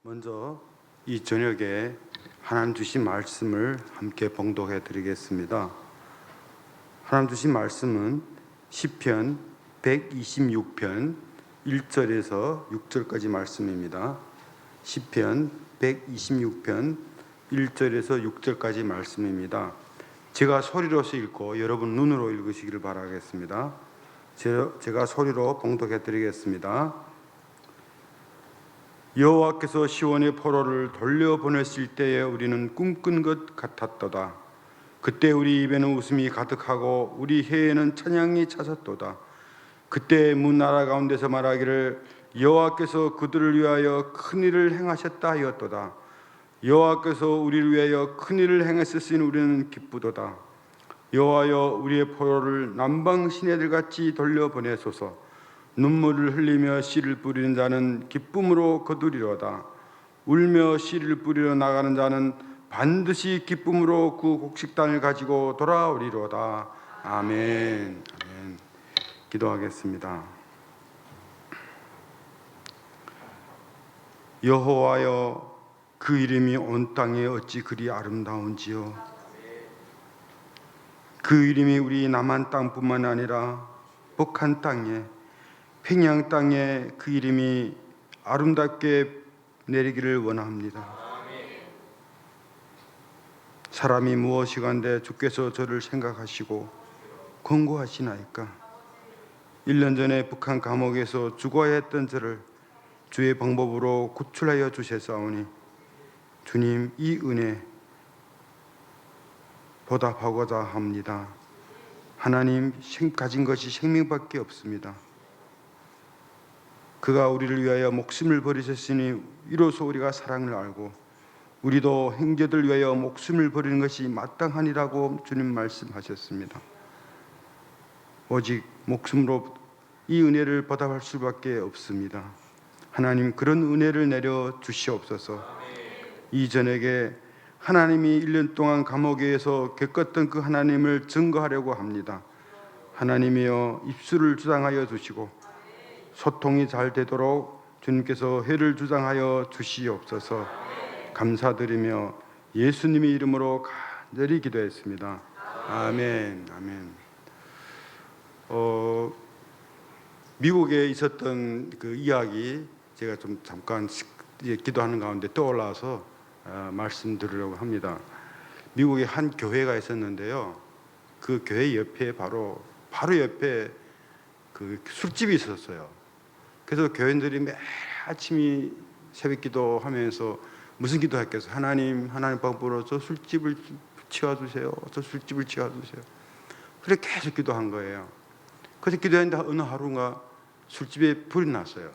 먼저 이 저녁에 하나님 주신 말씀을 함께 봉독해 드리겠습니다. 하나님 주신 말씀은 시편 126편 1절에서 6절까지 말씀입니다. 시편 126편 1절에서 6절까지 말씀입니다. 제가 소리로서 읽고 여러분 눈으로 읽으시기를 바라겠습니다. 제가 소리로 봉독해 드리겠습니다. 여호와께서 시온의 포로를 돌려보냈을 때에 우리는 꿈꾼 것 같았도다. 그때 우리 입에는 웃음이 가득하고 우리 혀에는 찬양이 차섰도다. 그때 문나라 가운데서 말하기를 여호와께서 그들을 위하여 큰 일을 행하셨다 하였도다. 여호와께서 우리를 위하여 큰 일을 행하셨으니 우리는 기쁘도다. 여호와여 우리의 포로를 남방 시내들같이 돌려보내소서. 눈물을 흘리며 씨를 뿌리는 자는 기쁨으로 거두리로다. 울며 씨를 뿌리러 나가는 자는 반드시 기쁨으로 그 곡식단을 가지고 돌아오리로다. 아멘. 아멘. 기도하겠습니다. 여호와여 그 이름이 온 땅에 어찌 그리 아름다운지요. 그 이름이 우리 남한 땅뿐만 아니라 북한 땅에 평양 땅에 그 이름이 아름답게 내리기를 원합니다. 사람이 무엇이간데 주께서 저를 생각하시고 권고하시나이까. 1년 전에 북한 감옥에서 죽어야 했던 저를 주의 방법으로 구출하여 주셨사오니 주님 이 은혜 보답하고자 합니다. 하나님 가진 것이 생명밖에 없습니다. 그가 우리를 위하여 목숨을 버리셨으니 이로써 우리가 사랑을 알고 우리도 형제들 위하여 목숨을 버리는 것이 마땅하니라고 주님 말씀하셨습니다. 오직 목숨으로 이 은혜를 보답할 수밖에 없습니다. 하나님 그런 은혜를 내려 주시옵소서. 이 저녁에 하나님이 1년 동안 감옥에서 겪었던 그 하나님을 증거하려고 합니다. 하나님이여 입술을 주장하여 주시고 소통이 잘 되도록 주님께서 회를 주장하여 주시옵소서. 감사드리며 예수님의 이름으로 간절히 기도했습니다. 아멘. 아멘. 미국에 있었던 그 이야기 제가 좀 잠깐 기도하는 가운데 떠올라서 말씀드리려고 합니다. 미국에 한 교회가 있었는데요. 그 교회 옆에 바로 옆에 그 술집이 있었어요. 그래서 교인들이 매일 아침이 새벽 기도하면서 무슨 기도했겠어요? 하나님 방법으로 저 술집을 치워주세요. 저 술집을 치워주세요. 그래 계속 기도한 거예요. 그래서 기도했는데 어느 하루가 술집에 불이 났어요.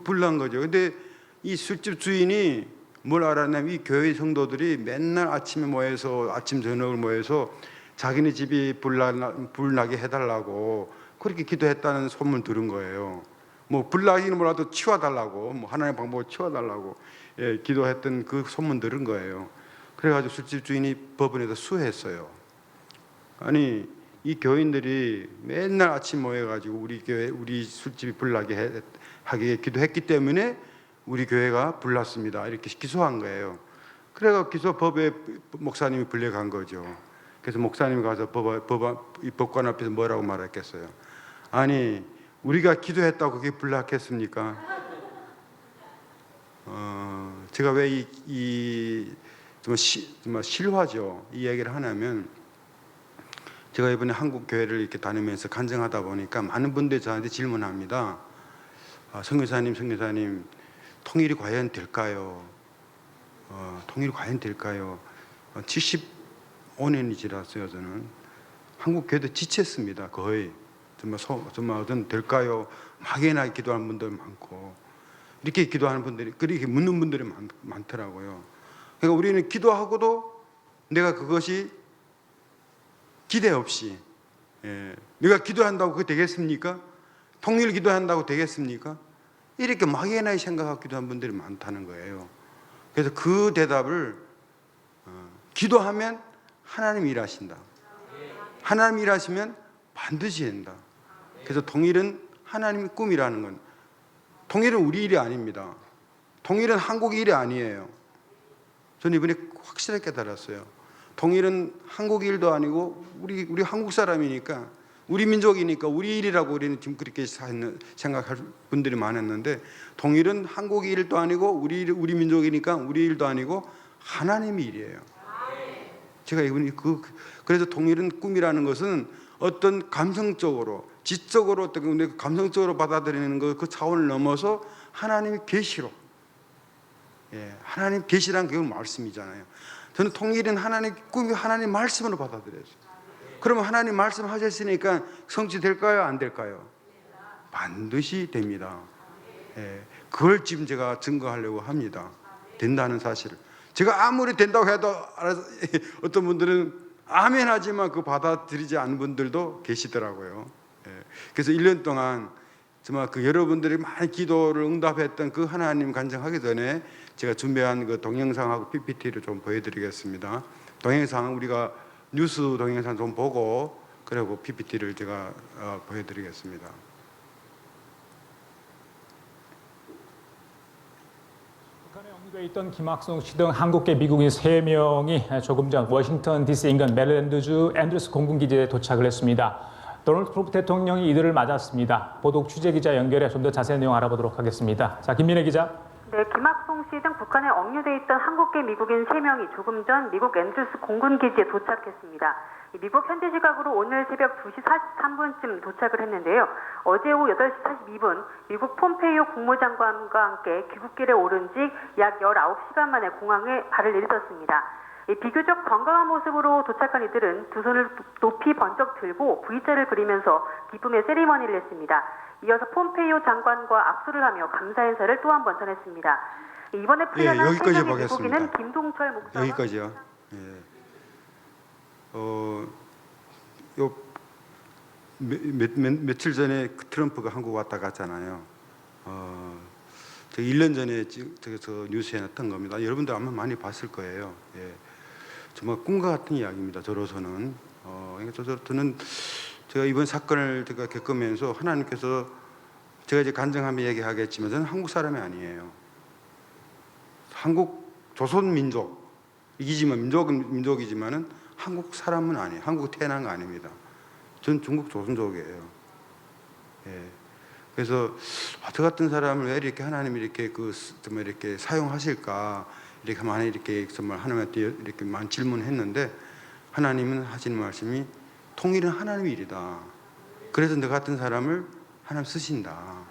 불 난 거죠. 근데 이 술집 주인이 뭘 알았냐면 이 교회 성도들이 맨날 아침에 모여서 아침 저녁을 모여서 자기네 집이 불 나게 해달라고 그렇게 기도했다는 소문 들은 거예요. 뭐 불나기는 몰라도 치워달라고, 뭐 하나님의 방법으로 치워달라고 기도했던 그 소문 들은 거예요. 그래가지고 술집 주인이 법원에서 수했어요. 아니 이 교인들이 맨날 아침 모여가지고 우리 술집이 불나게 하게 기도했기 때문에 우리 교회가 불났습니다. 이렇게 기소한 거예요. 그래가 법에 목사님이 불려간 거죠. 그래서 목사님이 가서 법관 앞에서 뭐라고 말했겠어요? 아니 우리가 기도했다고 그게 불났겠습니까? 제가 왜 정말 실화죠. 이 얘기를 하냐면 제가 이번에 한국 교회를 이렇게 다니면서 간증하다 보니까 많은 분들이 저한테 질문합니다. 선교사님 통일이 과연 될까요? 통일이 과연 될까요? 75년이 지났어요. 저는 한국 교회도 지쳤습니다. 거의 정말 어떤 될까요? 막연하게 기도하는 분들 많고 이렇게 기도하는 분들이 그렇게 묻는 분들이 많더라고요. 그러니까 우리는 기도하고도 내가 그것이 기대 없이 내가 기도한다고 그게 되겠습니까? 통일 기도한다고 되겠습니까? 이렇게 막연하게 생각하고 기도하는 분들이 많다는 거예요. 그래서 그 대답을 기도하면 하나님 일하신다. 하나님 일하시면 반드시 된다. 그래서 통일은 하나님의 꿈이라는 건 통일은 우리 일이 아닙니다. 통일은 한국 일이 아니에요. 저는 이번에 확실하게 깨달았어요. 통일은 한국 일도 아니고 우리 한국 사람이니까, 우리 민족이니까 우리 일이라고 우리는 지금 그렇게 생각할 분들이 많았는데, 통일은 한국 일도 아니고 우리 민족이니까 우리 일도 아니고 하나님의 일이에요. 제가 이번에 그래서 통일은 꿈이라는 것은 어떤 감성적으로, 지적으로, 어떤 감성적으로 받아들이는 그 차원을 넘어서 하나님의 계시로, 하나님 계시란 게 말씀이잖아요. 저는 통일은 하나님 꿈이 하나님 말씀으로 받아들여요. 그러면 하나님 말씀하셨으니까 성취될까요? 안 될까요? 반드시 됩니다. 그걸 지금 제가 증거하려고 합니다. 된다는 사실을. 제가 아무리 된다고 해도 어떤 분들은 아멘 하지만 그 받아들이지 않는 분들도 계시더라고요. 그래서 1년 동안 정말 그 여러분들이 많이 기도를 응답했던 그 하나님 간증하기 전에 제가 준비한 그 동영상하고 PPT를 좀 보여드리겠습니다. 동영상은 우리가 뉴스 동영상 좀 보고, 그리고 PPT를 제가 보여드리겠습니다. 북한에 억류돼 있던 김학성 씨 등 한국계 미국인 3명이 조금 전 워싱턴 DC 인근 메릴랜드주 앤드루스 공군기지에 도착을 했습니다. 도널드 트럼프 대통령이 이들을 맞았습니다. 보도 취재기자 연결해 좀 더 자세한 내용 알아보도록 하겠습니다. 자, 김민혜 기자. 네, 김학송 씨 등 북한에 억류돼 있던 한국계 미국인 3명이 조금 전 미국 앤드루스 공군기지에 도착했습니다. 미국 현지 시각으로 오늘 새벽 2시 43분쯤 도착을 했는데요. 어제 오후 8시 42분 미국 폼페이오 국무장관과 함께 귀국길에 오른 지 약 19시간 만에 공항에 발을 내딛었습니다. 비교적 건강한 모습으로 도착한 이들은 두 손을 높이 번쩍 들고 V자를 그리면서 기쁨의 세리머니를 했습니다. 이어서 폼페이오 장관과 악수를 하며 감사 인사를 또 한 번 전했습니다. 이번에 풀려난 여기까지 3명의 보겠습니다. 미국인은 김동철 목사와 여기까지요. 며칠 전에 트럼프가 한국 왔다 갔잖아요. 저 1년 전에 저 뉴스에 났던 겁니다. 여러분들 아마 많이 봤을 거예요. 정말 꿈과 같은 이야기입니다. 저로서는. 저는 제가 이번 사건을 제가 겪으면서 하나님께서, 제가 이제 간증하며 얘기하겠지만 저는 한국 사람이 아니에요. 한국 조선 민족이지만, 민족은 민족이지만은 한국 사람은 아니에요. 한국 태어난 거 아닙니다. 저는 중국 조선족이에요. 그래서 저 같은 사람을 왜 이렇게 하나님이 이렇게 정말 이렇게 사용하실까, 이렇게 많이 이렇게 정말 하나님한테 이렇게 많이 질문했는데, 하나님은 하시는 말씀이 통일은 하나님의 일이다. 그래서 너 같은 사람을 하나님 쓰신다.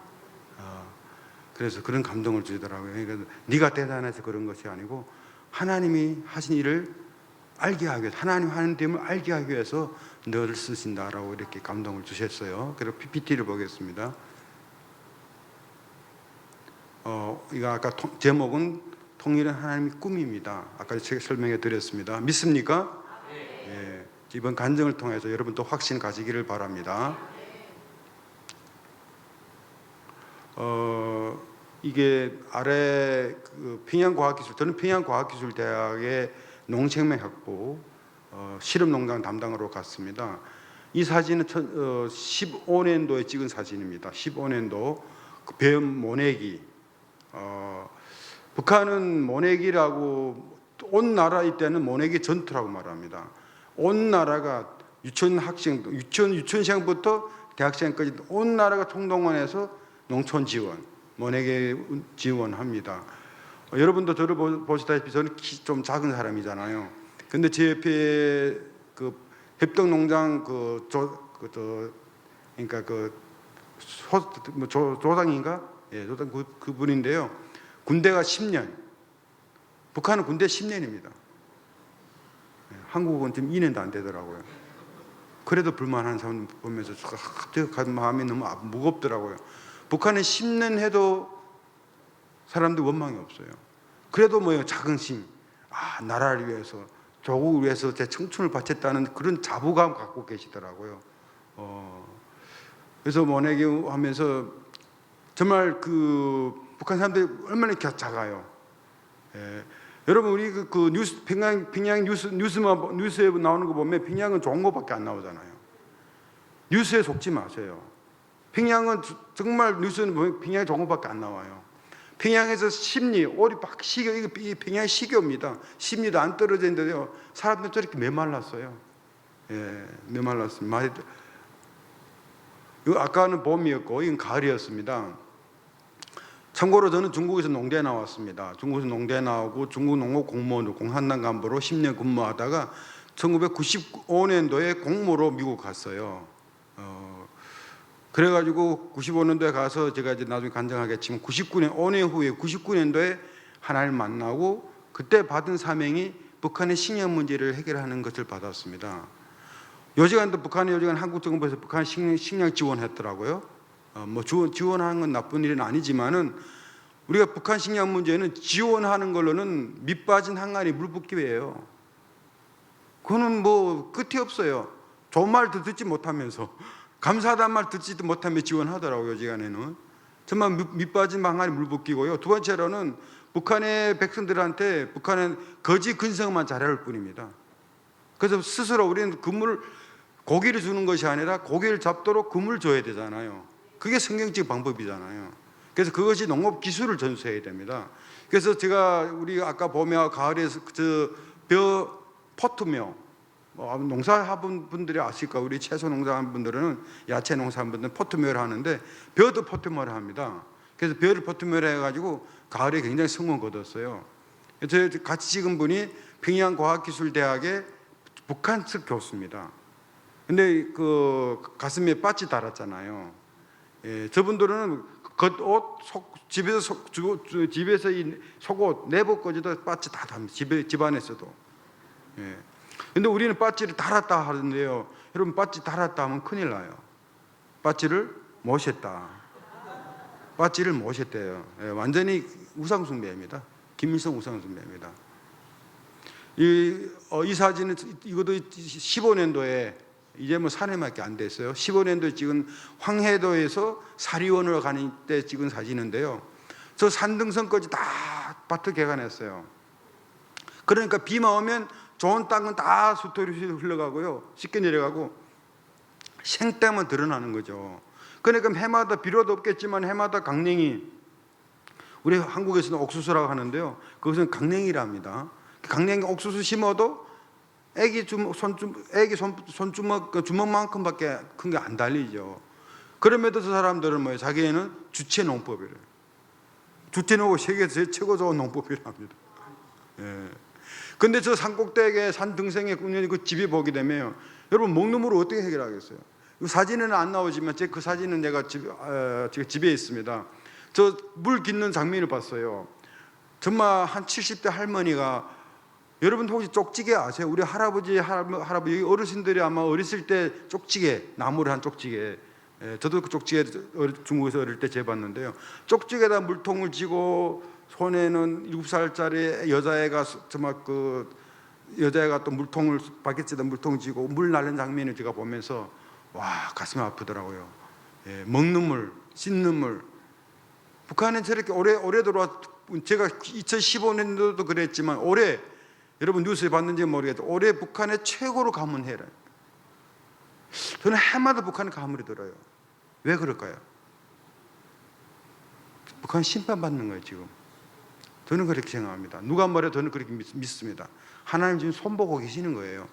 그래서 그런 감동을 주더라고요. 그러니까 네가 대단해서 그런 것이 아니고 하나님이 하신 일을 알게 하기 위해서, 하나님 하는 됨을 알게 하기 위해서 너를 쓰신다라고 이렇게 감동을 주셨어요. 그리고 PPT를 보겠습니다. 이거 아까 제목은 통일은 하나님의 꿈입니다. 아까 제가 설명해 드렸습니다. 믿습니까? 네. 이번 간증을 통해서 여러분도 확신 가지기를 바랍니다. 이게 아래 평양과학기술, 저는 평양과학기술대학의 농생명학부 실험농장 담당으로 갔습니다. 이 사진은 15년도에 찍은 사진입니다. 15년도 그 배음 모내기. 북한은 모내기라고, 온 나라 이때는 모내기 전투라고 말합니다. 온 나라가 유치원생부터 대학생까지 온 나라가 총동원해서 농촌 지원, 모내기 지원합니다. 여러분도 저를 보시다시피 저는 키 좀 작은 사람이잖아요. 근데 제 옆에 그 협동농장 그러니까 조상인가? 조상 그분인데요. 군대가 10년, 북한은 군대 10년입니다. 한국은 지금 2년도 안 되더라고요. 그래도 불만한 사람 보면서 마음이 너무 무겁더라고요. 북한은 10년 해도 사람들 원망이 없어요. 그래도 자긍심, 나라를 위해서, 조국을 위해서 제 청춘을 바쳤다는 그런 자부감 갖고 계시더라고요. 그래서 모내기 하면서 정말 북한 사람들이 얼마나 작아요. 여러분, 우리 뉴스, 평양 뉴스에 나오는 거 보면 평양은 좋은 거밖에 안 나오잖아요. 뉴스에 속지 마세요. 평양은 정말 뉴스는 보면 평양이 조금밖에 안 나와요. 평양에서 심리, 오리 막 식여, 이게 평양의 식여입니다. 심리도 안 떨어져 있는데요. 사람들 저렇게 메말랐어요. 예, 메말랐습니다. 아까는 봄이었고, 이건 가을이었습니다. 참고로 저는 중국에서 농대 나왔습니다. 중국에서 농대 나오고 중국 농업 공무원으로 공산당 간부로 10년 근무하다가 1995년도에 공무로 미국 갔어요. 그래가지고 95년도에 가서 제가 이제 나중에 간증하겠지만 99년 5년 후에 99년도에 하나를 만나고 그때 받은 사명이 북한의 식량 문제를 해결하는 것을 받았습니다. 요지간도 북한의 요지간 한국 정부에서 북한 식량 지원했더라고요. 뭐 지원하는 건 나쁜 일은 아니지만은 우리가 북한 식량 문제는 지원하는 걸로는 밑 빠진 항아리 물 붓기예요. 그거는 뭐 끝이 없어요. 좋은 말도 듣지 못하면서 감사하다는 말 듣지도 못하며 지원하더라고요. 요지간에는 정말 밑 빠진 항아리 물 붓기고요. 두 번째로는 북한의 백성들한테 북한은 거지 근성만 잘할 뿐입니다. 그래서 스스로 우리는 고기를 주는 것이 아니라 고기를 잡도록 금을 줘야 되잖아요. 그게 성경적 방법이잖아요. 그래서 그것이 농업 기술을 전수해야 됩니다. 그래서 제가 우리 아까 봄에 가을에서 벼 포트묘 농사하는 분들이 아실까? 우리 채소 농사하는 분들은 야채 농사하는 분들은 포트묘를 하는데 벼도 포트묘를 합니다. 그래서 벼를 포트묘를 해가지고 가을에 굉장히 성공 거뒀어요. 저 같이 찍은 분이 평양과학기술대학의 북한측 교수입니다. 근데 그 가슴에 빠지 달았잖아요. 예, 저분들은 겉옷, 집에서 이 속옷, 내복까지도 빠지 다 답니다. 집안에서도. 예. 근데 우리는 빠지를 달았다 하는데요. 여러분 빠지 달았다 하면 큰일 나요. 빠지를 모셨다. 빠지를 모셨대요. 예, 완전히 우상숭배입니다. 김일성 우상숭배입니다. 이 사진은 이것도 15년도에 이제 뭐 4년밖에 안 됐어요. 15년도에 찍은 황해도에서 사리원으로 가는 때 찍은 사진인데요. 저 산등성까지 다 밭을 개간했어요. 그러니까 비만 오면 좋은 땅은 다 수토리 흘러가고요. 쉽게 내려가고 생떼만 드러나는 거죠. 그러니까 해마다 비료도 없겠지만 해마다 강냉이, 우리 한국에서는 옥수수라고 하는데요. 그것은 강냉이랍니다. 강냉이 옥수수 심어도 애기 손주먹 주먹만큼밖에 큰 게 안 달리죠. 그럼에도 저 사람들은 뭐예요? 자기에는 주체 농법이래요. 주체 농법 세계에서 최고 좋은 농법이랍니다. 예. 근데 저 산꼭대기에 산 등성에 꾸는 그 집에 보게 되면 여러분 먹는 물을 어떻게 해결하겠어요? 이 사진에는 안 나오지만 그 사진은 내가 집에 있습니다. 저 물 깃는 장면을 봤어요. 정말 한 70대 할머니가, 여러분 혹시 쪽지게 아세요? 우리 할아버지 어르신들이 아마 어렸을 때 쪽지게, 나무를 한 쪽지게, 저도 그 쪽지게 중국에서 어릴 때 재봤는데요. 쪽지게에다 물통을 쥐고 손에는 7살짜리 여자애가 정말 여자애가 또 물통을 바켓에다 물통 쥐고 물 나르는 장면을 제가 보면서 와, 가슴이 아프더라고요. 예, 먹는 물, 씻는 물. 북한은 저렇게 오래 들어와. 제가 2015년도도 그랬지만 올해, 여러분 뉴스에 봤는지 모르겠다, 올해 북한의 최고로 가문 해라. 저는 해마다 북한에 가물이 들어요. 왜 그럴까요? 북한 심판받는 거예요 지금. 저는 그렇게 생각합니다. 누가 말해도 저는 그렇게 믿습니다. 하나님 지금 손보고 계시는 거예요.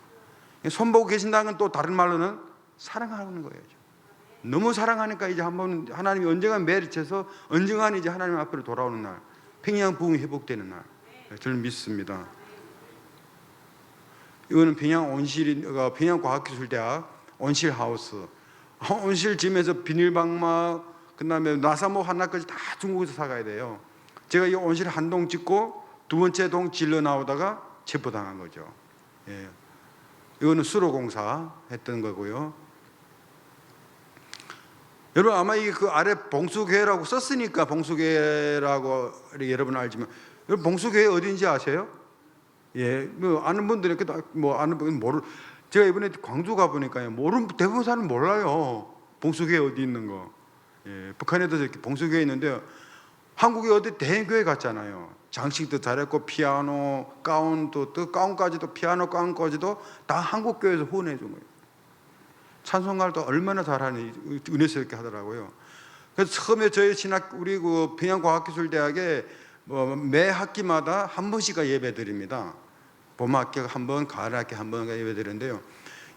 손보고 계신다는 건 또 다른 말로는 사랑하는 거예요. 너무 사랑하니까 이제 한번 하나님이 언젠가 매리쳐서 언젠가 이제 하나님 앞으로 돌아오는 날, 평양 부흥이 회복되는 날, 저는 믿습니다. 이거는 평양과학기술대학 온실하우스. 온실짐에서 비닐방막, 그다음에 나사모 하나까지 다 중국에서 사가야 돼요. 제가 이 온실 한 동 짓고 두 번째 동 질러 나오다가 체포당한 거죠. 예. 이거는 수로공사 했던 거고요. 여러분 아마 이게 그 아래 봉수교회라고 썼으니까 봉수교회라고 여러분 알지만, 여러분 봉수교회 어딘지 아세요? 예, 뭐 아는 분들은 뭐 아는 분은 제가 이번에 광주 가 보니까요, 대부분 사람 몰라요. 봉수교회 어디 있는 거. 예, 북한에도 이렇게 봉수교회 있는데요. 한국에 어디 대형교회 갔잖아요. 장식도 잘했고 피아노, 가운도 또 가운까지도 피아노 가운까지도 다 한국 교회에서 후원해 준 거예요. 찬송가를 또 얼마나 잘하니 은혜스럽게 하더라고요. 그래서 처음에 저희 우리 그 평양과학기술대학에 매 학기마다 한 번씩가 예배 드립니다. 봄학기가 한 번, 가을학기 한 번 예배 드리는데요.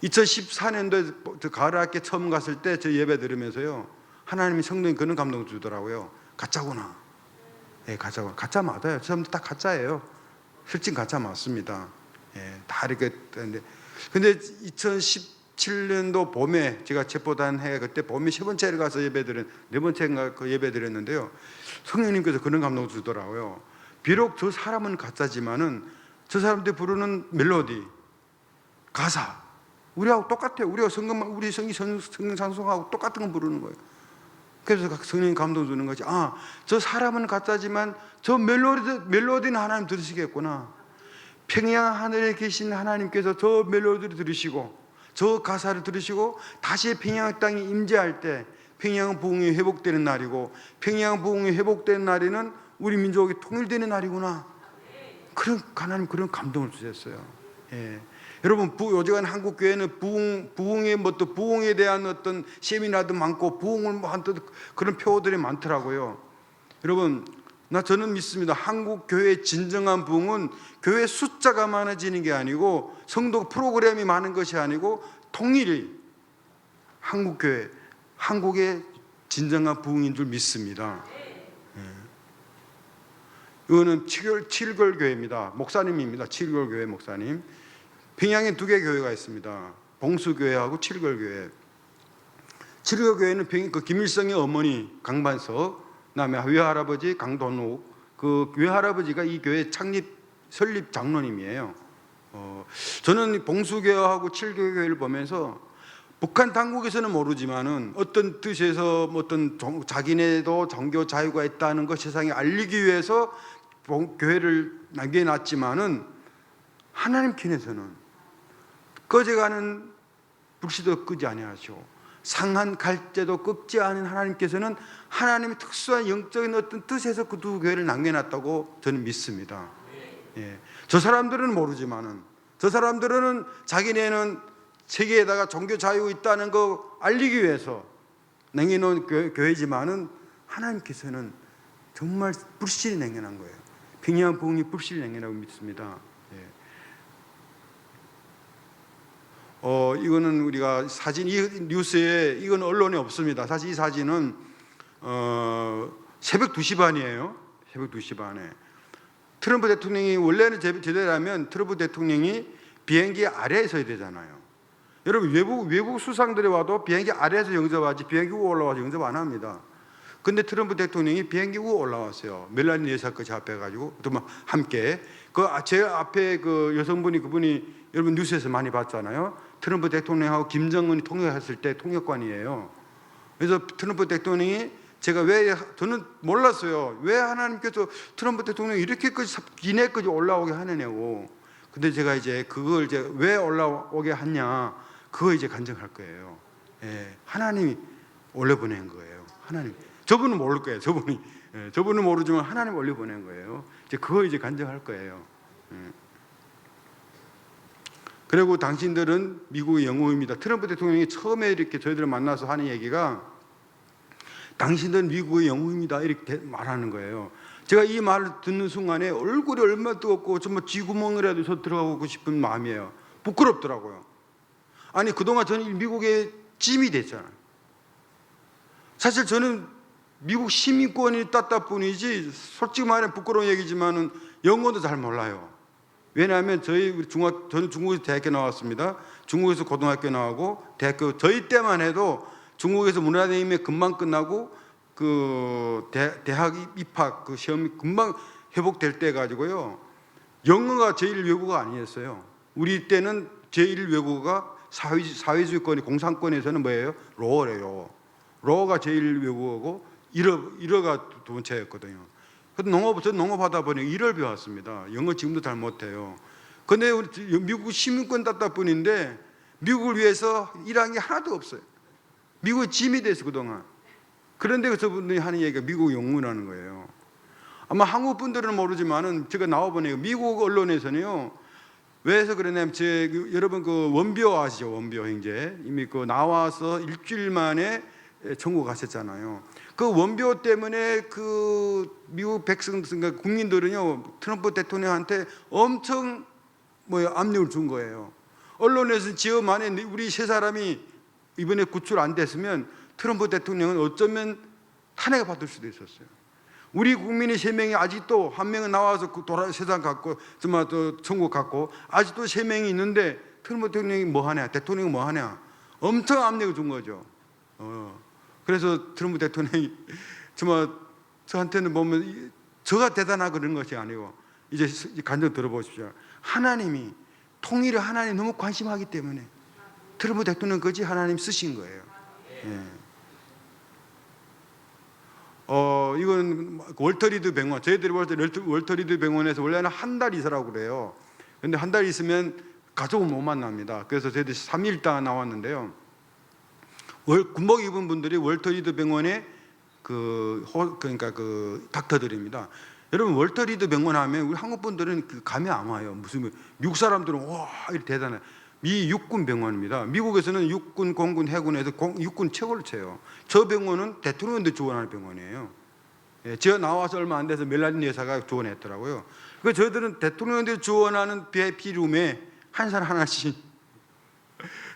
2014년도에 가을학기 처음 갔을 때 저 예배 들으면서요, 하나님이 성령이 그런 감동을 주더라고요. 가짜구나. 예, 가짜구나. 가짜 맞아요. 저 사람들 다 가짜예요. 실제 가짜 맞습니다. 예, 다 이렇게 했는데, 근데 2017년도 봄에 제가 체포단 해 그때 봄에 세 번째를 가서 네 번째인가 그 예배 드렸는데요. 성령님께서 그런 감동을 주더라고요. 비록 저 사람은 가짜지만은 저 사람들이 부르는 멜로디, 가사 우리하고 똑같아요. 우리 성경 찬송하고 똑같은 거 부르는 거예요. 그래서 성령님 감동 주는 거지. 아, 저 사람은 가짜지만 저 멜로디는 하나님 들으시겠구나. 평양 하늘에 계신 하나님께서 저 멜로디를 들으시고 저 가사를 들으시고 다시 평양 땅에 임재할 때 평양 부흥이 회복되는 날이고, 평양 부흥이 회복되는 날에는 우리 민족이 통일되는 날이구나. 그런 하나님 그런 감동을 주셨어요. 예. 여러분, 요즘 한국 교회는 부흥에 대한 어떤 세미나도 많고 부흥을 뭐 한 그런 표어들이 많더라고요. 여러분, 저는 믿습니다. 한국 교회의 진정한 부흥은 교회 숫자가 많아지는 게 아니고 성도 프로그램이 많은 것이 아니고 통일이 한국 교회, 한국의 진정한 부흥인 줄 믿습니다. 이거는 칠걸 교회입니다. 목사님입니다. 칠걸 교회 목사님. 평양에 두 개 교회가 있습니다. 봉수교회하고 칠걸교회. 칠걸교회는 그 김일성의 어머니 강반석, 그다음에 외할아버지 강돈욱, 그 외할아버지가 이 교회 설립 장로님이에요. 저는 봉수교회하고 칠걸교회를 보면서 북한 당국에서는 모르지만은 어떤 뜻에서 어떤 자기네도 종교 자유가 있다는 것 세상에 알리기 위해서 교회를 남겨놨지만은 하나님 편에서는 꺼져가는 불씨도 끄지 아니하시고 상한 갈대도 꺾지 않은 하나님께서는 하나님의 특수한 영적인 어떤 뜻에서 그 두 교회를 남겨놨다고 저는 믿습니다. 예. 저 사람들은 모르지만은, 저 사람들은 자기네는 세계에다가 종교 자유 있다는 거 알리기 위해서 남겨놓은 교회지만은 하나님께서는 정말 불씨를 남겨놓은 거예요. 평양 부흥이 불씨를 남겨놓고 믿습니다. 이거는 우리가 사진, 이 뉴스에, 이건 언론에 없습니다. 사실 이 사진은 새벽 2시 반이에요. 새벽 2시 반에 트럼프 대통령이, 원래는 제대로라면 트럼프 대통령이 비행기 아래에 있어야 되잖아요. 여러분, 외국 수상들이 와도 비행기 아래에서 영접하지 비행기 위에 올라와서 영접 안 합니다. 근데 트럼프 대통령이 비행기 위에 올라왔어요. 멜라니 여사까지 합해가지고 또 함께 제 앞에 그 여성분이, 그분이 여러분 뉴스에서 많이 봤잖아요. 트럼프 대통령하고 김정은이 통역했을 때 통역관이에요. 그래서 트럼프 대통령이, 저는 몰랐어요. 왜 하나님께서 트럼프 대통령이 이렇게까지 기내까지 올라오게 하느냐고. 근데 제가 이제 그걸 이제 왜 올라오게 하냐, 그거 이제 간증할 거예요. 예, 하나님이 올려보낸 거예요. 하나님. 저분은 모를 거예요. 저분은 모르지만 하나님 올려보낸 거예요. 이제 그거 이제 간증할 거예요. 그리고 당신들은 미국의 영웅입니다. 트럼프 대통령이 처음에 이렇게 저희들을 만나서 하는 얘기가 당신들은 미국의 영웅입니다 이렇게 말하는 거예요. 제가 이 말을 듣는 순간에 얼굴이 얼마나 뜨겁고 정말 쥐구멍이라도 저 들어가고 싶은 마음이에요. 부끄럽더라고요. 아니, 그동안 저는 미국의 짐이 됐잖아요. 사실 저는 미국 시민권이 땄다 뿐이지, 솔직히 말해 부끄러운 얘기지만은 영어도 잘 몰라요. 왜냐하면 저는 중국에서 대학교 나왔습니다. 중국에서 고등학교 나오고 대학교, 저희 때만 해도 중국에서 문화대행이 금방 끝나고 그 대학 입학 그 시험이 금방 회복될 때 가지고요, 영어가 제1 외국어가 아니었어요. 우리 때는 제1 외국어가 사회주의권, 공산권에서는 뭐예요? 로어래요. 로어가 제1 외국어고 일어가 두 번째였거든요. 저는 농업하다 보니 일을 배웠습니다. 영어 지금도 잘 못해요. 근데 미국 시민권 땄다 뿐인데 미국을 위해서 일한 게 하나도 없어요. 미국의 짐이 돼서 그동안. 그런데 저분들이 하는 얘기가 미국 영웅이라는 거예요. 아마 한국 분들은 모르지만은 제가 나와보네요. 미국 언론에서는요, 왜 해서 그러냐면 여러분 그 원비호 아시죠? 원비호 형제 이미 그 나와서 일주일 만에 천국 가셨잖아요. 그 원비호 때문에 그 미국 백성 그러니까 국민들은요 트럼프 대통령한테 엄청 압력을 준 거예요. 언론에서 지어 만에 우리 세 사람이 이번에 구출 안 됐으면 트럼프 대통령은 어쩌면 탄핵을 받을 수도 있었어요. 우리 국민이 3명이 아직도 한 명은 나와서 세상 갔고 정말 또 천국 갔고 아직도 3명이 있는데 트럼프 대통령이 뭐 하냐, 대통령이 뭐 하냐, 엄청 압력을 준 거죠. 그래서 트럼프 대통령이 정말 저한테는 보면 저가 대단하고 그런 것이 아니고 이제 간증 들어보십시오. 하나님이 통일에 하나님 너무 관심하기 때문에 트럼프 대통령 거지 하나님 쓰신 거예요. 예. 이건 월터리드 병원, 저희들이 볼 때 월터리드 병원에서 원래는 한 달 있으라고 그래요. 근데 한 달 있으면 가족은 못 만납니다. 그래서 저희들이 3일 있다가 나왔는데요. 군복 입은 분들이 월터리드 병원의 그러니까 그 닥터들입니다. 여러분 월터리드 병원 하면 우리 한국 분들은 그 감이 안 와요. 무슨 미국 사람들은 와 이렇게 대단해. 미 육군 병원입니다. 미국에서는 육군, 공군, 해군에서 육군 최고를 쳐요. 저 병원은 대통령도 지원하는 병원이에요. 예, 제가 나와서 얼마 안 돼서 멜라닌 여사가 지원했더라고요. 그러니까 저희들은 대통령도 지원하는 VIP룸에 한 사람 하나씩.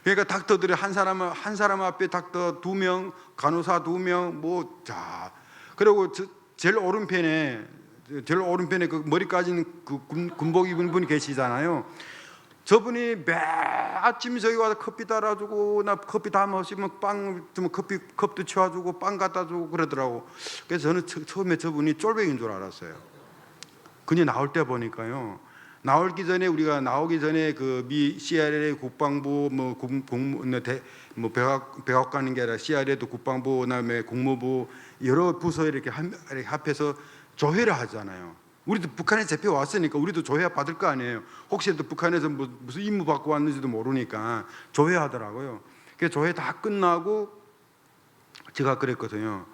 그러니까 닥터들이 한 사람 앞에 닥터 2명, 간호사 2명, 자 그리고 제일 오른편에 그 머리 까진 그 군복 입은 분이 계시잖아요. 저분이 매 아침 저기 와서 커피 따라주고 나 커피 다 마시면 빵 좀 컵도 치워주고 빵 갖다 주고 그러더라고. 그래서 저는 처음에 저분이 쫄병인 줄 알았어요. 그냥 나올 때 보니까요. 우리가 나오기 전에 그 미 CRA 국방부 백악 가는 게 아니라 CRA도 국방부 그다음에 국무부 여러 부서 이렇게 합해서 조회를 하잖아요. 우리도 북한에 잡혀왔으니까 우리도 조회 받을 거 아니에요. 혹시라도 북한에서 무슨 임무 받고 왔는지도 모르니까 조회하더라고요. 그래서 조회 다 끝나고 제가 그랬거든요.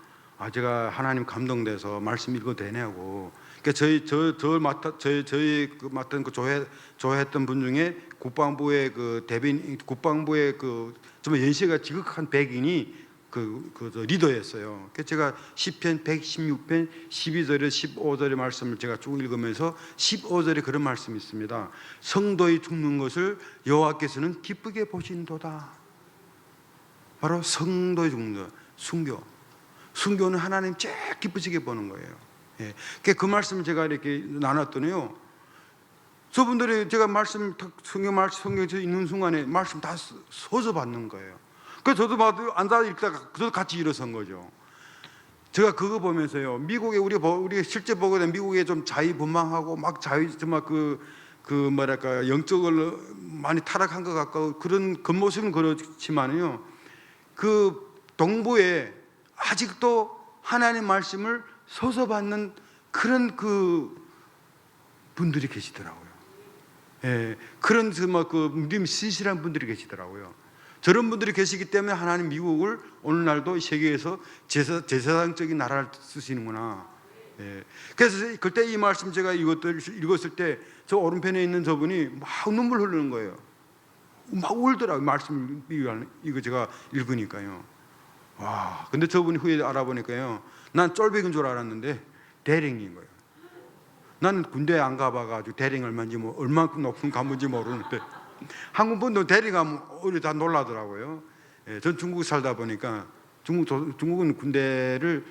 제가 하나님 감동돼서 말씀 읽어도 되냐고. 그러니까 저희 맡은 그 조회했던 분 중에 국방부의 그 대변인, 국방부의 그 정말 연세가 지극한 백인이 그 리더였어요. 그래서 제가 시편 116편 12절에 15절의 말씀을 제가 쭉 읽으면서 15절에 그런 말씀이 있습니다. 성도의 죽는 것을 여호와께서는 기쁘게 보신도다. 바로 성도의 죽는 것, 순교는 하나님 제일 기쁘시게 보는 거예요. 예. 그 말씀을 제가 이렇게 나눴더니요. 저분들이 제가 성경 읽는 순간에 말씀 다 서서 받는 거예요. 그래서 저도 앉아 읽다가 저도 같이 일어선 거죠. 제가 그거 보면서요. 미국에 우리 실제 보게 된 미국에 좀 자유분방하고 막 정말 뭐랄까 영적으로 많이 타락한 것 같고 그런 겉모습은 그렇지만요. 그 동부에 아직도 하나님의 말씀을 서서 받는 그런 그 분들이 계시더라고요. 예, 그런 믿음 신실한 분들이 계시더라고요. 저런 분들이 계시기 때문에 하나님 미국을 오늘날도 세계에서 제사장적인 나라를 쓰시는구나. 예. 그래서 그때 이 말씀 제가 읽었을 때 저 오른편에 있는 저분이 막 눈물 흐르는 거예요. 막 울더라고요. 말씀 이거 제가 읽으니까요. 와, 근데 저분이 후에 알아보니까요. 난 쫄백인 줄 알았는데 대령인 거예요. 나는 군대에 안 가봐가지고 대령 얼만큼 높은 가문인지 모르는데 한국 분도 대령하면 오히려 다 놀라더라고요. 예, 전 중국 살다 보니까 중국은 군대를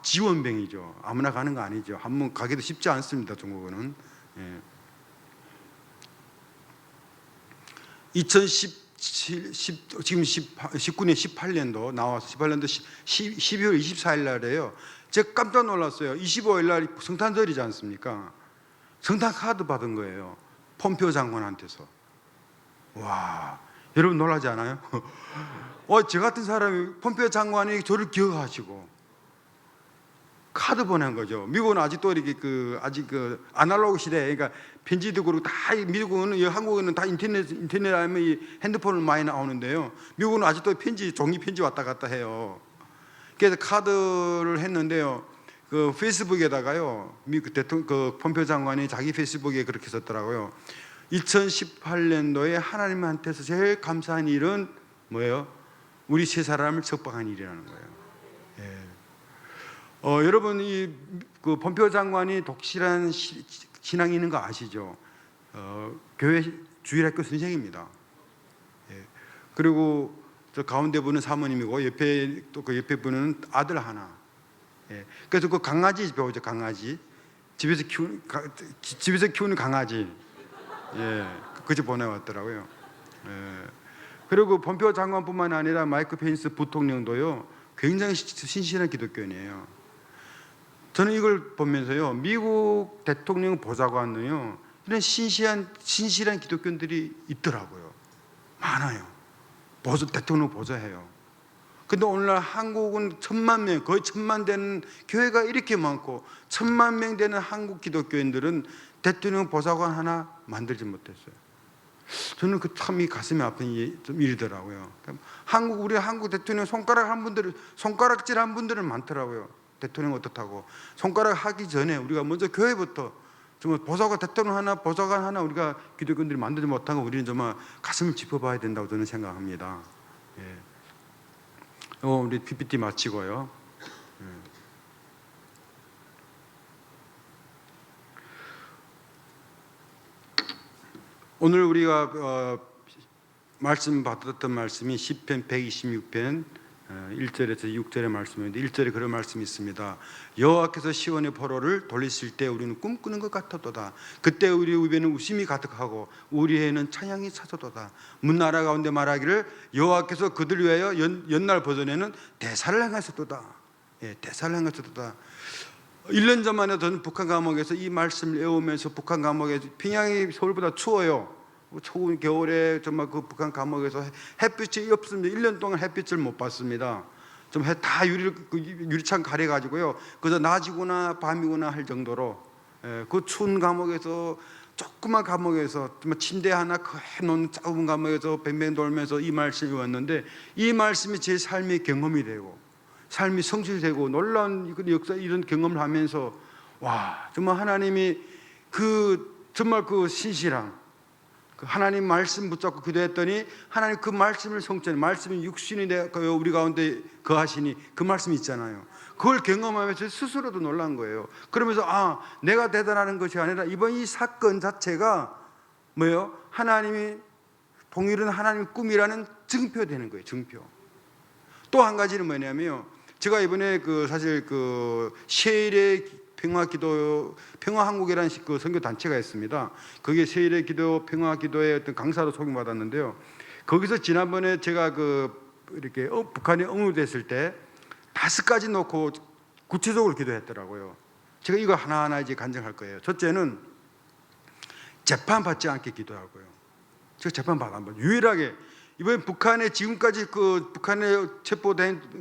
지원병이죠. 아무나 가는 거 아니죠. 한번 가기도 쉽지 않습니다. 중국은. 예. 1919년 18년도 나와서 18년도 12월 24일 날에요. 제가 깜짝 놀랐어요. 25일 날 성탄절이지 않습니까? 성탄 카드 받은 거예요. 폼페오 장관한테서. 와, 여러분 놀라지 않아요? 저 같은 사람이 폼페오 장관이 저를 기억하시고 카드 보낸 거죠. 미국은 아직도 이렇게 아직 아날로그 시대, 그러니까 편지도 그렇고 다 미국은 한국에는 다 인터넷 하면 이 핸드폰을 많이 나오는데요. 미국은 아직도 종이 편지 왔다 갔다 해요. 그래서 카드를 했는데요. 페이스북에다가요. 미국 대통령 폼페오 장관이 자기 페이스북에 그렇게 썼더라고요. 2018년도에 하나님한테서 제일 감사한 일은 뭐예요? 우리 세 사람을 석방한 일이라는 거예요. 예. 여러분 그 폼페오 장관이 독실한 신앙이 있는 거 아시죠? 교회 주일학교 선생입니다. 예. 그리고 저 가운데 분은 사모님이고 옆에 또 그 옆에 분은 아들 하나. 예. 그래서 그 강아지 배우죠. 강아지 집에서 키우는 강아지. 예. 그 집 보내왔더라고요. 예. 그리고 폼페오 장관뿐만 아니라 마이크 펜스 부통령도요 굉장히 신실한 기독교인이에요. 저는 이걸 보면서요 미국 대통령 보좌관은요 이런 신실한 기독교인들이 있더라고요. 많아요. 대통령 보좌해요. 근데 오늘날 한국은 1,000만 명, 거의 1,000만 되는 교회가 이렇게 많고 1,000만 명 되는 한국 기독교인들은 대통령 보좌관 하나 만들지 못했어요. 저는 그 참이 가슴이 아픈 좀 일이더라고요. 우리 한국 대통령 손가락질한 분들은 많더라고요. 대통령 어떻다고 손가락 하기 전에 우리가 먼저 교회부터 정말 대통령 하나, 보좌관 하나 우리가 기독교인들이 만들지 못하고 우리는 정말 가슴을 짚어봐야 된다고 저는 생각합니다. 예. 우리 PPT 마치고요. 예. 오늘 우리가 말씀 받았던 말씀이 시편 126편 1절에서 6절의 말씀인데 1절에 그런 말씀이 있습니다. 여호와께서 시온의 포로를 돌리실 때 우리는 꿈꾸는 것 같았도다. 그때 우리 입에는 웃음이 가득하고 우리 해에는 찬양이 차서도다. 문나라 가운데 말하기를 여호와께서 그들 위하여 옛날 버전에는 대사를 행하셨도다. 예, 대사를 행하셨도다. 1년 전만 해도 저는 북한 감옥에서 이 말씀을 외우면서 북한 감옥에 평양이 서울보다 추워요. 추운 겨울에 정말 그 북한 감옥에서 햇빛이 없습니다. 1년 동안 햇빛을 못 봤습니다. 좀 다 유리창 가려가지고요. 그저 낮이구나 밤이구나 할 정도로 그 추운 감옥에서 조그만 감옥에서 정말 침대 하나 놓은 작은 감옥에서 뱅뱅 돌면서 이 말씀이 왔는데 이 말씀이 제 삶의 경험이 되고 삶이 성취되고 놀라운 역사 이런 경험을 하면서 와 정말 하나님이 정말 그 신실함 하나님 말씀 붙잡고 기도했더니 하나님 그 말씀을 성취하는 말씀이 육신이 우리 가운데 거하시니 그 말씀이 있잖아요. 그걸 경험하면서 스스로도 놀란 거예요. 그러면서 내가 대단한 것이 아니라 이번 이 사건 자체가 뭐예요? 하나님이 통일은 하나님 꿈이라는 증표되는 거예요. 증표. 또 한 가지는 뭐냐면요. 제가 이번에 사실 세일의 평화한국이라는 그 선교 단체가 있습니다. 그게 세일의 기도 평화기도의 어떤 강사로 소개받았는데요. 거기서 지난번에 제가 이렇게 북한이 억류됐을 때 5가지 놓고 구체적으로 기도했더라고요. 제가 이거 하나하나 이제 간증할 거예요. 첫째는 재판받지 않게 기도하고요. 제가 재판받아 한번 유일하게 이번에 북한에 지금까지 북한에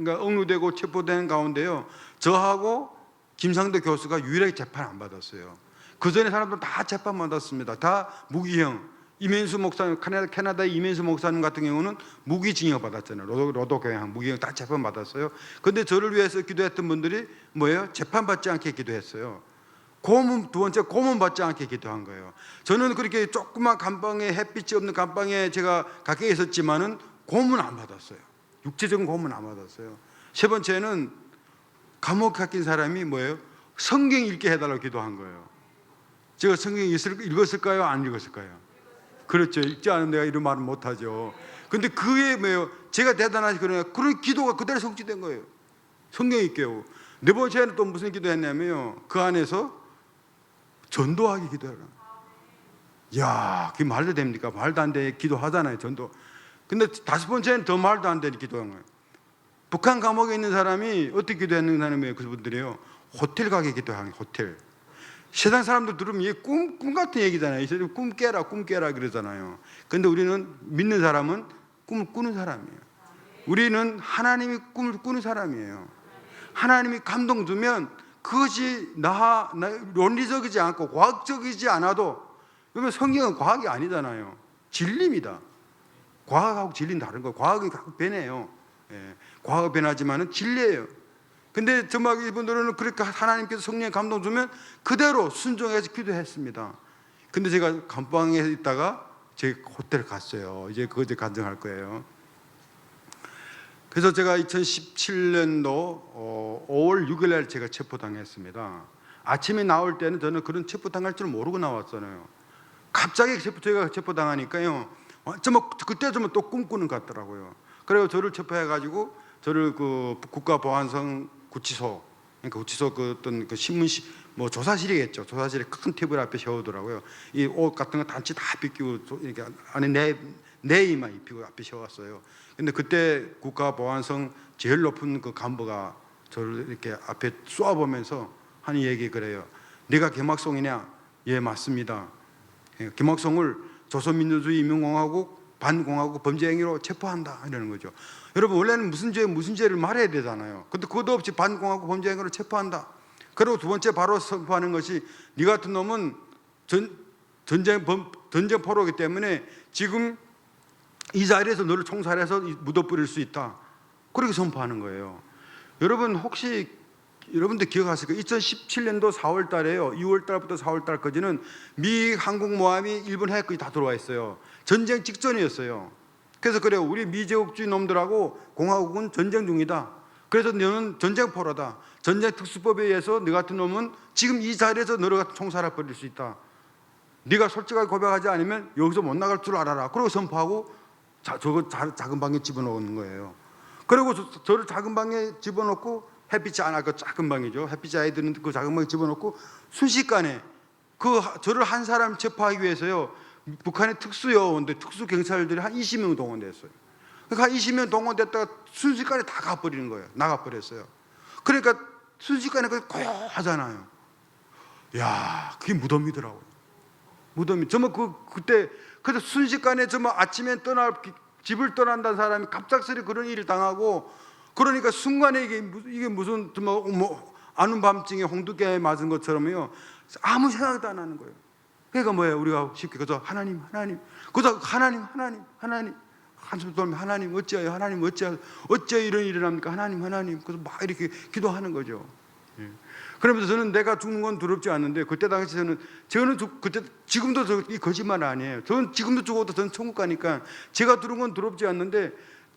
억류되고 체포된 가운데요. 저하고 김상도 교수가 유일하게 재판 안 받았어요. 그 전에 사람들 다 재판 받았습니다. 다 무기형. 이면수 목사님, 캐나다의 이면수 목사님 같은 경우는 무기징역 받았잖아요. 로도교양 무기징역 다 재판 받았어요. 그런데 저를 위해서 기도했던 분들이 뭐예요? 재판 받지 않게 기도했어요. 두 번째 고문 받지 않게 기도한 거예요. 저는 그렇게 조그만 감방에 햇빛이 없는 감방에 제가 가까이 있었지만은 고문 안 받았어요. 육체적인 고문 안 받았어요. 세 번째는 감옥 갇힌 사람이 뭐예요? 성경 읽게 해달라고 기도한 거예요. 제가 성경 읽었을까요? 안 읽었을까요? 그렇죠. 읽지 않은 내가 이런 말은 못하죠. 근데 그게 뭐예요? 제가 대단하지 그런 기도가 그대로 성취된 거예요. 성경 읽게요. 네 번째는 또 무슨 기도했냐면요. 그 안에서 전도하기 기도하라. 이야, 그게 말도 됩니까? 말도 안 돼. 기도하잖아요. 전도. 근데 5번째는 더 말도 안 되는 기도한 거예요. 북한 감옥에 있는 사람이 어떻게 기도했는 사람이에요? 그분들이요. 호텔 가게 기도하는 호텔. 세상 사람들 들으면 이게 꿈 같은 얘기잖아요. 꿈 깨라 그러잖아요. 근데 우리는 믿는 사람은 꿈을 꾸는 사람이에요. 우리는 하나님이 꿈을 꾸는 사람이에요. 하나님이 감동 주면 그것이 논리적이지 않고 과학적이지 않아도 그러면 성경은 과학이 아니잖아요. 진리입니다. 과학하고 진리는 다른 거예요. 과학은 가끔 변해요. 예, 과학은 변하지만은 진리예요. 근데 정말 이분들은 그렇게 하나님께서 성령의 감동 주면 그대로 순종해서 기도했습니다. 근데 제가 감방에 있다가 제 호텔 갔어요. 이제 그거 이제 간증할 거예요. 그래서 제가 2017년도 5월 6일 날 제가 체포당했습니다. 아침에 나올 때는 저는 그런 체포당할 줄 모르고 나왔잖아요. 갑자기 제가 체포당하니까요. 그때 좀 또 꿈꾸는 것 같더라고요. 그래서 저를 체포해가지고 저를 그 국가보안성 구치소, 그러니까 구치소 그 어떤 그 신문실 뭐 조사실이겠죠. 조사실에 큰 테이블 앞에 세우더라고요. 이 옷 같은 거 단지 다 벗기고 이렇게 안에 네이만 입히고 앞에 세웠어요. 근데 그때 국가보안성 제일 높은 그 간부가 저를 이렇게 앞에 쏘아보면서 하는 얘기 그래요. 네가 김학송이냐? 예, 맞습니다. 김학송을 조선민주주의 인민공화국 반공화국 범죄행위로 체포한다 이러는 거죠. 여러분 원래는 무슨 죄를 말해야 되잖아요. 근데 그것도 없이 반공화국 범죄행위로 체포한다. 그리고 두 번째 바로 선포하는 것이 네 같은 놈은 전쟁 포로이기 때문에 지금 이 자리에서 너를 총살해서 묻어버릴 수 있다. 그렇게 선포하는 거예요. 여러분 혹시 여러분들 기억하실 거예요. 2017년도 4월 달에요. 6월 달부터 4월 달까지는 미 항공모함이 일본 해역까지 다 들어와 있어요. 전쟁 직전이었어요. 그래서 그래요. 우리 미제국주의 놈들하고 공화국은 전쟁 중이다. 그래서 너는 전쟁 포로다. 전쟁 특수법에 의해서 너 같은 놈은 지금 이 자리에서 너를 갖다 총살해 버릴 수 있다. 네가 솔직하게 고백하지 않으면 여기서 못 나갈 줄 알아라. 그러고 선포하고 저거 작은 방에 집어넣는 거예요. 그리고 저를 작은 방에 집어넣고 햇빛이 안 그 작은 방이죠. 햇빛이 아예 드는 그 작은 방에 집어넣고 순식간에 저를 한 사람 체포하기 위해서요. 북한의 특수요원들, 특수경찰들이 한 20명 동원됐어요. 그러니까 한 20명 동원됐다가 순식간에 다 가버리는 거예요. 나가버렸어요. 그러니까 순식간에 고요하잖아요. 야, 그게 무덤이더라고요. 무덤이. 정말 그때 그래서 순식간에 정말 아침에 집을 떠난다는 사람이 갑작스레 그런 일을 당하고 그러니까 순간에 이게 무슨 뭐 아는 밤중에 홍두깨에 맞은 것처럼요. 아무 생각도 안 하는 거예요. 그러니까 뭐예요? 우리가 쉽게 그저 하나님 그저 하나님 한숨 돌면 하나님 어찌하여 이런 일이 납니까? 하나님 그래서 막 이렇게 기도하는 거죠. 예. 그러면서 저는 내가 죽는 건 두렵지 않는데 그때 당시 저는 그때 지금도 이 거짓말 아니에요. 저는 지금도 죽어도 저는 천국 가니까 제가 죽는 건 두렵지 않는데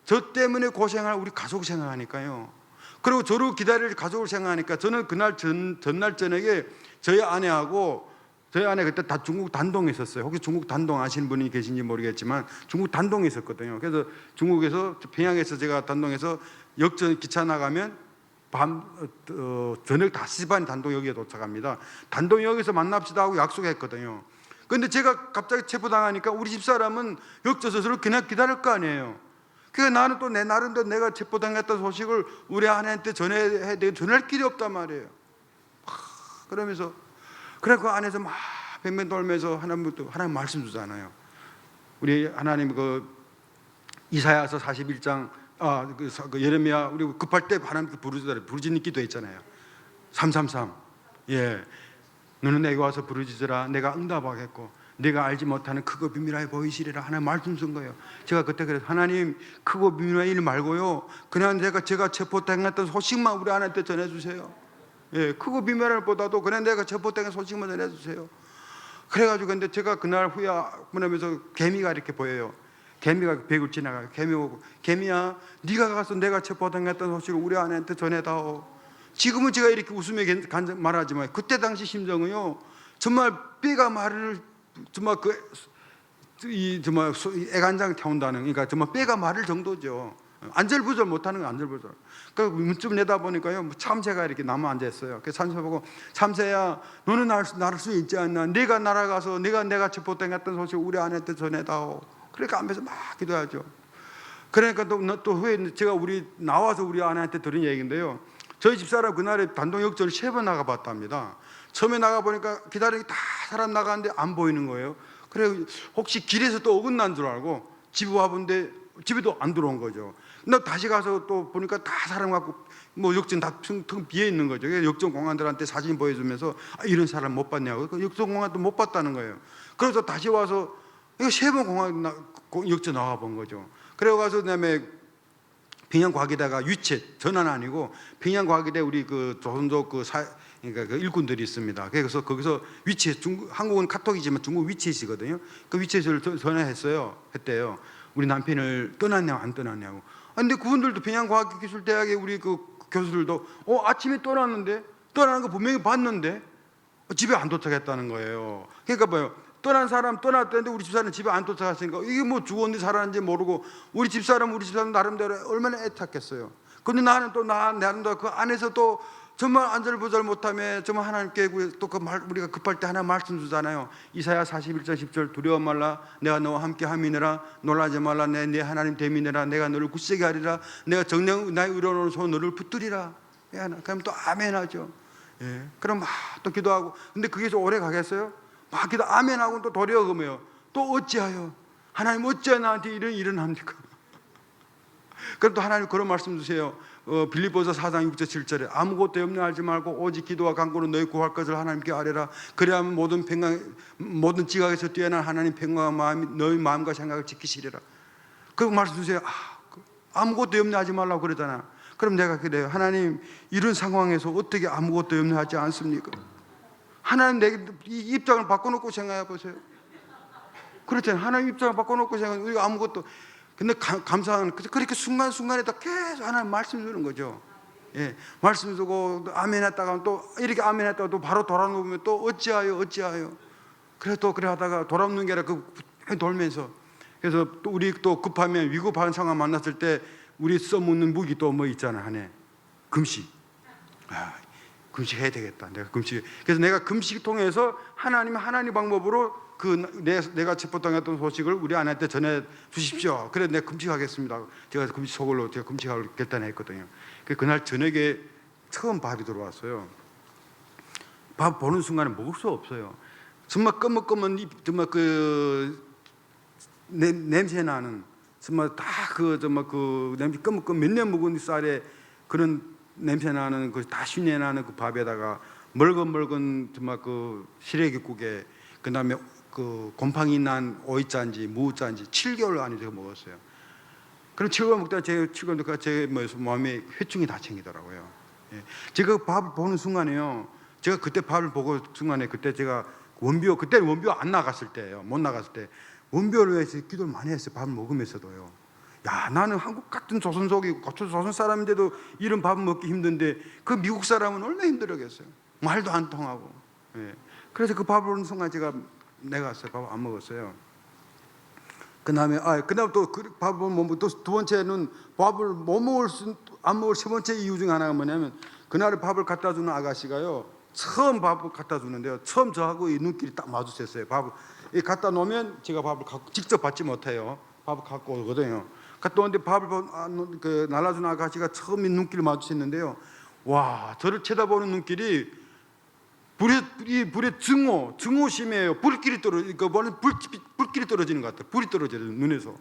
저 때문에 고생할 우리 가족 생각하니까요. 그리고 저를 기다릴 가족을 생각하니까 저는 그날 전날 저녁에 저희 아내하고 저희 아내 그때 다 중국 단동에 있었어요. 혹시 중국 단동 아시는 분이 계신지 모르겠지만 중국 단동에 있었거든요. 그래서 중국에서 평양에서 제가 단동에서 역전 기차 나가면 저녁 5시 반 단동역에 도착합니다. 단동역에서 만납시다 하고 약속했거든요. 그런데 제가 갑자기 체포당하니까 우리 집사람은 역전서를 그냥 기다릴 거 아니에요. 그러니까 나는 또 내 나름대로 내가 체포당했던 소식을 우리 아내한테 전해야 되게 전할 길이 없단 말이에요. 그러면서 그래 그 안에서 막 뱅뱅 돌면서 하나님 말씀 주잖아요. 우리 하나님 그 이사야서 41장 그 예레미야 우리 급할 때 하나님께 부르짖는 기도 있잖아요. 333. 예. 너는 내게 와서 부르짖으라 내가 응답하겠고 내가 알지 못하는 크고 비밀하게 보이시리라 하나님 말씀 쓴 거예요. 제가 그때 그래서 하나님 크고 비밀한 일 말고요. 그냥 제가 체포당했던 소식만 우리 아내한테 전해주세요. 예, 크고 비밀한 보다도 그냥 내가 체포당한 소식만 전해주세요. 그래가지고 근데 제가 그날 후에 보내면서 개미가 이렇게 보여요. 개미가 벽을 지나가요. 개미 오고 개미야 네가 가서 내가 체포당했던 소식을 우리 아내한테 전해다오. 지금은 제가 이렇게 웃으며 말하지만 그때 당시 심정은요 정말 뼈가 마를 정말 정말 애간장 태운다는 그러니까 정말 뼈가 마를 정도죠. 안절부절 못하는 거 안절부절. 그러니까 문쯤 내다 보니까요 참새가 이렇게 나무 앉아 있어요. 그래서 참새 보고 참새야 너는 나를 수 있지 않나? 네가 날아가서 내가 체포당했던 소식 우리 아내한테 전해다오. 그러니까 앞에서 막 기도하죠. 그러니까 또 후에 제가 나와서 우리 아내한테 들은 얘기인데요. 저희 집사람 그날에 단동역전을 3번 나가봤답니다. 처음에 나가보니까 기다리기 다 사람 나가는데 안 보이는 거예요. 그래 혹시 길에서 또 어긋난 줄 알고 집에 와본데 집에도 안 들어온 거죠. 근데 다시 가서 또 보니까 다 사람 갖고 뭐 역전 다 텅 비어 있는 거죠. 역전 공안들한테 사진 보여주면서 이런 사람 못 봤냐고. 역전 공안도 못 봤다는 거예요. 그래서 다시 와서 이거 3번 역전 나와 본 거죠. 그래 가서 그다음에 평양과기대가 유체 전화는 아니고 평양과기대 우리 그 조선족 그러니까 그 일꾼들이 있습니다. 그래서 거기서 위치에 한국은 카톡이지만 중국 위치시거든요. 그 위치에서 전화했어요. 했대요. 우리 남편을 떠났냐고 안 떠났냐고. 근데 그분들도 평양과학기술대학의 우리 그 교수들도 아침에 떠났는데 떠나는 거 분명히 봤는데 집에 안 도착했다는 거예요. 그러니까 뭐요? 떠난 사람 떠났다는데 우리 집사람 집에 안 도착했으니까 이게 뭐 죽었는지 살았는지 모르고 우리 집사람 나름대로 얼마나 애탔겠어요. 근데 나는 또 나름대로 그 안에서 또 정말 안절부절 못하며 정말 하나님께 또 우리가 급할 때 하나 말씀 주잖아요. 이사야 41장 10절 두려워 말라 내가 너와 함께 함이니라 놀라지 말라 내 하나님 됨이니라 내가 너를 굳세게 하리라 내가 정령 나의 의로운 손 너를 붙들리라. 그럼 또 아멘 하죠. 예. 그럼 막 또 기도하고 근데 그게 좀 오래 가겠어요? 막 기도 아멘 하고 또 도리어 그러면 또 어찌하여 하나님 어찌하여 나한테 이런 일은 합니까? 그럼 또 하나님 그런 말씀 주세요. 빌립보서 4장 6절 7절에 아무것도 염려하지 말고 오직 기도와 간구로 너희 구할 것을 하나님께 아뢰라. 그래야만 모든 지각에서 뛰어난 하나님 평강과 마음이 너희 마음과 생각을 지키시리라. 그 말씀 주세요. 아무것도 염려하지 말라고 그러잖아. 그럼 내가 그래요. 하나님 이런 상황에서 어떻게 아무것도 염려하지 않습니까? 하나님 내 입장을 바꿔놓고 생각해 보세요. 그렇잖아요. 하나님 입장을 바꿔놓고 생각해 우리가 아무것도 근데 감사한 그렇게 순간순간에 다 계속 하나님 말씀 주는 거죠. 예, 말씀 주고 아멘 했다가 또 이렇게 아멘 했다가 또 바로 돌아놓으면 또 어찌하여 그래 또 그래 하다가 돌아오는 게 아니라 그 돌면서 그래서 또 우리 또 급하면 위급한 상황 만났을 때 우리 써먹는 무기 또 뭐 있잖아 하네 금식. 금식해야 되겠다. 내가 금식. 그래서 내가 금식 통해서 하나님 방법으로 내가 첩보당했던 소식을 우리 아내한테 전해 주십시오. 그래 내가 금식하겠습니다. 제가 금식 속으로 제가 금식을 결단했거든요. 그날 저녁에 처음 밥이 들어왔어요. 밥 보는 순간에 먹을 수 없어요. 정말 검은 정말 그 냄새 나는 정말 다 정말 그 냄새 검은 몇 년 묵은 쌀에 그런 냄새 나는 그 다 쉰내 나는 그 밥에다가 멀건 정말 그 시래기국에 그다음에 그 곰팡이 난 오이짠지 무짠지 7개월 안에 제가 먹었어요. 그럼 7개월 먹다가 제 마음에 회충이 다 생기더라고요. 예. 제가 밥을 보는 순간에요. 제가 그때 밥을 보고 순간에 그때 제가 그때는 원비호 안 나갔을 때예요. 못 나갔을 때 원비호를 위해서 기도를 많이 했어요. 밥을 먹으면서도요. 야, 나는 한국 같은 조선족이고 조선 사람인데도 이런 밥을 먹기 힘든데 그 미국 사람은 얼마나 힘들었겠어요. 말도 안 통하고. 예. 그래서 그 밥을 보는 순간 제가 내갔어요. 밥 안 먹었어요. 그다음에 또 그 밥을 못 먹고 또 두 번째는 밥을 안 먹을 세 번째 이유 중에 하나가 뭐냐면 그날 밥을 갖다 주는 아가씨가요. 처음 밥을 갖다 주는데요. 처음 저하고 이 눈길이 딱 마주쳤어요. 밥을 갖다 놓으면 제가 밥을 직접 받지 못해요. 밥을 갖고 오거든요. 갔다 오는데 밥을 날라주는 아가씨가 처음 눈길을 마주쳤는데요. 와, 저를 쳐다보는 눈길이 불의 증오심이에요. 불길이 떨어지는 것 같아요. 불이 떨어져요, 눈에서.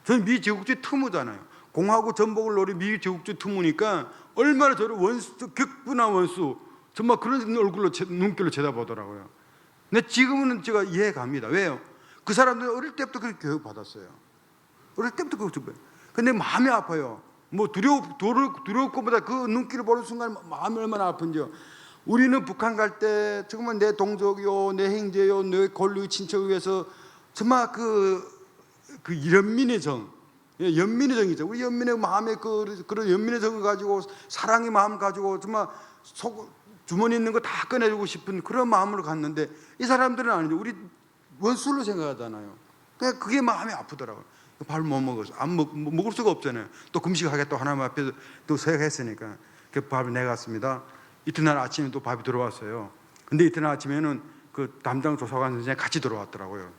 저는 미 제국주의 특무잖아요. 공화국 전복을 노린 미 제국주의 특무니까 얼마나 저를 격분한 원수, 정말 그런 눈길로 쳐다보더라고요. 근데 지금은 제가 이해갑니다. 왜요? 그 사람들은 어릴 때부터 그렇게 교육받았어요. 어릴 때부터 그렇게 교육받았어요. 근데 마음이 아파요. 뭐 두려울 것보다 그 눈길을 보는 순간 마음이 얼마나 아픈지요. 우리는 북한 갈 때 정말 내 동족이요, 내 형제요, 내 권리 친척을 위해서 정말 그 연민의 정, 연민의 정이죠. 우리 연민의 마음에 그런 연민의 정을 가지고 사랑의 마음 가지고 정말 주머니 있는 거 다 꺼내주고 싶은 그런 마음으로 갔는데 이 사람들은 아니죠. 우리 원수로 생각하잖아요. 그게 마음이 아프더라고요. 밥을 못 먹어서 먹을 수가 없잖아요. 또 금식하겠다고 하나님 앞에서 또 서약했으니까 그 밥을 내갔습니다. 이튿날 아침에 또 밥이 들어왔어요. 근데 이튿날 아침에는 그 담당 조사관 선생이 같이 들어왔더라고요.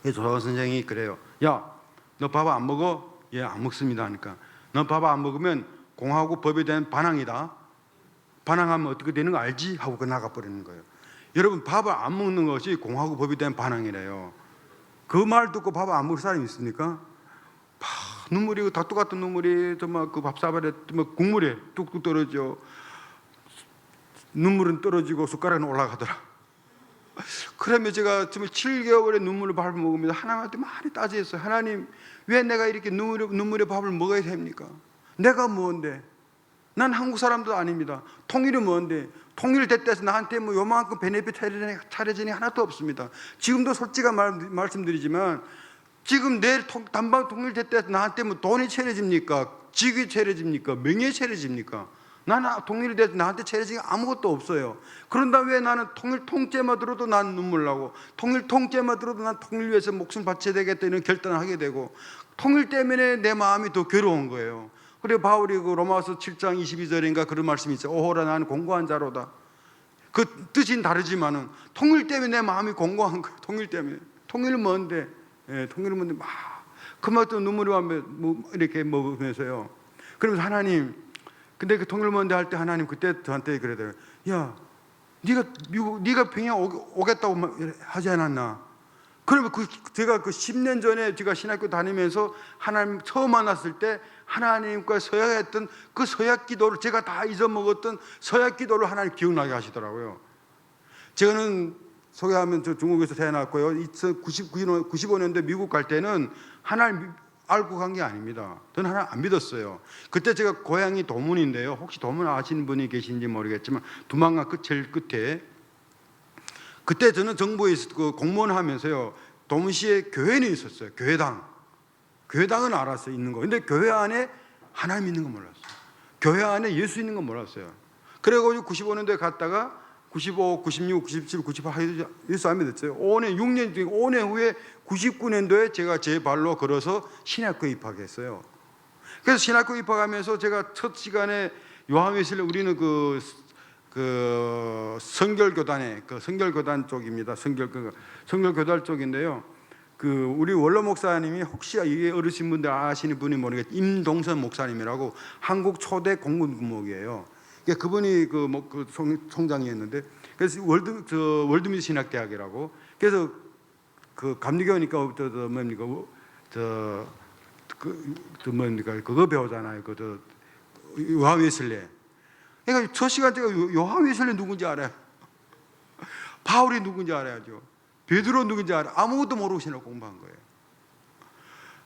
조사관 선생이 그래요. 야, 너 밥 안 먹어? 예, 안 먹습니다 하니까 너 밥 안 먹으면 공화국 법에 대한 반항이다. 반항하면 어떻게 되는 거 알지? 하고 나가버리는 거예요. 여러분, 밥을 안 먹는 것이 공화국 법에 대한 반항이래요. 그 말 듣고 밥 안 먹을 사람이 있습니까? 눈물이 닭도 같은 눈물이 정말 그 밥사발에 국물에 뚝뚝 떨어져. 눈물은 떨어지고 숟가락은 올라가더라. 그러면 제가 정말 7개월의 눈물을 밥을 먹으면서 하나님한테 많이 따지했어요. 하나님, 왜 내가 이렇게 눈물의 밥을 먹어야 됩니까? 내가 뭔데? 난 한국 사람도 아닙니다. 통일이 뭔데? 통일됐다 해서 나한테 뭐 요만큼 베네핏 차려지니 하나도 없습니다. 지금도 솔직한 말씀드리지만 지금 내일 단방 통일됐다 해서 나한테 뭐 돈이 차려집니까? 직위 차려집니까? 명예 차려집니까? 나는 통일이 돼서 나한테 차려진 게 아무것도 없어요. 그런다 왜 나는 통일 통째만 들어도 난 눈물 나고, 통일 통째만 들어도 난 통일 위해서 목숨 바쳐야 되겠다 이런 결단을 하게 되고, 통일 때문에 내 마음이 더 괴로운 거예요. 그리고 바울이 그 로마서 7장 22절인가 그런 말씀이 있어요. 오호라 나는 공고한 자로다. 그 뜻은 다르지만은 통일 때문에 내 마음이 공고한 거예요. 통일 때문에. 통일은 뭔데? 예, 통일은 뭔데? 막 그만큼 눈물이 와면 뭐 이렇게 먹으면서요. 그러면서 하나님, 근데 그 통일 뭔데 할 때 하나님 그때 저한테 그러더라고요. 야, 네가 평양 오겠다고 하지 않았나? 그러면 제가 그 10년 전에 제가 신학교 다니면서 하나님 처음 만났을 때 하나님과 서약했던 그 서약 기도를 제가 다 잊어먹었던 서약 기도를 하나님 기억나게 하시더라고요. 저는 소개하면 저 중국에서 태어났고요. 95년도에 미국 갈 때는 하나님 알고 간 게 아닙니다. 저는 하나님 안 믿었어요. 그때 제가 고향이 도문인데요. 혹시 도문 아시는 분이 계신지 모르겠지만 두만강 제일 끝에, 그때 저는 정부에 그 공무원 하면서요, 도문시에 교회는 있었어요. 교회당은 알았어요, 있는 거. 근데 교회 안에 하나님 있는 건 몰랐어요. 교회 안에 예수 있는 건 몰랐어요. 그래가지고 95년도에 갔다가 95, 96, 97, 98 예수 안 믿었어요. 5년 후에 99년도에 제가 제 발로 걸어서 신학교에 입학했어요. 그래서 신학교 입학하면서 제가 첫 시간에 요한웨슬리, 우리는 그 성결교단의 성결교단 쪽입니다. 성결교단 쪽인데요. 그 우리 원로 목사님이 혹시 이게 어르신분들 아시는 분이 모르겠지만 임동선 목사님이라고 한국 초대 공군구목이에요. 그러니까 그분이 그 총장이었는데, 그래서 월드미드 신학대학이라고, 그래서 그 감리교니까 뭡니까 그거 배우잖아요. 요한 웨슬리. 그러니까 저 시간 제가 요한 웨슬리 누군지 알아요. 바울이 누군지 알아야죠. 베드로 누군지 알아요. 아무것도 모르고 신학 공부한 거예요.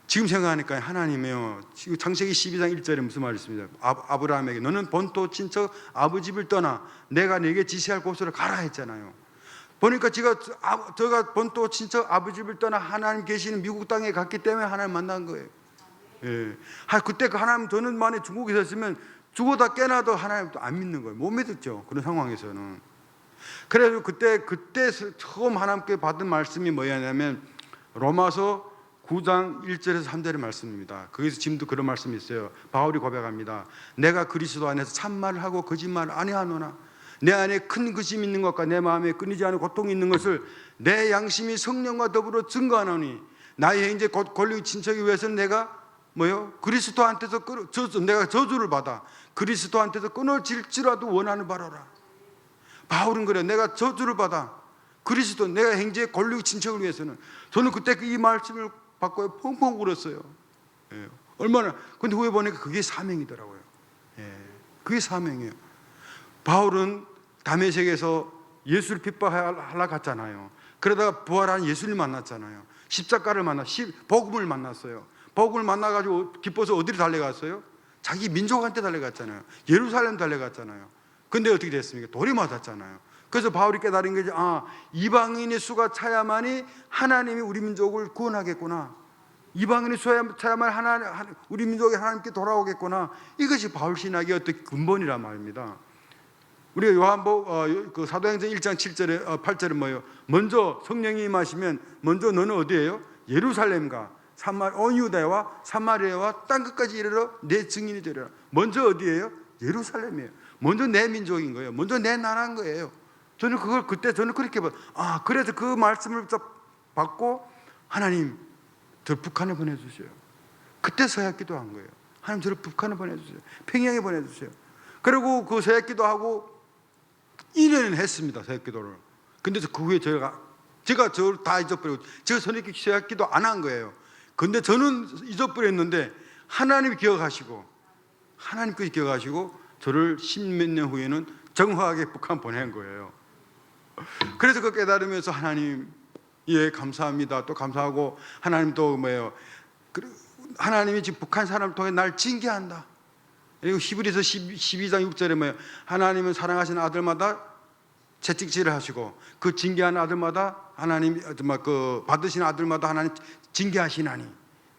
지금 생각하니까 하나님이요, 지금 창세기 12장 1절에 무슨 말이 있습니다. 아브라함에게 너는 본토 친척 아버지 집을 떠나 내가 네게 지시할 곳으로 가라 했잖아요. 보니까 제가 본토 친척 아버지 집을 떠나 하나님 계시는 미국 땅에 갔기 때문에 하나님 만난 거예요. 예. 그때 그 하나님, 저는 만약 중국에 있었으면 죽어다 깨나도 하나님도 안 믿는 거예요. 못 믿었죠, 그런 상황에서는. 그래서 그때 처음 하나님께 받은 말씀이 뭐였냐면 로마서 9장 1절에서 3절의 말씀입니다. 거기서 지금도 그런 말씀이 있어요. 바울이 고백합니다. 내가 그리스도 안에서 참말을 하고 거짓말을 아니하노나 내 안에 큰 근심이 있는 것과 내 마음에 끊이지 않은 고통이 있는 것을 내 양심이 성령과 더불어 증거하노니 나의 형제 곧 권리 친척이 위해서는 내가 그리스도한테서 내가 저주를 받아 그리스도한테서 끊어질지라도 원하는 바로라. 바울은 그래, 내가 저주를 받아 그리스도, 내가 형제의 권리 친척을 위해서는. 저는 그때 이 말씀을 받고 펑펑 울었어요. 예. 얼마나. 근데 후에 보니까 그게 사명이더라고요. 예. 그게 사명이에요. 바울은 다메섹에서 예수를 핍박하러 갔잖아요. 그러다가 부활한 예수를 만났잖아요. 십자가를 복음을 만났어요. 복음을 만나가지고 기뻐서 어디로 달려갔어요? 자기 민족한테 달려갔잖아요. 예루살렘 달려갔잖아요. 근데 어떻게 됐습니까? 돌이 맞았잖아요. 그래서 바울이 깨달은 거지. 이방인의 수가 차야만이 하나님이 우리 민족을 구원하겠구나. 이방인의 수가 차야만 우리 민족이 하나님께 돌아오겠구나. 이것이 바울 신학의 어떤 근본이란 말입니다. 우리가 요한복 그 사도행전 1장 7절에 8절에 뭐예요? 먼저 성령이 임하시면 먼저 너는 어디예요? 예루살렘과 온 유다와 사마리아와 땅 끝까지 이르러 내 증인이 되리라. 먼저 어디예요? 예루살렘이에요. 먼저 내 민족인 거예요. 먼저 내 나라인 거예요. 저는 그때 그렇게 그래서 그 말씀을 받고 하나님, 저 북한에 보내주세요. 그때 서약 기도한 거예요. 하나님, 저를 북한에 보내주세요. 평양에 보내주세요. 그리고 그 서약 기도하고 1년은 했습니다. 서약 기도를. 근데 그 후에 제가 저를 다 잊어버리고 제가 서약 기도 안 한 거예요. 근데 저는 잊어버렸는데 하나님이 기억하시고 저를 10몇 년 후에는 정확하게 북한 보낸 거예요. 그래서 그 깨달으면서 하나님, 예, 감사합니다. 또 감사하고 하나님 또 하나님이 지금 북한 사람을 통해 날 징계한다. 이거 히브리서 12장 6절에 뭐예요? 하나님은 사랑하시는 아들마다 채찍질을 하시고 그 징계하는 아들마다 하나님 그 받으시는 아들마다 하나님 징계하시나니,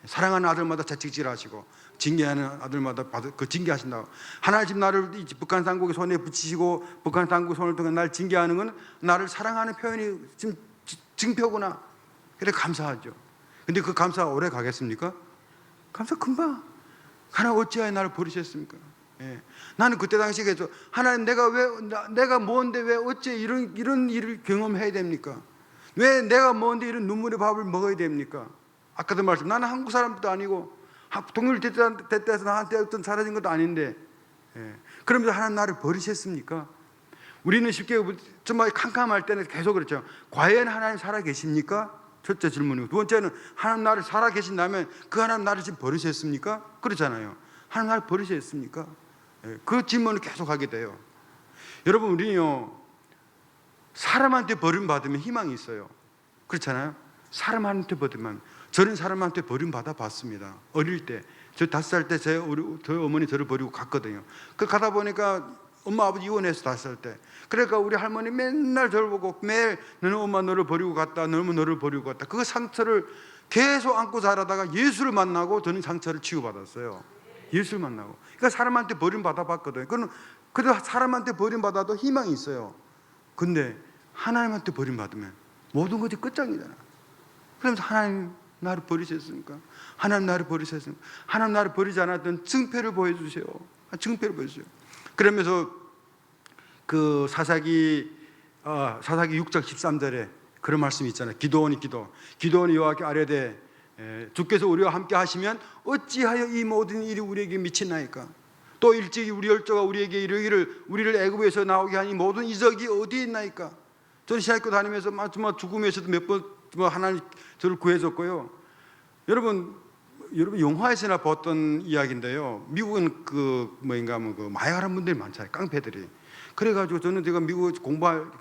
사랑하는 아들마다 채찍질 하시고 징계하는 아들마다 그 징계하신다고. 하나님 나를 북한 당국의 손에 붙이시고 북한 당국 손을 통해 날 징계하는 건 나를 사랑하는 표현이 지금 증표구나. 그래 감사하죠. 근데 그 감사가 오래 가겠습니까? 감사 금방. 하나님 어찌하여 나를 버리셨습니까? 예. 나는 그때 당시에 그래서 하나님 내가 뭔데 왜 어째 이런 일을 경험해야 됩니까? 왜 내가 뭔데 이런 눈물의 밥을 먹어야 됩니까? 아까도 말씀, 나는 한국 사람도 아니고 동물 대때에서 나한테 어떤 사라진 것도 아닌데, 예. 그러면서 하나님 나를 버리셨습니까? 우리는 쉽게 정말 캄캄할 때는 계속 그렇죠. 과연 하나님 살아 계십니까? 첫째 질문이고, 두 번째는 하나님 나를 살아 계신다면 그 하나님 나를 지금 버리셨습니까? 그렇잖아요. 하나님 나를 버리셨습니까? 예. 그 질문을 계속 하게 돼요. 여러분, 우리는요 사람한테 버림받으면 희망이 있어요. 그렇잖아요. 사람한테 버림받으면, 저는 사람한테 버림받아 봤습니다. 어릴 때, 저 5살 때 저희 어머니 저를 버리고 갔거든요. 그 가다 보니까 엄마 아버지 이혼해서 5살 때, 그러니까 우리 할머니 맨날 저를 보고 매일 너는 엄마 너를 버리고 갔다, 너는 너를 버리고 갔다. 그 상처를 계속 안고 자라다가 예수를 만나고 저는 상처를 치유받았어요. 예수를 만나고. 그러니까 사람한테 버림받아 봤거든요. 그래도 사람한테 버림받아도 희망이 있어요. 근데 하나님한테 버림받으면 모든 것이 끝장이잖아. 그러면서 하나님 나를 버리셨습니까? 하나님 나를 버리셨습니까? 하나님 나를 버리지 않았던 증표를 보여주세요. 증표를 보여주세요. 그러면서 그 사사기 6장 13절에 그런 말씀이 있잖아요. 기도원이 여호와께 아뢰되 주께서 우리와 함께 하시면 어찌하여 이 모든 일이 우리에게 미치나이까? 또 일찍이 우리 열조가 우리에게 이르기를 우리를 애굽에서 나오게 하니 모든 이적이 어디에 있나이까? 저는 신학교 다니면서 정말 죽음에서도 몇 번 하나님 저를 구해줬고요. 여러분 영화에서나 봤던 이야기인데요. 미국은 그 마약하는 분들이 많잖아요. 깡패들이. 그래가지고 저는 제가 미국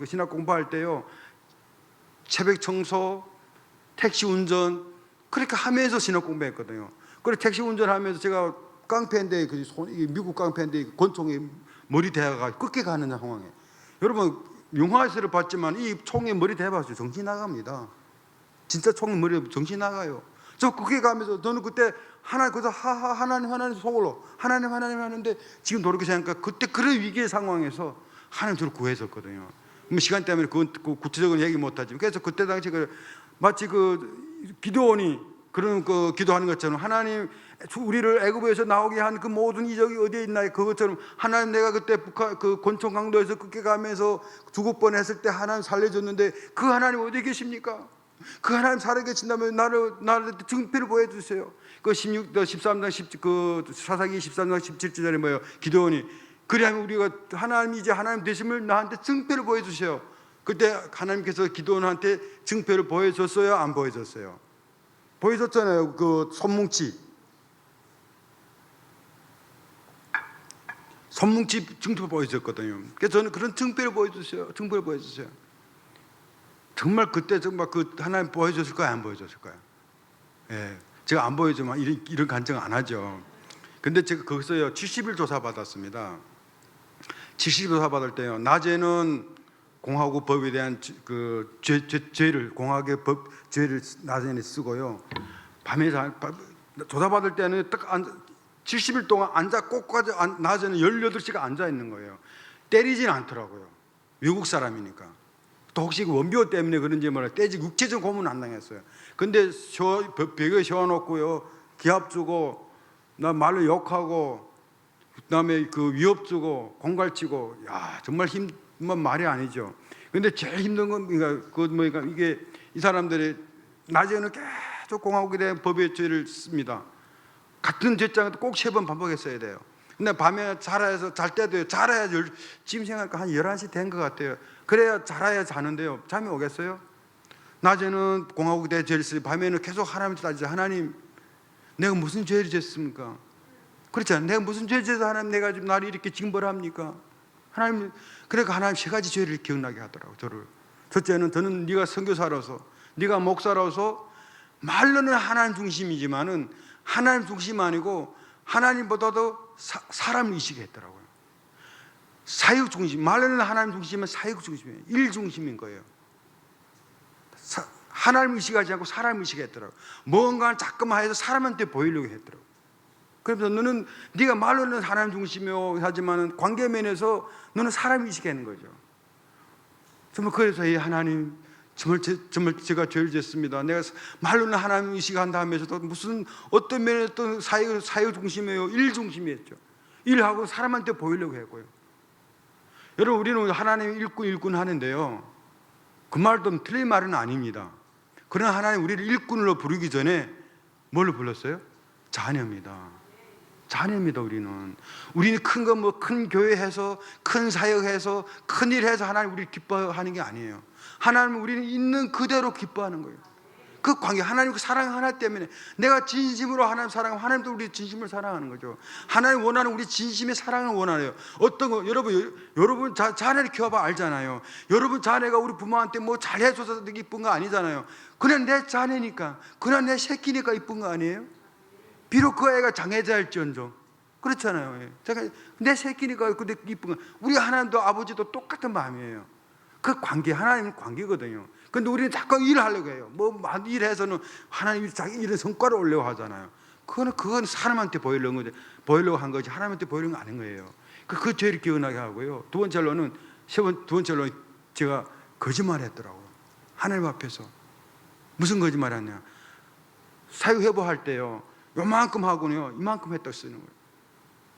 신학 공부할 때요, 새벽 청소, 택시 운전 그렇게 하면서 신학 공부했거든요. 그래서 택시 운전하면서 제가 깡패인데 미국 깡패인데 권총에 머리 대가지고 끝게 가는 상황에, 여러분 영화에서를 봤지만 이 총에 머리 대봐서 정신 나갑니다. 진짜 총에 머리 정신 나가요. 저 그게 가면서 저는 그때 하나님 속으로 하나님 하는데 지금 돌이켜 생각하니까 그때 그런 위기의 상황에서 하나님 저를 구해줬거든요. 시간 때문에 그건 구체적인 얘기 못하지만, 그래서 그때 당시 마치 기도원이 그런 기도하는 것처럼 하나님 우리를 애굽에서 나오게 한 그 모든 이적이 어디에 있나요? 그것처럼 하나님 내가 그때 북한 그 권총 강도에서 끝게 가면서 죽을 뻔했을 때 하나님 살려줬는데 그 하나님 어디 계십니까? 그 하나님 살아계신다면 나를 증표를 보여주세요. 그 13장 사사기 13장 17절에 뭐예요? 기도원이 그리하면 우리가 하나님 이제 하나님 되심을 나한테 증표를 보여주세요. 그때 하나님께서 기도원한테 증표를 보여줬어요? 안 보여줬어요? 보여줬잖아요. 그 손뭉치 증표 보여줬거든요. 그래서 저는 그런 증표를 보여주세요. 정말 그때 정말 그 하나님 보여줬을까요? 안 보여줬을까요? 예, 제가 안 보여주면 이런 간증 안 하죠. 근데 제가 거기서요 70일 조사 받았습니다. 70일 조사 받을 때요, 낮에는 공화국 법에 대한 그 죄를 공화국의 법 죄를 낮에는 쓰고요, 밤에 조사 받을 때는 딱 70일 동안 꼭까지 낮에는 18시간 앉아 있는 거예요. 때리진 않더라고요. 외국 사람이니까. 또 혹시 원비호 때문에 그런지 몰라요. 육체적 고문 안 당했어요. 근데 벽에 세워놓고요, 기합 주고, 나 말로 욕하고, 그다음에 그 위협 주고, 공갈치고, 야 정말 말이 아니죠. 근데 제일 힘든 건 이게 이 사람들이 낮에는 계속 공화국에 대한 법의 죄를 씁니다. 같은 죄장도 꼭 3번 반복했어야 돼요. 근데 밤에 자라서 잘 때도요, 자라야 지금 생각하니까 한 11시 된 것 같아요. 그래야 자라야 자는데요, 잠이 오겠어요? 낮에는 공화국에 대해 죄를 쓰고 밤에는 계속 하나님한테 따지죠. 하나님 내가 무슨 죄를 졌습니까? 그렇잖아요. 내가 무슨 죄를 져서 하나님 내가 지금 나를 이렇게 징벌합니까? 하나님, 그러니까 하나님 3가지 죄를 기억나게 하더라고요, 저를. 첫째는 저는 네가 선교사로서, 네가 목사로서 말로는 하나님 중심이지만은 하나님 중심 아니고 하나님보다도 사람 의식했더라고요. 사역 중심, 말로는 하나님 중심이면 사역 중심이에요. 일 중심인 거예요. 하나님 의식하지 않고 사람 의식했더라고요. 뭔가를 자꾸만 해서 사람한테 보이려고 했더라고요. 그래서 너는 네가 말로는 하나님 중심이요 하지만 관계면에서 너는 사람 의식하는 거죠. 정말 그래서 이 하나님 정말 제가 죄를 짓습니다. 내가 말로는 하나님 의식한다 하면서도 무슨 어떤 면에 또 사역 중심이에요. 일 중심이었죠. 일하고 사람한테 보이려고 했고요. 여러분 우리는 하나님 일꾼 하는데요. 그 말도 틀린 말은 아닙니다. 그러나 하나님 우리를 일꾼으로 부르기 전에 뭘로 불렀어요? 자녀입니다. 자녀입니다. 우리는 큰 거 뭐 큰 교회해서 큰 사역해서 큰 일해서 하나님 우리를 기뻐하는 게 아니에요. 하나님은 우리는 있는 그대로 기뻐하는 거예요. 그 관계, 하나님 그 사랑 하나 때문에 내가 진심으로 하나님 사랑하면 하나님도 우리 진심을 사랑하는 거죠. 하나님 원하는 우리 진심의 사랑을 원하네요. 어떤 거 여러분 자녀를 키워봐 알잖아요. 여러분 자녀가 우리 부모한테 뭐 잘해줘서 이쁜 거 아니잖아요. 그냥 내 자녀니까, 그냥 내 새끼니까 이쁜 거 아니에요? 비록 그 애가 장애자일지언정 그렇잖아요. 내 새끼니까 근데 이쁜 거. 우리 하나님도 아버지도 똑같은 마음이에요. 그 관계, 하나님은 관계거든요. 근데 우리는 자꾸 일하려고 해요. 뭐 일해서는 하나님이 자기 일의 성과를 올려고 하잖아요. 그건 사람한테 보이려고 한 거지 하나님한테 보이려는 거 아닌 거예요. 그 죄를 기억나게 하고요. 두 번째로는 제가 거짓말했더라고요. 하나님 앞에서 무슨 거짓말했냐? 사유 회복할 때요. 요만큼 하고요, 이만큼 했다 쓰는 거예요.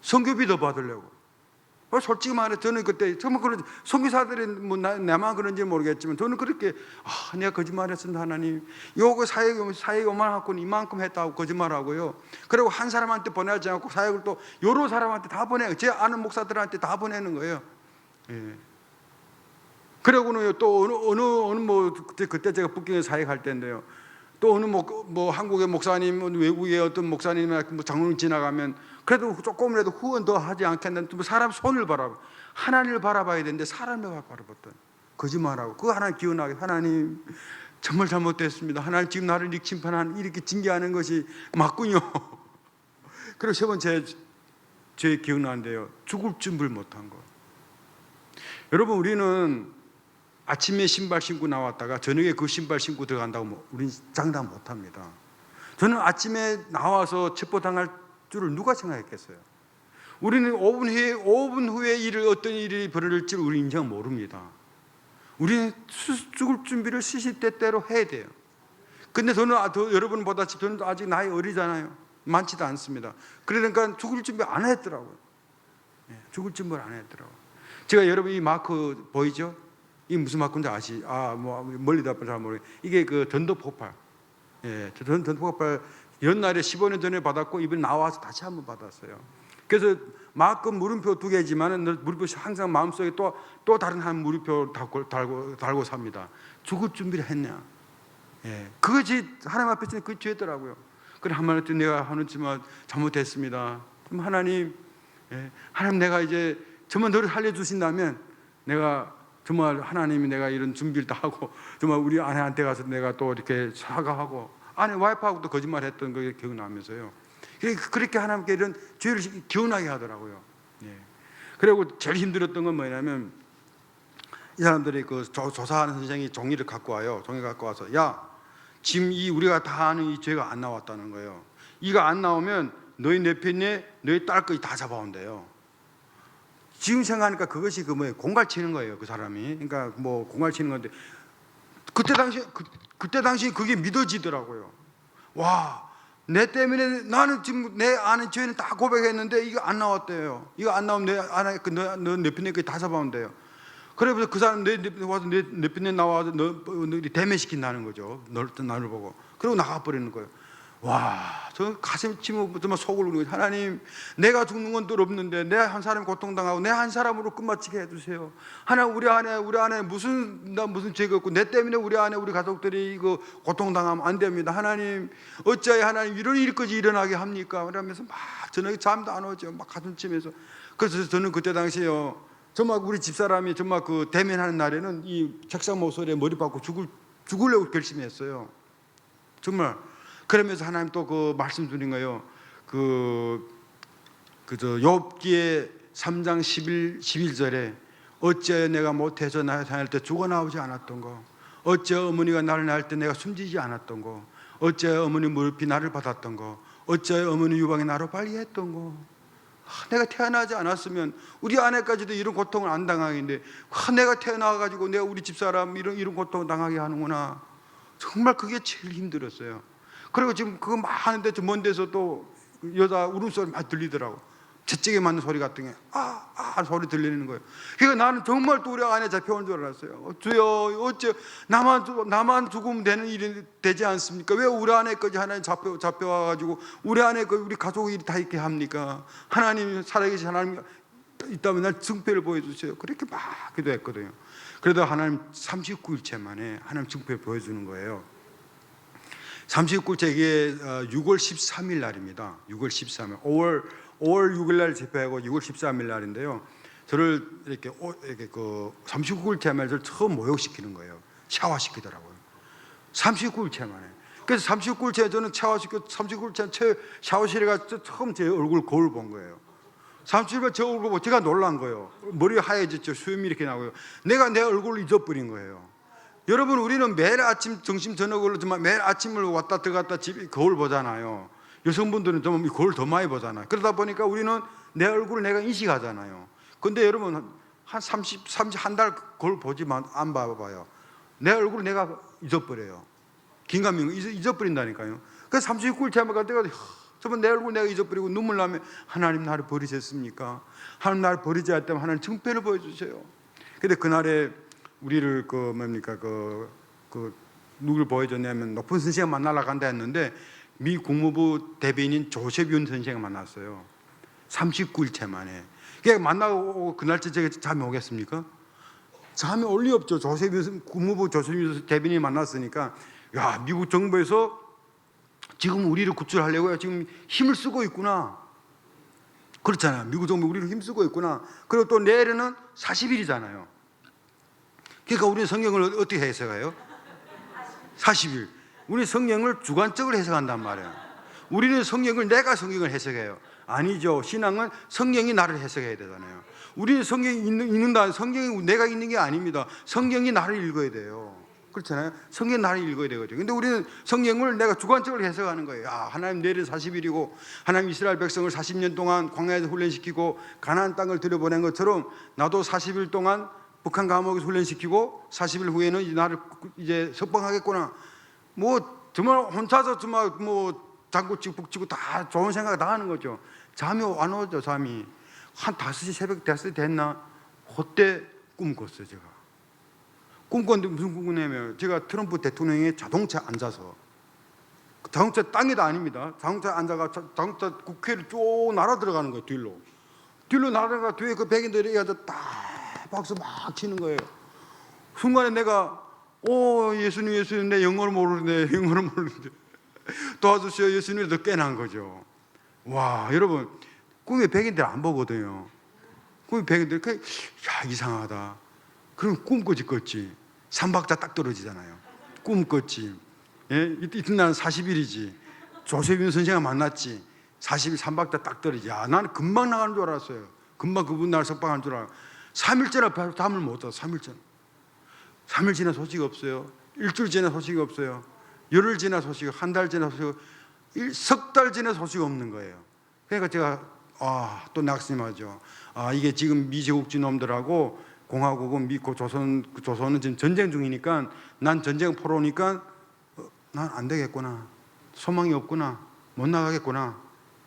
선교비도 받으려고. 솔직히 말해, 저는 그때 정말 그런 선교사들이 뭐 나만 그런지 모르겠지만 저는 그렇게 내가 거짓말했습니다 하나님. 요거 사역 요만하고는 이만큼 했다고 거짓말하고요. 그리고 한 사람한테 보내지 않고 사역을 또 여러 사람한테 다 제 아는 목사들한테 다 보내는 거예요. 예. 그러고는 또 어느 뭐 그때 제가 북경에 사역할 때인데요. 또 어느 뭐 한국의 목사님, 외국의 어떤 목사님이나 뭐 장로님 지나가면 그래도 조금이라도 후원 더 하지 않겠는데 사람 손을 바라봐. 하나님을 바라봐야 되는데 사람을 바라봤던 거짓말하고 그거 하나님 기억나게 하나님 정말 잘못됐습니다. 하나님 지금 나를 이렇게 심판하는 이렇게 징계하는 것이 맞군요. 그리고 세 번째 제 기억나는데요. 죽을 준비를 못한 거. 여러분 우리는 아침에 신발 신고 나왔다가 저녁에 그 신발 신고 들어간다고 우리는 장담 못합니다. 저는 아침에 나와서 첩보당할 줄을 누가 생각했겠어요? 우리는 5분 후에 어떤 일이 벌어질지 우리 인정 모릅니다. 우리는 죽을 준비를 시시때때로 해야 돼요. 근데 저는 여러분보다 저는 아직 나이 어리잖아요. 많지도 않습니다. 그러니까 죽을 준비 안 했더라고요. 죽을 준비를 안 했더라고요. 제가 여러분 이 마크 보이죠? 이게 무슨 마크인지 뭐 멀리다 보면 잘 모르겠어요. 이게 그 전도폭발. 전도폭발 연날에 15년 전에 받았고 이번에 나와서 다시 한번 받았어요. 그래서 마크 물음표 2개지만은 물음표 항상 마음속에 또 다른 한 물음표 달고 삽니다. 죽을 준비를 했냐? 그것이 하나님 앞에서는 그 죄더라고요. 그래 하나님한테 내가 하나님만 잘못했습니다. 그럼 하나님 내가 이제 정말 너를 살려주신다면 내가 정말 하나님이 내가 이런 준비를 다 하고 정말 우리 아내한테 가서 내가 또 이렇게 사과하고 아내 와이프하고도 거짓말했던 거 기억나면서요. 그렇게 하나님께 이런 죄를 기억나게 하더라고요. 그리고 제일 힘들었던 건 뭐냐면 이 사람들이 그 조사하는 선생이 종이를 갖고 와요. 종이 갖고 와서 지금 우리가 다 아는 이 죄가 안 나왔다는 거예요. 이거 안 나오면 너희 내편에 너희 딸까지 다 잡아온대요. 지금 생각하니까 그것이 공갈 치는 거예요. 그 사람이. 그러니까 뭐 공갈 치는 건데 그때 당시 그게 믿어지더라고요. 와, 내 때문에 나는 지금 내 아는 죄는 다 고백했는데 이거 안 나왔대요. 이거 안 나오면 내 아내 너 내편에 다 잡아온대요. 그래서 그 사람 내 와서 내 편에 나와서 너 대매시킨다는 거죠. 나를 보고. 그리고 나가버리는 거예요. 와, 저 가슴이 치면 정말 속을 울고 하나님, 내가 죽는 건 또 없는데 내 한 사람이 고통당하고 내 한 사람으로 끝마치게 해주세요. 하나님, 우리 안에 무슨 죄가 없고 내 때문에 우리 가족들이 이거 고통당하면 안 됩니다. 하나님, 어찌하여 하나님 이런 일까지 일어나게 합니까? 그러면서 막 저녁에 잠도 안 오죠. 막 가슴 치면서. 그래서 저는 그때 당시에요. 정말 우리 집사람이 정말 그 대면하는 날에는 이 책상 모서리에 머리 박고 죽으려고 결심했어요. 정말. 그러면서 하나님 또 그 말씀 주는 거예요. 그저 욥기의 3장 11절에 어찌하여 내가 못해서 나타날 때 죽어나오지 않았던 거, 어찌하여 어머니가 나를 낳을 때 내가 숨지지 않았던 거, 어찌하여 어머니 무릎이 나를 받았던 거, 어찌하여 어머니 유방이 나로 빨리 했던 거. 내가 태어나지 않았으면 우리 아내까지도 이런 고통을 안 당하겠는데 내가 태어나가지고 내가 우리 집사람 이런 고통을 당하게 하는구나. 정말 그게 제일 힘들었어요. 그리고 지금 그거 막 하는데 저 먼 데서 또 여자 울음소리 많이 들리더라고. 채찍에 맞는 소리 같은 게 소리 들리는 거예요. 그러니까 나는 정말 또 우리 아내 잡혀온 줄 알았어요. 주여, 어째 나만 죽으면 되는 일이 되지 않습니까? 왜 우리 아내까지 하나님 잡혀와가지고 우리 아내 우리 가족 일이 다 이렇게 합니까? 하나님 살아계신 하나님 있다면 날 증표를 보여주세요. 그렇게 막 기도했거든요. 그래도 하나님 39일째 만에 하나님 증표를 보여주는 거예요. 39일째 이게 6월 13일 날입니다. 6월 13일. 5월 6일 날 집회하고 6월 13일 날인데요. 저를 이렇게 그 39일째 만에 저를 처음 모욕시키는 거예요. 샤워시키더라고요. 39일째 만에. 그래서 39일째 저는 39일째 샤워실에 가서 처음 제 얼굴 거울 본 거예요. 37번 제 얼굴 보고 제가 놀란 거예요. 머리가 하얘졌죠. 수염이 이렇게 나고요. 내가 내 얼굴을 잊어버린 거예요. 여러분, 우리는 매일 아침 점심 저녁으로 정말 매일 아침을 왔다 들어갔다 집에 거울 보잖아요. 여성분들은 좀 거울 더 많이 보잖아요. 그러다 보니까 우리는 내 얼굴을 내가 인식하잖아요. 근데 여러분 한 30한 달 거울 보지만 안 봐봐요. 내 얼굴을 내가 잊어버려요. 긴가민가 잊어버린다니까요. 그래서 39일째 갈 때가 정말 내 얼굴 내가 잊어버리고 눈물 나면 하나님 나를 버리셨습니까? 하나님 나를 버리지 않다면 하나님 증표를 보여주세요. 근데 그날에 우리를 누굴 보여줬냐면 높은 선생을 만나러 간다 했는데 미 국무부 대변인 조셉 윤 선생을 만났어요. 39일째 만에. 그러니까 만나고 그날째 제가 잠이 오겠습니까? 잠이 올 리 없죠. 국무부 조셉 윤 대변인이 만났으니까 야, 미국 정부에서 지금 우리를 구출하려고 지금 힘을 쓰고 있구나. 그렇잖아요. 미국 정부 우리를 힘쓰고 있구나. 그리고 또 내일은 40일이잖아요. 그러니까 우리는 성경을 어떻게 해석해요? 40일. 우리 성경을 주관적으로 해석한단 말이에요. 우리는 내가 성경을 해석해요. 아니죠. 신앙은 성경이 나를 해석해야 되잖아요. 우리는 성경이 읽는다. 성경이 내가 읽는 게 아닙니다. 성경이 나를 읽어야 돼요. 그렇잖아요. 성경이 나를 읽어야 되거든요. 근데 우리는 성경을 내가 주관적으로 해석하는 거예요. 하나님 내일은 40일이고 하나님 이스라엘 백성을 40년 동안 광야에서 훈련시키고 가나안 땅을 들여보낸 것처럼 나도 40일 동안 북한 감옥에서 훈련시키고 40일 후에는 나를 이제 석방하겠구나. 뭐 정말 혼자서 정말 뭐 장구치고 북치고 다 좋은 생각 다 하는 거죠. 잠이 안 오죠. 잠이 한 5시 새벽 5시 됐나 그때 꿈 꿨어요. 제가 꿈 꿨는데 무슨 꿈이냐면 제가 트럼프 대통령의 자동차에 앉아서 자동차 땅에도 아닙니다. 자동차에 앉아가 자동차 국회를 쭉 날아 들어가는 거예요. 뒤로 날아가 뒤에 그 백인들이 앉아 딱 박수 막 치는 거예요. 순간에 내가 예수님 내 영어를 모르는데 도와주세요. 예수님이 더 깨난 거죠. 와, 여러분 꿈에 백인들 안 보거든요. 꿈에 백인들 이상하다. 그럼 꿈 꿨지. 3박자 딱 떨어지잖아요. 꿈 꿨지. 예? 이튿날은 40일이지. 조세빈 선생을 만났지. 40일 3박자 딱 떨어지지. 나는 금방 나가는 줄 알았어요. 금방 그분 날 석방한 줄 알았어요. 3일째나 잠을 못 잤어. 3일 지나 소식 없어요. 일주일 지나 소식이 없어요. 열흘 지나 소식, 한 달 지나 소식, 석 달 지나 소식 없는 거예요. 그러니까 제가 또 낙심하죠. 이게 지금 미제국지 놈들하고 공화국은 믿고 조선은 지금 전쟁 중이니까 난 전쟁 포로니까 난 안 되겠구나. 소망이 없구나. 못 나가겠구나.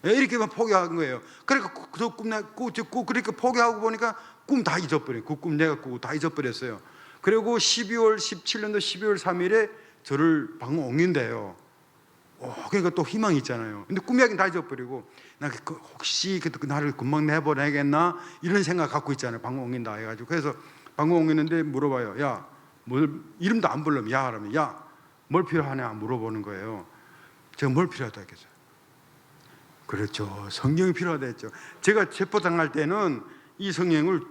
이렇게만 포기한 거예요. 그러니까 그 꿈 듣고 그렇게 포기하고 보니까 꿈 다 잊어버려요. 그 꿈 내가 꾸고 다 잊어버렸어요. 그리고 17년도 12월 3일에 저를 방문 옮긴대요. 그러니까 또 희망이 있잖아요. 근데 꿈 이야기는 다 잊어버리고 나 혹시 나를 금방 내보내겠나 이런 생각 갖고 있잖아요. 방문 옮긴다 해가지고 그래서 방문 옮기는데 물어봐요. 야, 이름도 안 불러면 그러면 뭘 필요하냐 물어보는 거예요. 제가 뭘 필요하다 했겠어요. 그렇죠. 성경이 필요하다 했죠. 제가 체포당할 때는 이 성경을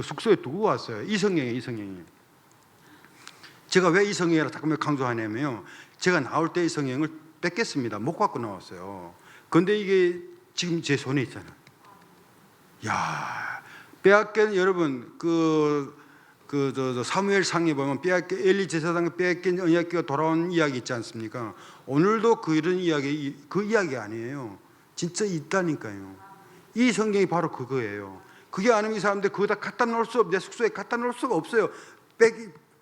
숙소에 두고 왔어요. 이 성경이. 제가 왜 이 성경이라 자꾸 강조하냐면요. 제가 나올 때 이 성경을 뺏겼습니다. 못 갖고 나왔어요. 그런데 이게 지금 제 손에 있잖아요. 야, 빼앗긴 여러분 사무엘 상에 보면 빼앗긴 엘리 제사장 빼앗긴 언약궤가 돌아온 이야기 있지 않습니까? 오늘도 그런 이야기 그 이야기 아니에요. 진짜 있다니까요. 이 성경이 바로 그거예요. 그게 아니면 이 사람들 그거 다 갖다 놓을 수 내 숙소에 갖다 놓을 수가 없어요.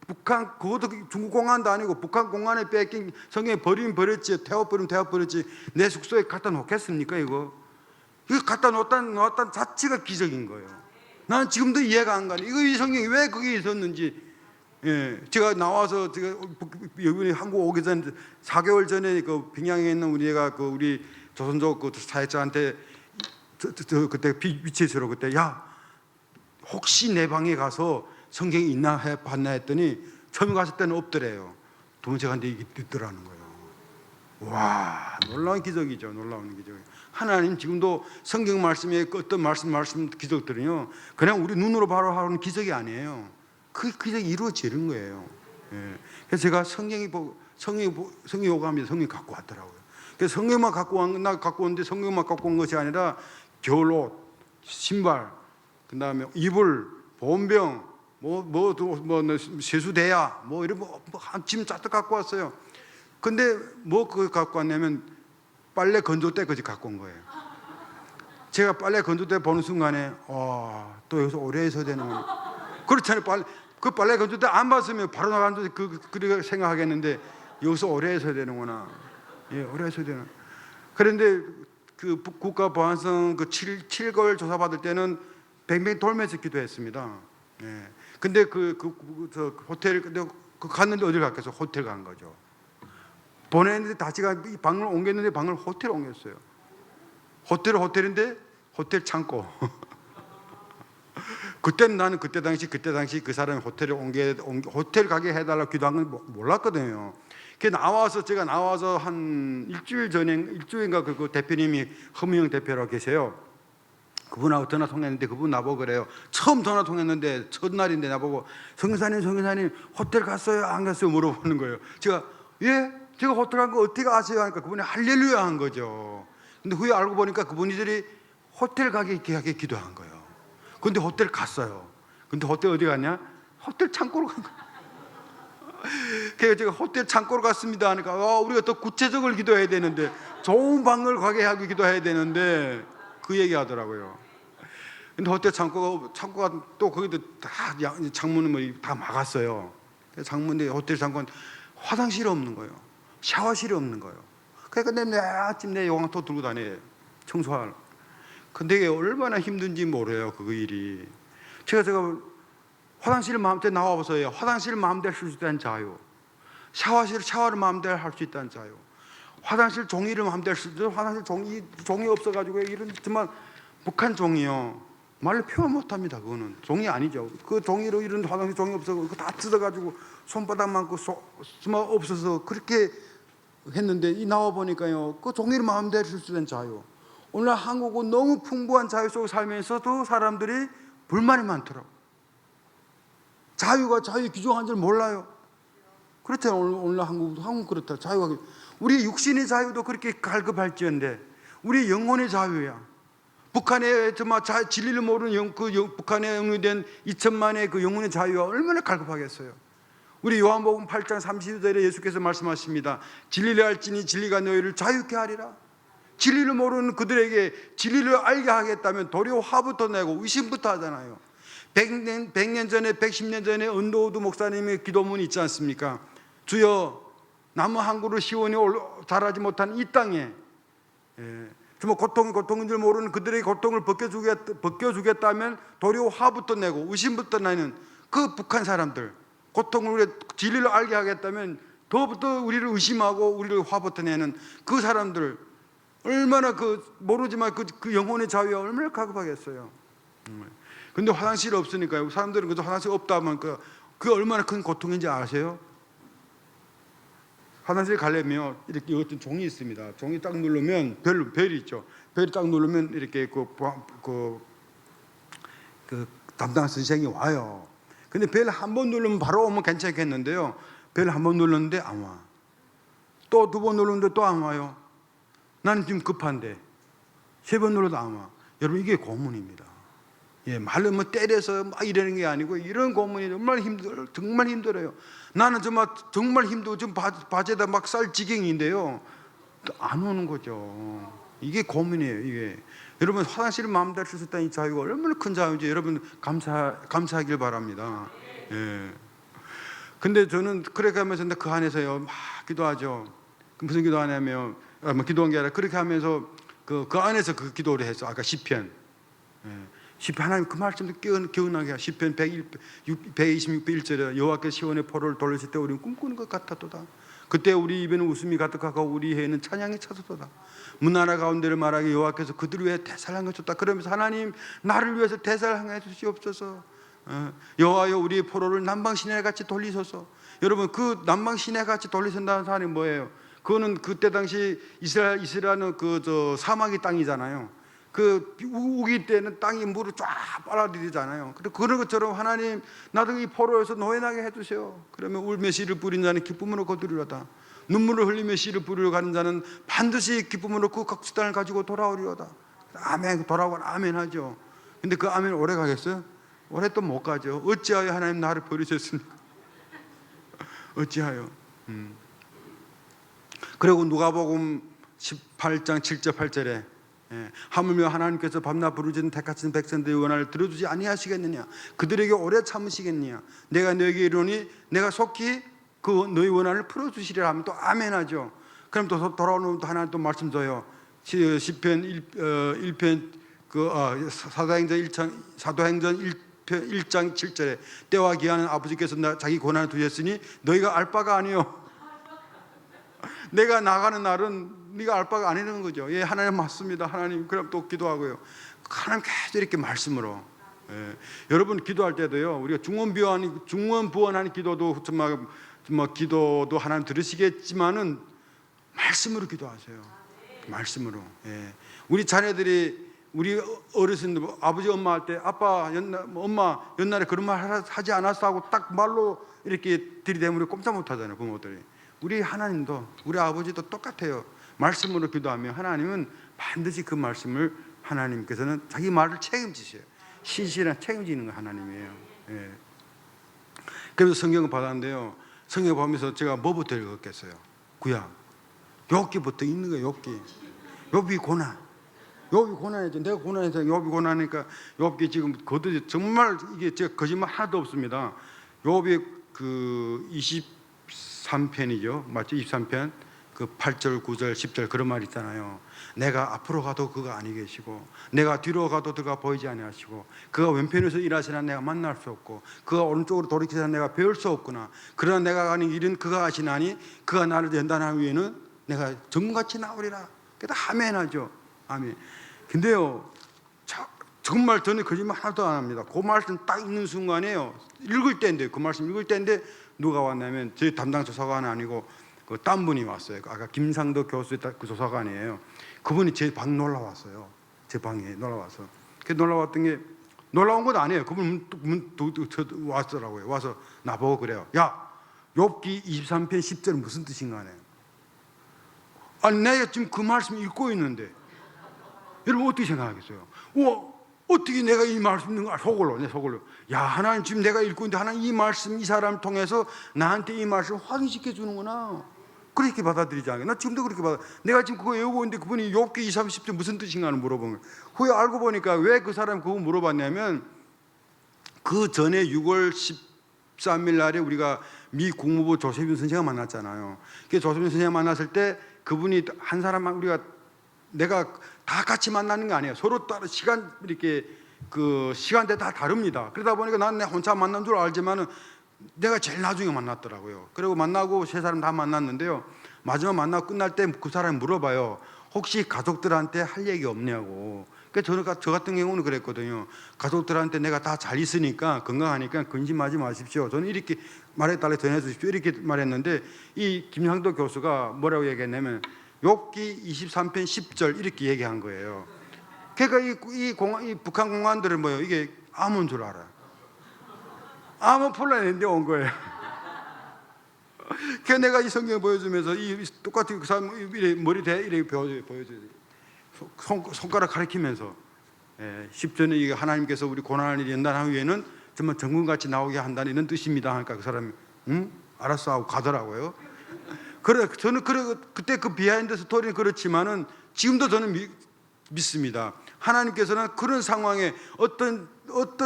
북한 그것도 중국 공안도 아니고 북한 공안에 뺏긴 성경에 버리면 버렸지 태워버리면 태워버렸지 내 숙소에 갖다 놓겠습니까 이거? 이거 갖다 놓았다는 자체가 기적인 거예요. 나는 지금도 이해가 안 가네. 이 성경이 왜 거기 있었는지. 예, 제가 나와서 제가 여기 한국 오기 전 4개월 전에 그 평양에 있는 우리가 그 우리 조선족 그 사회자한테 그때 위치에서 그때 야 혹시 내 방에 가서 성경이 있나 봤나 했더니 처음 갔을 때는 없더래요. 두 번째 갔는데 이게 있더라는 거예요. 와, 놀라운 기적이죠. 놀라운 기적. 하나님 지금도 성경 말씀에 어떤 말씀 기적들은요 그냥 우리 눈으로 바로 하는 기적이 아니에요. 그 기적이 이루어지는 거예요. 예. 그래서 제가 성경이 오가면서 성경 갖고 왔더라고요. 그래서 성경만 갖고 왔는데 성경만 갖고 온 것이 아니라 겨울옷, 신발, 그다음에 이불, 보온병, 세수대야, 이런 짐 짜득 갖고 왔어요. 근데 그거 갖고 왔냐면 빨래 건조대까지 갖고 온 거예요. 제가 빨래 건조대 보는 순간에 또 여기서 오래 있어야 되는구나. 그렇잖아요. 빨래 건조대 안 봤으면 바로 나가는데 그렇게 생각하겠는데 여기서 오래 있어야 되는구나. 예, 오래 있어야 되는. 그런데 그 국가보안성 그 7개월 조사받을 때는 뱅뱅 돌면서 기도했습니다. 예. 근데 저 호텔 근데 갔는데 어딜 갔겠어? 호텔 간 거죠. 보냈는데 다시가 이 방을 옮겼는데 방을 호텔 옮겼어요. 호텔인데 호텔 창고. 그때는 나는 그때 당시 그 사람이 호텔 가게 해달라고 기도한 건 몰랐거든요. 제가 나와서 한 일주일인가 그 대표님이 허미영 대표라고 계세요. 그분하고 전화 통했는데 그분 나보고 그래요. 처음 전화 통했는데 첫날인데 나보고 성교사님 호텔 갔어요? 안 갔어요? 물어보는 거예요. 제가 제가 호텔 간 거 어떻게 아세요? 하니까 그분이 할렐루야 한 거죠. 근데 후에 알고 보니까 그분들이 호텔 가게 기도한 거예요. 근데 호텔 갔어요. 근데 호텔 어디 갔냐? 호텔 창고로 간 거예요. 그래서 제가 호텔 창고로 갔습니다 하니까 우리가 더 구체적으로 기도해야 되는데 좋은 방을 가게 하고 기도해야 되는데 그 얘기 하더라고요. 근데 호텔 창고가 또 거기도 다 창문을 다 막았어요. 창문에 호텔 창고는 화장실이 없는 거예요. 샤워실이 없는 거예요. 그러니까 내 아침 내 용왕토 들고 다녀요. 청소할. 근데 이게 얼마나 힘든지 모르요. 그 일이. 제가 화장실 마음대로 나와보세요. 화장실 마음대로 쓸 수 있다는 자유. 샤워를 마음대로 할 수 있다는 자유. 화장실 종이를 마음대로 쓸 수 있다는 화장실 종이 없어가지고 이런 정말 북한 종이요. 말로 표현 못합니다. 그거는 종이 아니죠. 그 종이로 이런 화장실 종이 없어 그거 다 뜯어가지고 손바닥만큼 없어서 그렇게 했는데 나와 보니까요. 그 종이를 마음대로 쓸 수 있는 자유. 오늘 한국은 너무 풍부한 자유 속에 살면서도 사람들이 불만이 많더라고. 자유가 규정한 줄 몰라요. 그렇잖아요. 오늘 한국 그렇다. 자유가 우리 육신의 자유도 그렇게 갈급할지언데 우리 영혼의 자유야. 북한의 정말 진리를 모르는 북한에 영유된 2천만의 그 영혼의 자유가 얼마나 갈급하겠어요. 우리 요한복음 8장 32절에 예수께서 말씀하십니다. 진리를 알지니 진리가 너희를 자유케 하리라. 진리를 모르는 그들에게 진리를 알게 하겠다면 도리어 화부터 내고 의심부터 하잖아요. 100년 전에 110년 전에 은도우드 목사님의 기도문이 있지 않습니까? 주여 나무 한 그루 시온이 자라지 못한 이 땅에 정말 고통인 줄 모르는 그들의 고통을 벗겨주겠다면 도리어 화부터 내고 의심부터 내는 그 북한 사람들 고통을 진리를 알게 하겠다면 더부터 우리를 의심하고 우리를 화부터 내는 그 사람들 얼마나 모르지만 그 영혼의 자유가 얼마나 갈급하겠어요. 근데 화장실이 없으니까요. 사람들은 그저 화장실 없다 하면 그 얼마나 큰 고통인지 아세요? 화장실 가려면 이렇게 어떤 종이 있습니다. 종이 딱 누르면 별이 있죠. 별이 딱 누르면 이렇게 그 담당 선생이 와요. 근데 별 한 번 누르면 바로 오면 괜찮겠는데요. 별 한 번 눌렀는데 안 와. 또 두 번 눌렀는데 또 안 와요. 나는 지금 급한데 3번 눌러도 안 와. 여러분 이게 고문입니다. 예, 말로 뭐 때려서 막 이러는 게 아니고 이런 고문이 정말 힘들어요. 나는 정말 힘들고 지금 바지에다 막 쌀 지경인데요. 안 오는 거죠. 이게 고문이에요. 이게 여러분 화장실을 마음대로 쓸 수 있다는 이 자유가 얼마나 큰 자유인지 여러분 감사하길 바랍니다. 예. 근데 저는 그렇게 하면서 그 안에서요 막 기도하죠. 무슨 기도하냐면 뭐 기도한 게 아니라 그렇게 하면서 그 안에서 그 기도를 했어. 아까 시편. 예. 시편 하나님 그 말씀도 기억나게 하시오. 시편 126편 1절에 여호와께서 시온의 포로를 돌리실 때 우리는 꿈꾸는 것 같았도다. 그때 우리 입에는 웃음이 가득하고 우리 혀에는 찬양이 차서도다. 문나라 가운데를 말하기 여호와께서 그들 위해 대사를 행하셨다. 그러면서 하나님 나를 위해서 대사를 행해 주시옵소서. 여호와여 우리의 포로를 남방 시내같이 돌리소서. 여러분 그 남방 시내같이 돌리신다는 사람이 뭐예요? 그거는 그때 당시 이스라엘은 그 사막이 땅이잖아요. 그 우기 때는 땅이 물을 쫙 빨아들이잖아요. 그런 것처럼 하나님 나도 이 포로에서 노예나게 해주세요. 그러면 울며 씨를 뿌린 자는 기쁨으로 거두리로다. 눈물을 흘리며 씨를 뿌리러 가는 자는 반드시 기쁨으로 그 각수단을 가지고 돌아오리로다. 아멘. 돌아오고 아멘 하죠. 근데 그 아멘 오래 가겠어요? 오래 또 못 가죠. 어찌하여 하나님 나를 버리셨습니까? 어찌하여? 그리고 누가복음 18장 7절 8절에 하물며 하나님께서 밤낮 부르짖는 택하신 백성들의 원한을 들어주지 아니하시겠느냐? 그들에게 오래 참으시겠느냐? 내가 너에게 이르노니 내가 속히 그 너희 원한을 풀어주시리라 하면 또 아멘하죠. 그럼 또 돌아오는 또 하나님 또 말씀 줘요. 시편 1편 사도행전 1장 7절에 때와 기한은 아버지께서 자기 고난을 두셨으니 너희가 알 바가 아니요. 내가 나가는 날은 네가 알 바가 아니라는 거죠. 예, 하나님 맞습니다. 하나님. 그럼 또 기도하고요. 하나님 계속 이렇게 말씀으로. 예. 여러분 기도할 때도요. 우리가 중원부원하는 기도도 기도도 하나님 들으시겠지만은 말씀으로 기도하세요. 말씀으로. 예. 우리 자녀들이 우리 어르신들 아버지 엄마 할 때 아빠 엄마 옛날에 그런 말 하지 않았어 하고 딱 말로 이렇게 들이대면 꼼짝 못 하잖아요. 부모들이. 우리 하나님도 우리 아버지도 똑같아요. 말씀으로 기도하면 하나님은 반드시 그 말씀을 하나님께서는 자기 말을 책임지셔요. 신실한 책임지는 거 하나님이에요. 예. 그래서 성경을 받았는데요. 성경 보면서 제가 뭐부터 읽었겠어요? 구약. 욥기부터 읽는 거예요. 욥기 고난. 욥이 고난이죠. 내가 고난해서 욥이 고난하니까 욥기 지금 거듭 정말 이게 제가 거짓말 하나도 없습니다. 욥이 그 23편이죠. 맞죠? 23편. 그 8절, 9절, 10절 그런 말 있잖아요. 내가 앞으로 가도 그가 아니 계시고 내가 뒤로 가도 그가 보이지 아니하시고 그가 왼편에서 일하시나 내가 만날 수 없고 그가 오른쪽으로 돌이키시나 내가 배울 수 없구나. 그러나 내가 가는 길은 그가 아시나니 그가 나를 연단한 후에는 내가 정같이 나오리라. 그래서 아멘하죠. 아멘. 근데요 정말 저는 거짓말 하나도 안 합니다. 그 말씀 딱 읽는 순간에요. 읽을 때인데 그 말씀 읽을 때인데 누가 왔냐면 저희 담당 조사관은 아니고 그 딴 분이 왔어요. 아까 김상덕 교수의 그 조사관이에요. 그분이 제 방 놀러왔어요. 제 방에 놀러와서. 그 놀러왔던 게 놀라운 건 아니에요. 그분 왔더라고요. 와서 나보고 그래요. 야, 욥기 23편 10절은 무슨 뜻인가 하네. 아니 내가 지금 그 말씀 읽고 있는데 여러분 어떻게 생각하겠어요? 어떻게 내가 이 말씀 읽는 거 속으로 야 하나님 지금 내가 읽고 있는데 하나님 이 말씀 이 사람을 통해서 나한테 이 말씀 확인시켜 주는구나. 그렇게 받아들이지 않아요. 나 지금도 그렇게 받아. 내가 지금 그거 외우고 있는데 그분이 욥기 20, 10절 무슨 뜻인가를 물어본 거예요. 후에 알고 보니까 왜 그 사람이 그거 물어봤냐면 그 전에 6월 13일 날에 우리가 미 국무부 조세빈 선생을 만났잖아요. 그 조세빈 선생을 만났을 때 그분이 한 사람만 우리가 내가 다 같이 만나는 게 아니에요. 서로 따로 시간 이렇게 그 시간대 다 다릅니다. 그러다 보니까 난 내 혼자 만난 줄 알지만은 내가 제일 나중에 만났더라고요. 그리고 만나고 세 사람 다 만났는데요. 마지막 만나고 끝날 때 그 사람이 물어봐요. 혹시 가족들한테 할 얘기 없냐고. 그러니까 저 같은 경우는 그랬거든요. 가족들한테 내가 다 잘 있으니까 건강하니까 근심하지 마십시오. 저는 이렇게 말해달라 전해주십시오. 이렇게 말했는데 이 김상도 교수가 뭐라고 얘기했냐면 욥기 23편 10절 이렇게 얘기한 거예요. 그러니까 이 북한 공안들은 뭐예요? 이게 암인 줄 알아. 암은 폴란드인데 온 거예요. 그래서 내가 이 성경을 보여주면서 이 똑같은 그 사람 머리 대 이렇게 보여줘요. 손가락 가리키면서 10조는 이게 하나님께서 우리 고난을 연단한 후에는 정말 정금같이 나오게 한다는 이런 뜻입니다. 하니까 그 사람이 알았어 하고 가더라고요. 그래 저는 그때 그 비하인드 스토리는 그렇지만은 지금도 저는 믿습니다. 하나님께서는 그런 상황에 어떤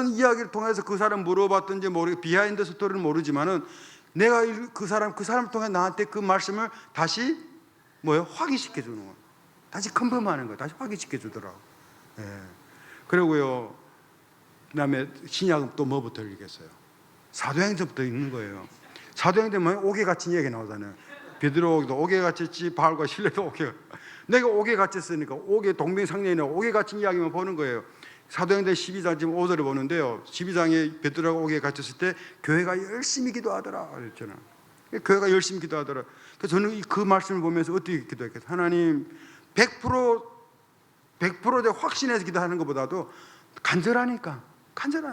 이야기를 통해서 그 사람 물어봤던지 모르게 비하인드 스토리는 모르지만은 내가 그 사람을 통해 나한테 그 말씀을 다시 확인시켜 주는 거예요. 다시 컨펌하는 거예요. 다시 확인시켜 주더라고. 그리고요. 그다음에 신약은 또 뭐부터 읽겠어요? 사도행전부터 읽는 거예요. 사도행전은 옥에 갇힌 이야기 나오잖아요. 베드로도 옥에 갇혔지, 바울과 실레도 옥에. 내가 옥에 갇혔으니까 옥에 동병상련이나 옥에 갇힌 이야기만 보는 거예요. 사도행전 12장 지금 5절을 보는데요. 12장에 베드로가 옥에 갇혔을 때 교회가 열심히 기도하더라 그랬잖아요. 교회가 열심히 기도하더라. 그래서 저는 그 말씀을 보면서 어떻게 기도했겠어요? 하나님 100% 확신해서 기도하는 것보다도 간절하니까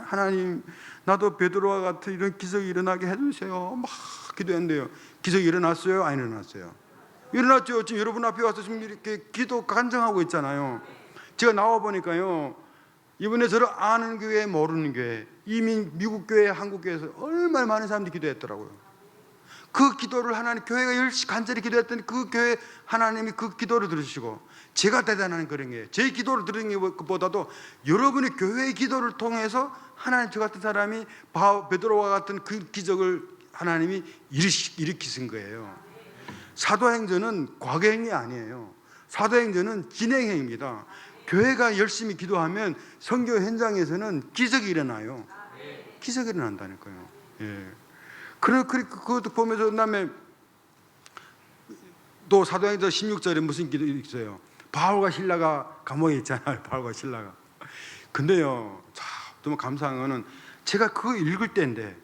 하나님 나도 베드로와 같은 이런 기적이 일어나게 해주세요. 막 기도했는데요. 기적이 일어났어요? 안 일어났어요? 일어났죠. 지금 여러분 앞에 와서 지금 이렇게 기도 간증하고 있잖아요. 제가 나와 보니까요. 이번에 저를 아는 교회 모르는 교회 이미 미국 교회 한국 교회에서 얼마나 많은 사람들이 기도했더라고요. 그 기도를 하나님 교회가 열심히 간절히 기도했더니 그 교회 하나님이 그 기도를 들으시고 제가 대단한 그런 게 제 기도를 들은 것보다도 여러분의 교회의 기도를 통해서 하나님 저 같은 사람이 베드로와 같은 그 기적을 하나님이 일으키신 거예요. 사도행전은 과거행이 아니에요. 사도행전은 진행행입니다. 교회가 열심히 기도하면 선교 현장에서는 기적이 일어나요. 기적이 일어난다니까요. 그것도 보면서 그다음에 또 사도행전 16절에 무슨 기도 있어요? 바울과 실라가 감옥에 있잖아요. 바울과 실라가. 근데요, 정말 감사한 거는 제가 그거 읽을 때인데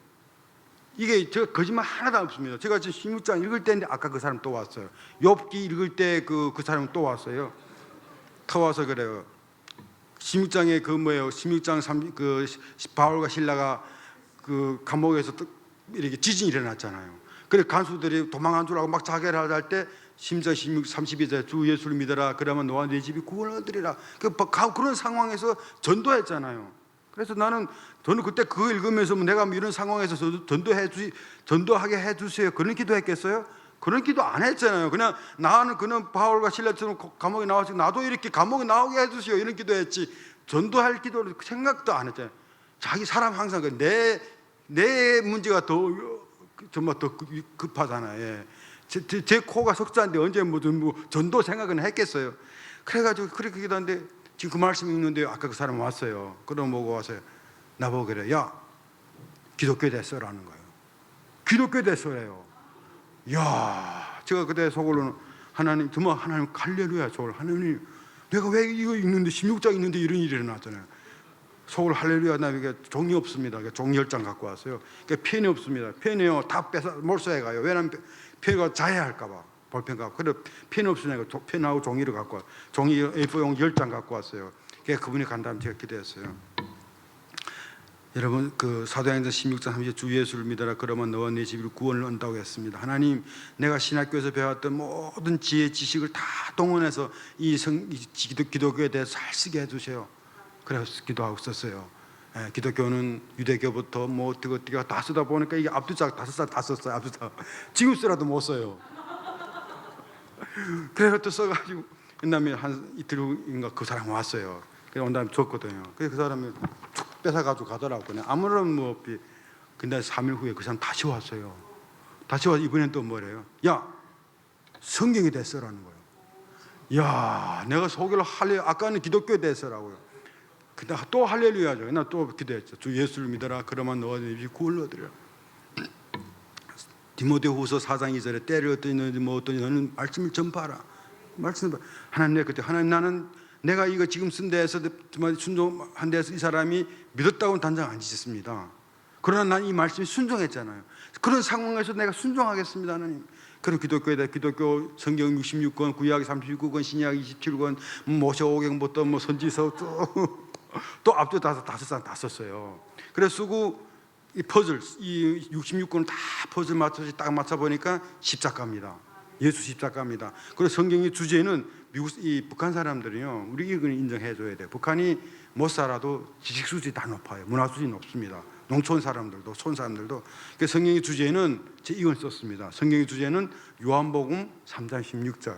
이게 제가 거짓말 하나도 없습니다. 제가 지금 16장 읽을 때인데 아까 그 사람 또 왔어요. 욥기 읽을 때 그 사람 또 왔어요. 터 와서 그래요. 16장에 16장 바울과 실라가 그 감옥에서 이렇게 지진이 일어났잖아요. 그래 간수들이 도망간 줄 알고 막 자결을 할 때 심지어 32절 주 예수를 믿어라 그러면 너와 네 집이 구원을 얻으리라. 그런 상황에서 전도했잖아요. 그래서 저는 그때 그거 읽으면서 내가 이런 상황에서 전도하게 해주세요 그런 기도했겠어요? 그런 기도 안 했잖아요. 그냥 나는 그는 바울과 실라처럼 감옥에 나와서 나도 이렇게 감옥에 나오게 해주세요 이런 기도했지 전도할 기도를 생각도 안 했잖아요. 자기 사람 항상 내 문제가 정말 더 급하잖아요. 제 코가 석자인데 언제 전도 생각은 했겠어요. 그래가지고 그렇게 기도하는데 지금 그 말씀 읽는데 아까 그 사람 왔어요. 그럼 보고 와서요. 나보고 그래. 야 기독교 됐어라는 거예요. 기독교 됐어래요. 야 제가 그때 속으로는 하나님 정말 하나님 할렐루야 저걸 하나님 내가 왜 이거 읽는데 16장 읽는데 이런 일이 일어났잖아요. 속을 할렐루야 나 이게 종이 없습니다. 종이 10장 갖고 왔어요. 펜이 없습니다. 펜이요 다 뺏어 몰수해 가요. 왜냐면 펜가 자해할까봐 볼펜 갖고 그래 펜이 없으니까 펜하고 종이를 갖고 와. 종이 A4용 10장 갖고 왔어요. 그분이 간다면 제가 기도했어요. 여러분 그 사도행전 16장 30절 주 예수를 믿어라 그러면 너와 네 집이 구원을 얻는다고 했습니다. 하나님 내가 신학교에서 배웠던 모든 지혜 지식을 다 동원해서 이 기독교에 대해서 잘 쓰게 해주세요. 그래서 기도하고 썼어요. 기독교는 유대교부터 어떻게 다 쓰다 보니까 이게 앞두짝 5살 다 썼어요. 앞두짝 지금 쓰라도 못 써요. 그래서 또 써가지고 그다음에 한 이틀 후인가 그 사람 왔어요. 그래서 온 다음에 줬거든요. 그래서 그 사람이 툭 뺏어가지고 가더라고. 그냥 아무런 없이. 근데 3일 후에 그 사람 다시 왔어요. 다시 와서 이번엔 또 뭐래요? 야 성경이 됐어라는 거예요. 야 내가 소개를 아까는 기독교에 됐어라고요. 근데 또 할렐루야죠. 나 또 기도했죠. 주 예수를 믿어라. 그러면 너와 네 집이 구원을 얻으리라. 디모데후서 4장 2절에 때를 어떠니 너는 말씀을 전파하라. 하나님 그때 하나님 나는 내가 이거 지금 쓴 데에서 정말 순종한 데에서 이 사람이 믿었다고는 단정 안 짓습니다. 그러나 난 이 말씀이 순종했잖아요. 그런 상황에서 내가 순종하겠습니다 하나님. 그리고 기독교에 기독교 성경 66권, 구약 39권, 신약 27권, 모세오경부터 선지서 또 앞뒤 5장 다 썼어요. 그래서 쓰고 이 퍼즐, 이 66권을 다 퍼즐 맞춰서 딱 맞춰 보니까 십자가입니다. 예수 십자가입니다. 그리고 성경의 주제는 북한 사람들이요, 우리 이건 인정해 줘야 돼요. 북한이 못 살아도 지식 수준이 다 높아요. 문화 수준이 높습니다. 농촌 사람들도 촌 사람들도. 그래서 성경의 주제는 이걸 썼습니다. 성경의 주제는 요한복음 3장 16절.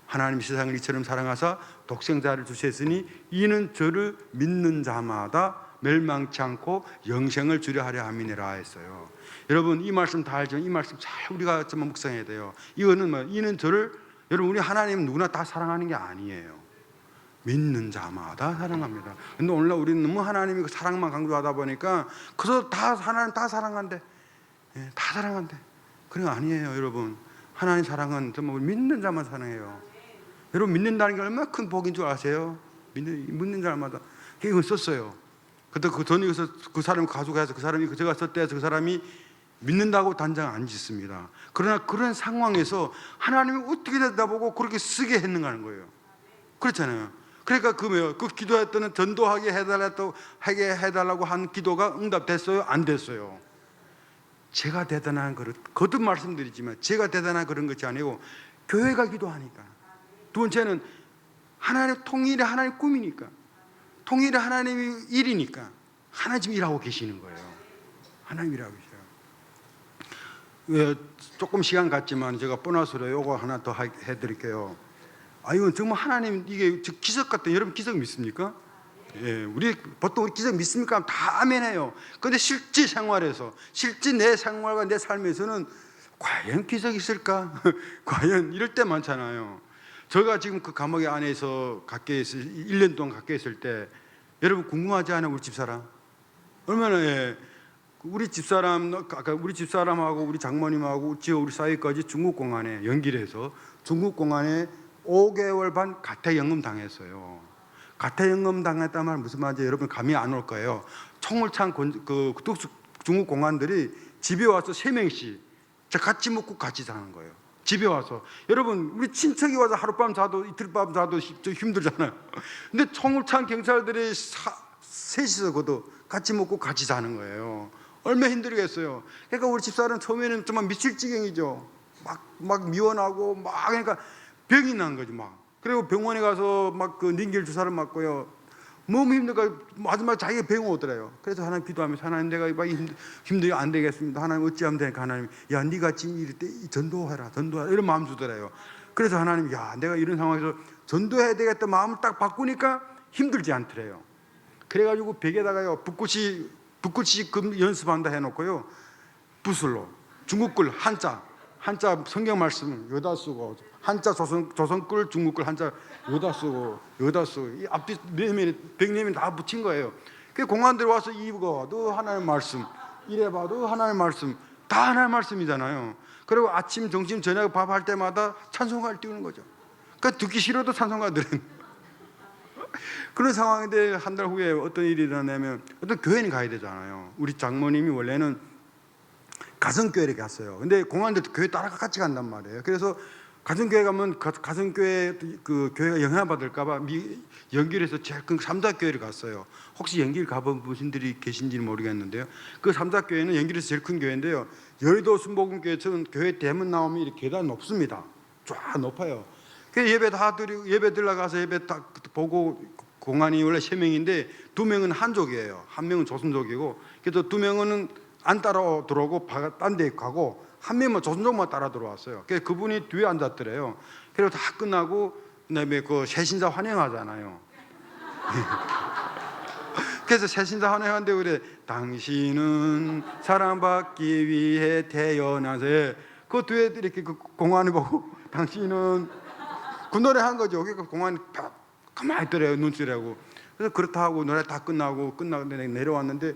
하나님이 세상을 이처럼 사랑하사 독생자를 주셨으니 이는 저를 믿는 자마다 멸망치 않고 영생을 주려 하려 함이니라 했어요. 여러분 이 말씀 다 알지만 이 말씀 잘 우리가 좀 묵상해야 돼요. 이거는 뭐 이는 저를 여러분 우리 하나님 누구나 다 사랑하는 게 아니에요. 믿는 자마다 사랑합니다. 근데 오늘날 우리는 너무 하나님이 그 사랑만 강조하다 보니까 그래서 다 하나님 다 사랑한대. 예, 다 사랑한대. 그런 거 아니에요, 여러분. 하나님 사랑은 정말 믿는 자만 사랑해요. 여러분 믿는다는 게 얼마나 큰 복인 줄 아세요? 믿는 자마다 이거 썼어요. 그때 그 전에 그 사람이 가져가서 그 사람이 제가 썼대 해서 그 사람이 믿는다고 단정 안 짓습니다. 그러나 그런 상황에서 하나님이 어떻게 내다보고 그렇게 쓰게 했는가 하는 거예요. 그렇잖아요. 그러니까 그 기도했더니 전도하게 해달라고 한 기도가 응답됐어요? 안 됐어요? 제가 대단한 거듭 말씀드리지만 제가 대단한 그런 것이 아니고 교회가 기도하니까. 두 번째는 하나님 통일이 하나님 꿈이니까, 통일이 하나님의 일이니까 하나님 지금 일하고 계시는 거예요. 하나님 일하고 계셔요. 조금 시간 갔지만 제가 보너스로 요거 하나 더 해드릴게요. 이건 정말 하나님 이게 기적 같은, 여러분 기적 믿습니까? 예, 보통 우리 기적 믿습니까? 다 아멘해요. 그런데 실제 생활에서, 실제 내 생활과 내 삶에서는 과연 기적이 있을까? 과연 이럴 때 많잖아요. 제가 지금 그 감옥 안에서 1년 동안 갖게 있을 때 여러분 궁금하지 않아요? 우리 집사람 얼마나 우리 집사람하고 우리 장모님하고 우리 사위까지 중국 공안에 연기를 해서 중국 공안에 5개월 반 가택연금 당했어요. 가택연금 당했다는 말 무슨 말인지 여러분 감이 안 올 거예요. 총을 찬 중국 공안들이 집에 와서 3명씩 같이 먹고 같이 자는 거예요. 집에 와서. 여러분 우리 친척이 와서 하룻밤 자도 이틀밤 자도 힘들잖아요. 근데 총을 찬 경찰들이 셋이서 같이 먹고 같이 자는 거예요. 얼마나 힘들겠어요. 그러니까 우리 집사람 처음에는 정말 미칠 지경이죠. 막 미워나고 그러니까 병이 난 거지 막. 그리고 병원에 가서 그 닌겔 주사를 맞고요. 너무 힘들까 마지막에 자기가 병 오더래요. 그래서 하나님 기도하면서 하나님 내가 힘들게 안 되겠습니다. 하나님 어찌하면 되니까 하나님 야 네가 지금 이럴 때 전도해라 이런 마음 주더래요. 그래서 하나님 야 내가 이런 상황에서 전도해야 되겠다 마음을 딱 바꾸니까 힘들지 않더래요. 그래가지고 벽에다가요 붓글씨 연습한다 해놓고요 붓으로 중국글 한자 성경 말씀 여기다 쓰고 한자 조선글 중국글 한자 여기다 쓰고 이 앞뒤 벽내면 다 붙인 거예요. 그 공안들 와서 이거도 하나님 말씀 이래봐도 하나님 말씀 다 하나님 말씀이잖아요. 그리고 아침 점심 저녁 밥 할 때마다 찬송가를 띄우는 거죠. 그러니까 듣기 싫어도 찬송가 들은 그런 상황인데 한 달 후에 어떤 일이 일어나면 어떤 교회는 가야 되잖아요. 우리 장모님이 원래는 가정교회를 갔어요. 근데 공안들 교회 따라 같이 간단 말이에요. 그래서 가정교회 가면 가정교회 그 교회가 영향받을까봐 연길에서 제일 큰 삼다교회를 갔어요. 혹시 연길 가본 분들이 계신지는 모르겠는데요. 그 삼다교회는 연길에서 제일 큰 교회인데요. 여의도 순복음교회처럼 교회 대문 나오면 이렇게 계단 높습니다. 쫙 높아요. 그래서 예배 들어가서 예배 딱 보고 공안이 원래 3명인데 2명은 한족이에요. 1명은 조선족이고 그래서 2명은 안 따라 들어오고 딴 데 가고 1명만 조선족만 따라 들어왔어요. 그래서 그분이 뒤에 앉았더래요. 그리고 다 끝나고 그다음에 그 새신자 환영하잖아요. 그래서 새신자 환영하는데 그래 당신은 사랑받기 위해 태어나서 그 뒤에 이렇게 그 공안을 보고 당신은 그 노래 한 거죠. 그러니까 공안이 가만히 있더래요. 눈치라고. 그래서 그렇다 하고 노래 다 끝나고 내려왔는데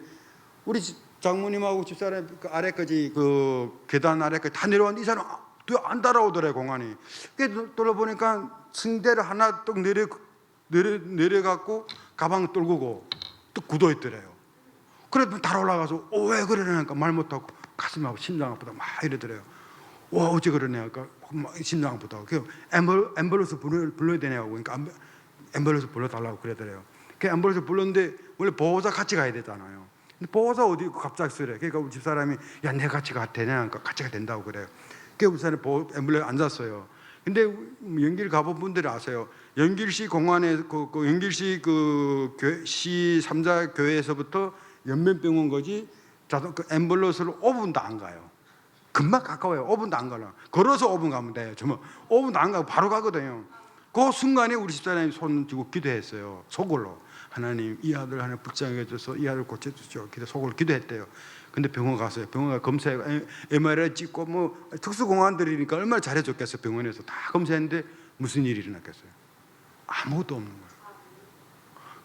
우리 장모님하고 집사람 그 아래까지 그 계단 아래까지 다 내려왔는데 이 사람 안 따라오더래 공안이. 그래서 돌아보니까 승대를 하나 뚝 내려갖고 가방 떨구고 또 굳어있더래요. 그래도 다 올라가서 왜 그러냐니까 말 못하고 가슴하고 심장 아프다 막 이러더래요. 어째 그러냐니까 심장 아프다고. 그 앰뷸런스 불러야 되냐고. 그러니까 앰뷸런스 불러달라고 그러더래요. 그 앰뷸런스 불렀는데 원래 보호자 같이 가야 되잖아요. 근데 보호자 어디 갑작스레. 그러니까 우리 집사람이 야 내가 같이 가도 되냐? 그러니까 같이 가야 된다고 그래요. 그래서 우리 사람이 앰뷸런스 앉았어요. 근데 연길 가본 분들이 아세요. 연길시 공안에 그 연길시 시 3자 교회에서부터 연면병원 거지 자동 그 앰뷸런스로 5분도 안 가요. 금방 가까워요. 5분도 안 가요. 걸어서 5분 가면 돼요. 정말 5분도 안 가고 바로 가거든요. 그 순간에 우리 집사람이 손 쥐고 기도했어요. 속으로. 하나님 이 아들 하나 불쌍하게 해줘서 이 아들 고쳐주죠. 속으로 기도했대요. 근데 병원 갔어요. 병원 가 검사해 MRI 찍고 뭐 특수공안들이니까 얼마나 잘해줬겠어요. 병원에서 다 검사했는데 무슨 일이 일어났겠어요. 아무것도 없는 거예요.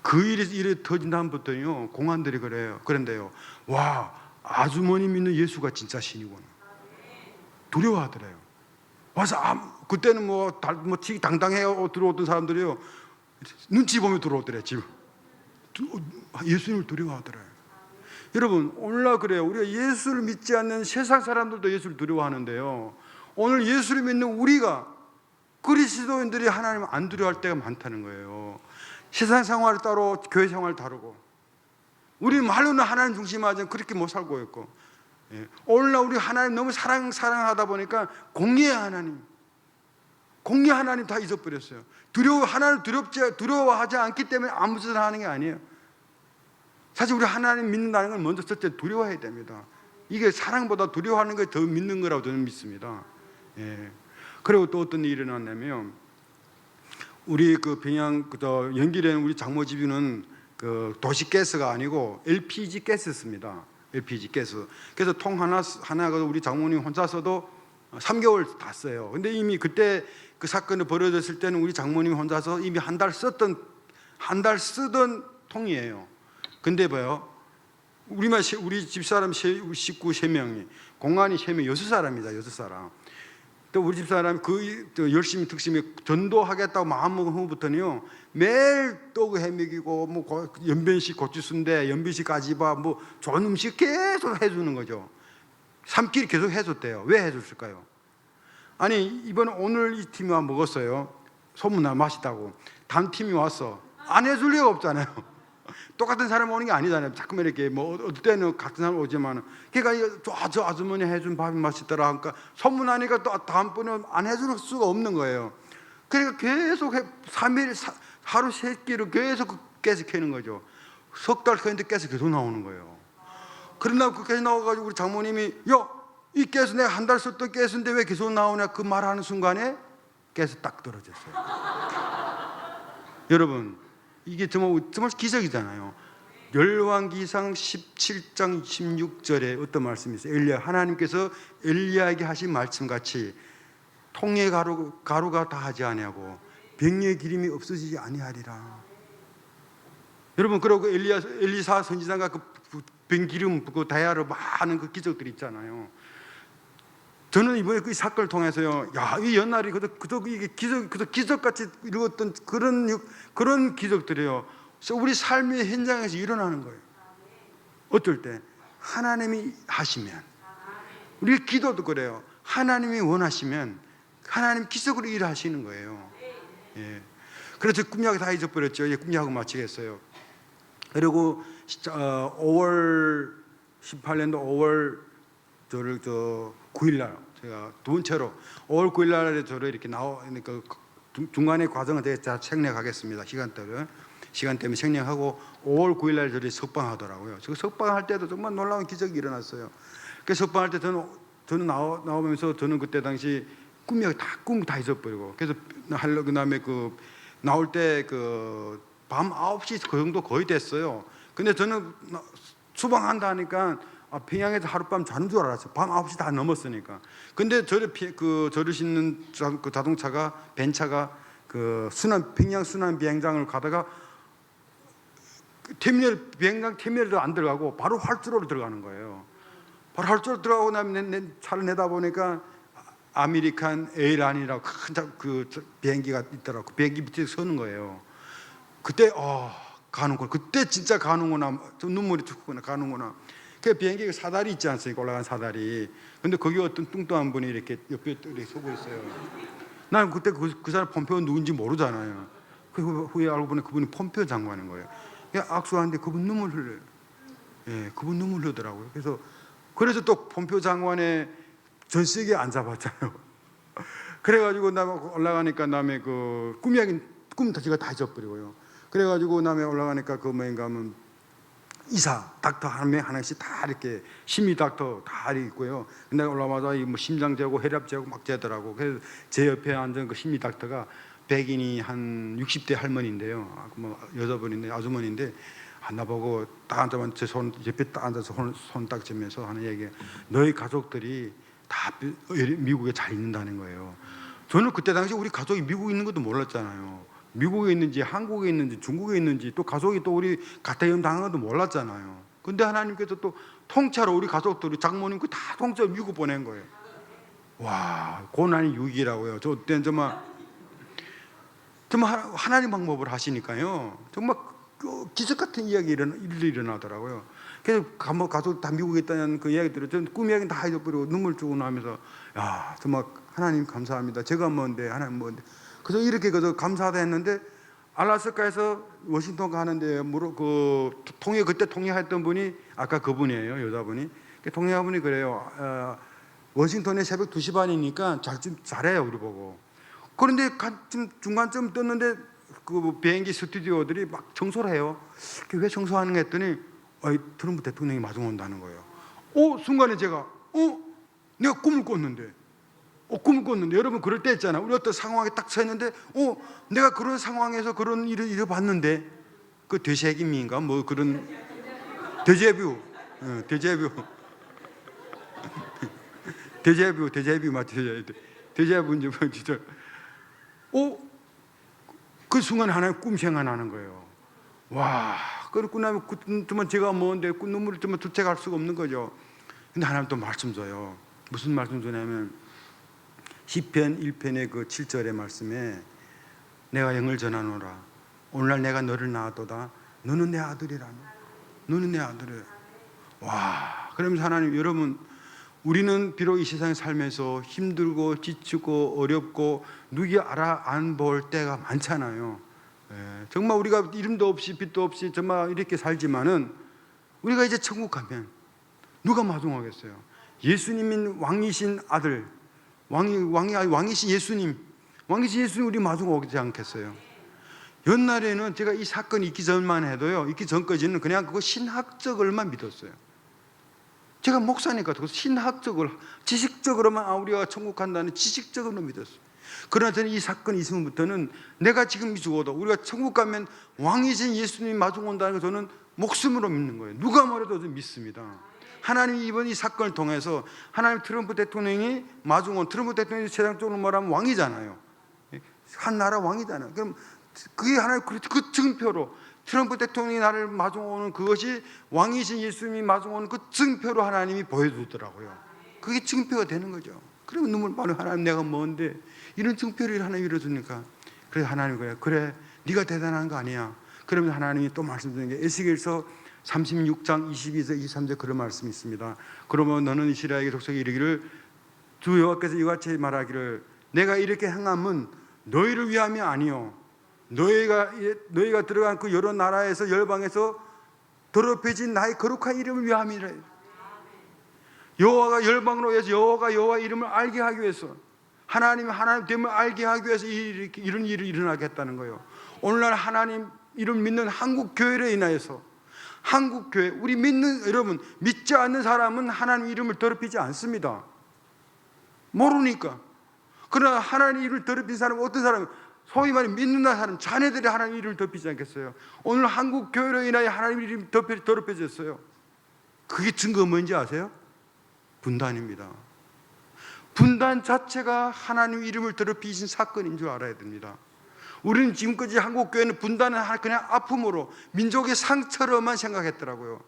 그 일이 터진 다음부터요 공안들이 그런데요. 와, 아주머니 믿는 예수가 진짜 신이구나. 두려워하더래요. 와서 그때는 뭐 당당해 들어오던 사람들이요 눈치 보며 들어오더래요. 지금 예수님을 두려워하더래요. 여러분 오늘날 그래요. 우리가 예수를 믿지 않는 세상 사람들도 예수를 두려워하는데요. 오늘 예수를 믿는 우리가 그리스도인들이 하나님을 안 두려워할 때가 많다는 거예요. 세상 생활 따로 교회 생활 다르고 우리 말로는 하나님 중심하지 그렇게 못 살고 있고 오늘날 우리 하나님 너무 사랑하다 보니까 공의의 하나님 다 잊어버렸어요. 하나님 두려워하지 않기 때문에 아무 짓을 하는 게 아니에요. 사실 우리 하나님 믿는다는 걸 먼저 첫째 두려워해야 됩니다. 이게 사랑보다 두려워하는 게 더 믿는 거라고 저는 믿습니다. 그리고 또 어떤 일이 일어났냐면 우리 평양 연길에는 우리 장모집이는 도시가스가 아니고 LPG 가스였습니다. LPG 가스. 그래서 통 하나가 우리 장모님 혼자 써도 3개월 다 써요. 근데 이미 그때 그 사건이 벌어졌을 때는 우리 장모님이 혼자서 이미 한 달 쓰던 통이에요. 근데 봐요. 우리 집사람 식구 3명이 공안이 3명 6사람이다. 6사람. 또 우리 집사람이 열심히 특심히 전도하겠다고 마음먹은 후부터는요 매일 떡 해먹이고 뭐 연변식 고추순대, 연변식 가지밥 뭐 좋은 음식 계속 해주는 거죠. 3끼리 계속 해줬대요. 왜 해줬을까요? 아니 이번에 오늘 이 팀이 와 먹었어요. 소문나 맛있다고. 다음 팀이 왔어. 안 해줄 리가 없잖아요. 똑같은 사람이 오는 게 아니잖아요. 자꾸만 이렇게 뭐 어떨 때는 같은 사람 오지만 그러니까 저 아주머니 해준 밥이 맛있더라 하니까 소문나니까 또 다음번에 안 해줄 수가 없는 거예요. 그러니까 계속 3일 하루 3끼를 계속 하는 거죠. 석 달 했는데 계속 나오는 거예요. 그러나 그 계속 나와가지고 우리 장모님이 이 가스 내가 한 달 썼던 가스인데 왜 계속 나오냐 그 말하는 순간에 가스 딱 떨어졌어요. 여러분 이게 정말 기적이잖아요. 열왕기상 17장 16절에 어떤 말씀이 있어요? 하나님께서 엘리야에게 하신 말씀같이 통의 가루가 다하지 아니하고 병의 기름이 없어지지 아니하리라. 여러분 그러고 엘리사 선지자가 병 기름 다야로 많은 그 기적들이 있잖아요. 저는 이번에 그 사건을 통해서요, 이 연날이 이게 기적같이 이루었던 그런 기적들이요, 우리 삶의 현장에서 일어나는 거예요. 어떨 때 하나님이 하시면, 우리 기도도 그래요. 하나님이 원하시면 하나님 기적으로 일하시는 거예요. 그래서 꿈야구 다 잊어버렸죠. 이제 꿈야구 마치겠어요. 그리고 5월 18년도 5월 9일날 제가 두 번째로 5월 9일날에 저를 이렇게 나오니까 중간에 과정을 제가 생략하겠습니다. 시간 때문에 생략하고 5월 9일날 저를 석방하더라고요. 저 석방할 때도 정말 놀라운 기적이 일어났어요. 그래서 석방할 때 저는 나오면서 저는 그때 당시 꿈 다 잊어버리고 그래서 그다음에 나올 때 밤 9시 그 정도 거의 됐어요. 근데 저는 수방한다 하니까 평양에서 하룻밤 자는 줄 알았어요. 밤 9시 다 넘었으니까. 근데 저를 싣는 그 자동차가 벤차가 평양 순환 비행장을 가다가 비행장 터미널도 안 들어가고 바로 활주로로 들어가는 거예요. 바로 활주로 들어가고 나면 차를 내다 보니까 아메리칸 에일란이라고 큰 비행기가 있더라고. 그 비행기 밑에 서는 거예요. 그때 가는구나. 그때 진짜 가는구나. 좀 눈물이 툭구나. 가는구나. 그 비행기가 사다리 있지 않습니까? 올라간 사다리. 근데 거기 어떤 뚱뚱한 분이 이렇게 옆에 이렇게 서고 있어요. 난 그때 그 사람 폼페오 누군지 모르잖아요. 그 후에 알고 보니 그분이 폼페오 장관인 거예요. 악수하는데 그분 눈물 흘려요. 그분 눈물 흘리더라고요. 그래서 또 폼페오 장관의 전시회에 앉아봤잖아요. 그래가지고 나 올라가니까 남의 그 꿈 자체가 다 잊어버리고요. 그래가지고 남에 올라가니까 그 뭐인가 하면 의사, 닥터 한 명 하나씩 다 이렇게 심리 닥터 다 있고요. 근데 올라와서 뭐 심장 재고 혈압 재고 막 재더라고. 그래서 제 옆에 앉은 그 심리 닥터가 백인이 한 60대 할머니인데요. 뭐 여자분인데 아주머니인데 나보고 딱 앉아만 제 손 옆에 딱 앉아서 손 딱 쥐면서 하는 얘기. 너희 가족들이 다 미국에 잘 있는다는 거예요. 저는 그때 당시 우리 가족이 미국에 있는 것도 몰랐잖아요. 미국에 있는지 한국에 있는지 중국에 있는지 또 가족이 또 우리 가택연 당한 것도 몰랐잖아요. 근데 하나님께서 또 통째로 우리 가족들이 장모님 그 다 통째로 미국 보낸 거예요. 와, 고난이 유익이라고요. 저 그때는 정말 하나님 방법을 하시니까요. 정말 기적 같은 일이 일어나더라고요. 그래서 가족 다 미국에 있다는 그 이야기 들었죠. 꿈 이야기는 다 잊어버리고 눈물 주고 나면서 야, 정말 하나님 감사합니다. 제가 뭔데 하나님 뭔데. 그래서 이렇게 그저 감사하다 했는데 알라스카에서 워싱턴 가는데 그때 통역했던 분이 아까 그분이에요. 여자분이. 통역분이 그래요. 워싱턴에 새벽 2시 반이니까 잘해요 우리 보고. 그런데 중간쯤 떴는데 그 비행기 스튜디오들이 막 청소를 해요. 왜 청소하는 거 했더니 트럼프 대통령이 마중 온다는 거예요. 순간에 제가 내가 꿈을 꿨는데 여러분 그럴 때 있잖아. 우리 어떤 상황에 딱 서 있는데 내가 그런 상황에서 그런 일을 잃어봤는데 그 되새김인가 뭐 그런 데자뷰 맞죠? 데자뷰 이제 뭐 진짜 그 순간 하나의 꿈 생각나는 거예요. 와, 그렇고 나면 정말 제가 뭔데 눈물을 정말 주체할 수가 없는 거죠. 근데 하나님 또 말씀 줘요. 무슨 말씀 주냐면 시편 1편의 그 7절의 말씀에 내가 영을 전하노라. 오늘날 내가 너를 낳았도다. 너는 내 아들이라며. 너는 내 아들이에요. 와, 그러면서 하나님 여러분 우리는 비록 이 세상에 살면서 힘들고 지치고 어렵고 누구 안 볼 때가 많잖아요. 정말 우리가 이름도 없이 빛도 없이 정말 이렇게 살지만은 우리가 이제 천국 가면 누가 마중하겠어요? 예수님인 왕이신 아들 왕이신 예수님 우리 마중 오지 않겠어요? 옛날에는 제가 이 사건이 있기 전만 해도요, 있기 전까지는 그냥 그거 신학적으로만 믿었어요. 제가 목사니까 신학적으로 지식적으로만 우리가 천국 간다는 지식적으로 믿었어요. 그러나 저는 이 사건이 있으면부터는 내가 지금 죽어도 우리가 천국 가면 왕이신 예수님이 마중 온다는 걸 저는 목숨으로 믿는 거예요. 누가 뭐래도 믿습니다. 하나님이 이번 이 사건을 통해서 하나님 트럼프 대통령이 마중 온 트럼프 대통령이 세상적으로 말하면 왕이잖아요. 한 나라 왕이잖아요. 그럼 그게 하나님 그 증표로 트럼프 대통령이 나를 마중 오는 그것이 왕이신 예수님이 마중 오는 그 증표로 하나님이 보여주더라고요. 그게 증표가 되는 거죠. 그러면 눈물 빠는 하나님 내가 뭔데 이런 증표를 하나님 이뤄주니까 그래 하나님 그래 네가 대단한 거 아니야. 그러면 하나님이 또 말씀드리는 게 에스겔서 36장 22절 23절 그런 말씀이 있습니다. 그러면 너는 이스라엘 족속에 이르기를 주 여호와께서 이같이 말하기를 내가 이렇게 행함은 너희를 위함이 아니요 너희가 들어간 그 여러 나라에서 열방에서 더럽혀진 나의 거룩한 이름을 위함이라. 여호와가 열방으로 해서 여호와가 여호와 이름을 알게 하기 위해서 하나님이 하나님됨을 알게 하기 위해서 이런 일을 일어나게 했다는 거예요. 오늘날 하나님 이름 믿는 한국 교회로 인하여서 한국 교회 우리 믿는 여러분 믿지 않는 사람은 하나님 이름을 더럽히지 않습니다. 모르니까. 그러나 하나님 이름을 더럽힌 사람은 어떤 사람은 소위 말해 믿는 사람 자녀들이 하나님 이름을 더럽히지 않겠어요? 오늘 한국 교회로 인하여 하나님 이름이 더럽혀졌어요. 그게 증거가 뭔지 아세요? 분단입니다. 분단 자체가 하나님 이름을 더럽히신 사건인 줄 알아야 됩니다. 우리는 지금까지 한국 교회는 분단은 그냥 아픔으로 민족의 상처로만 생각했더라고요.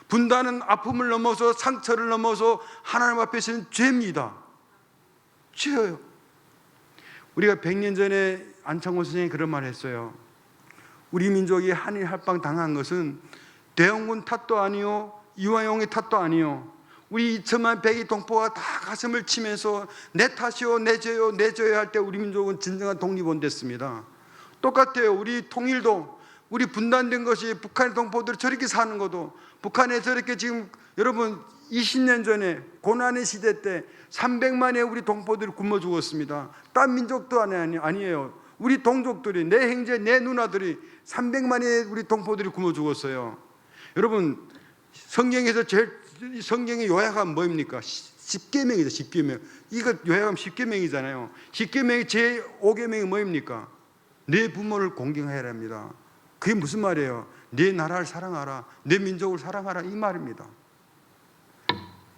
분단은 아픔을 넘어서 상처를 넘어서 하나님 앞에서는 죄입니다. 죄예요. 우리가 100년 전에 안창호 선생님이 그런 말을 했어요. 우리 민족이 한일 합방 당한 것은 대원군 탓도 아니요 이화용의 탓도 아니요 우리 2천만 백이 동포가 다 가슴을 치면서 내 탓이요 내 죄요 내 죄요 할 때 우리 민족은 진정한 독립원 됐습니다. 똑같아요. 우리 통일도 우리 분단된 것이 북한의 동포들이 저렇게 사는 것도 북한에 저렇게 지금 여러분 20년 전에 고난의 시대 때 300만의 우리 동포들이 굶어 죽었습니다. 딴 민족도 아니에요. 우리 동족들이, 내 형제, 내 누나들이 300만의 우리 동포들이 굶어 죽었어요. 여러분, 성경에서 성경의 요약하면 뭐입니까? 10계명이죠. 10계명. 이거 요약하면 10계명이잖아요. 10계명의 제5계명이 뭐입니까? 내 부모를 공경해야 합니다. 그게 무슨 말이에요? 내 나라를 사랑하라, 내 민족을 사랑하라, 이 말입니다.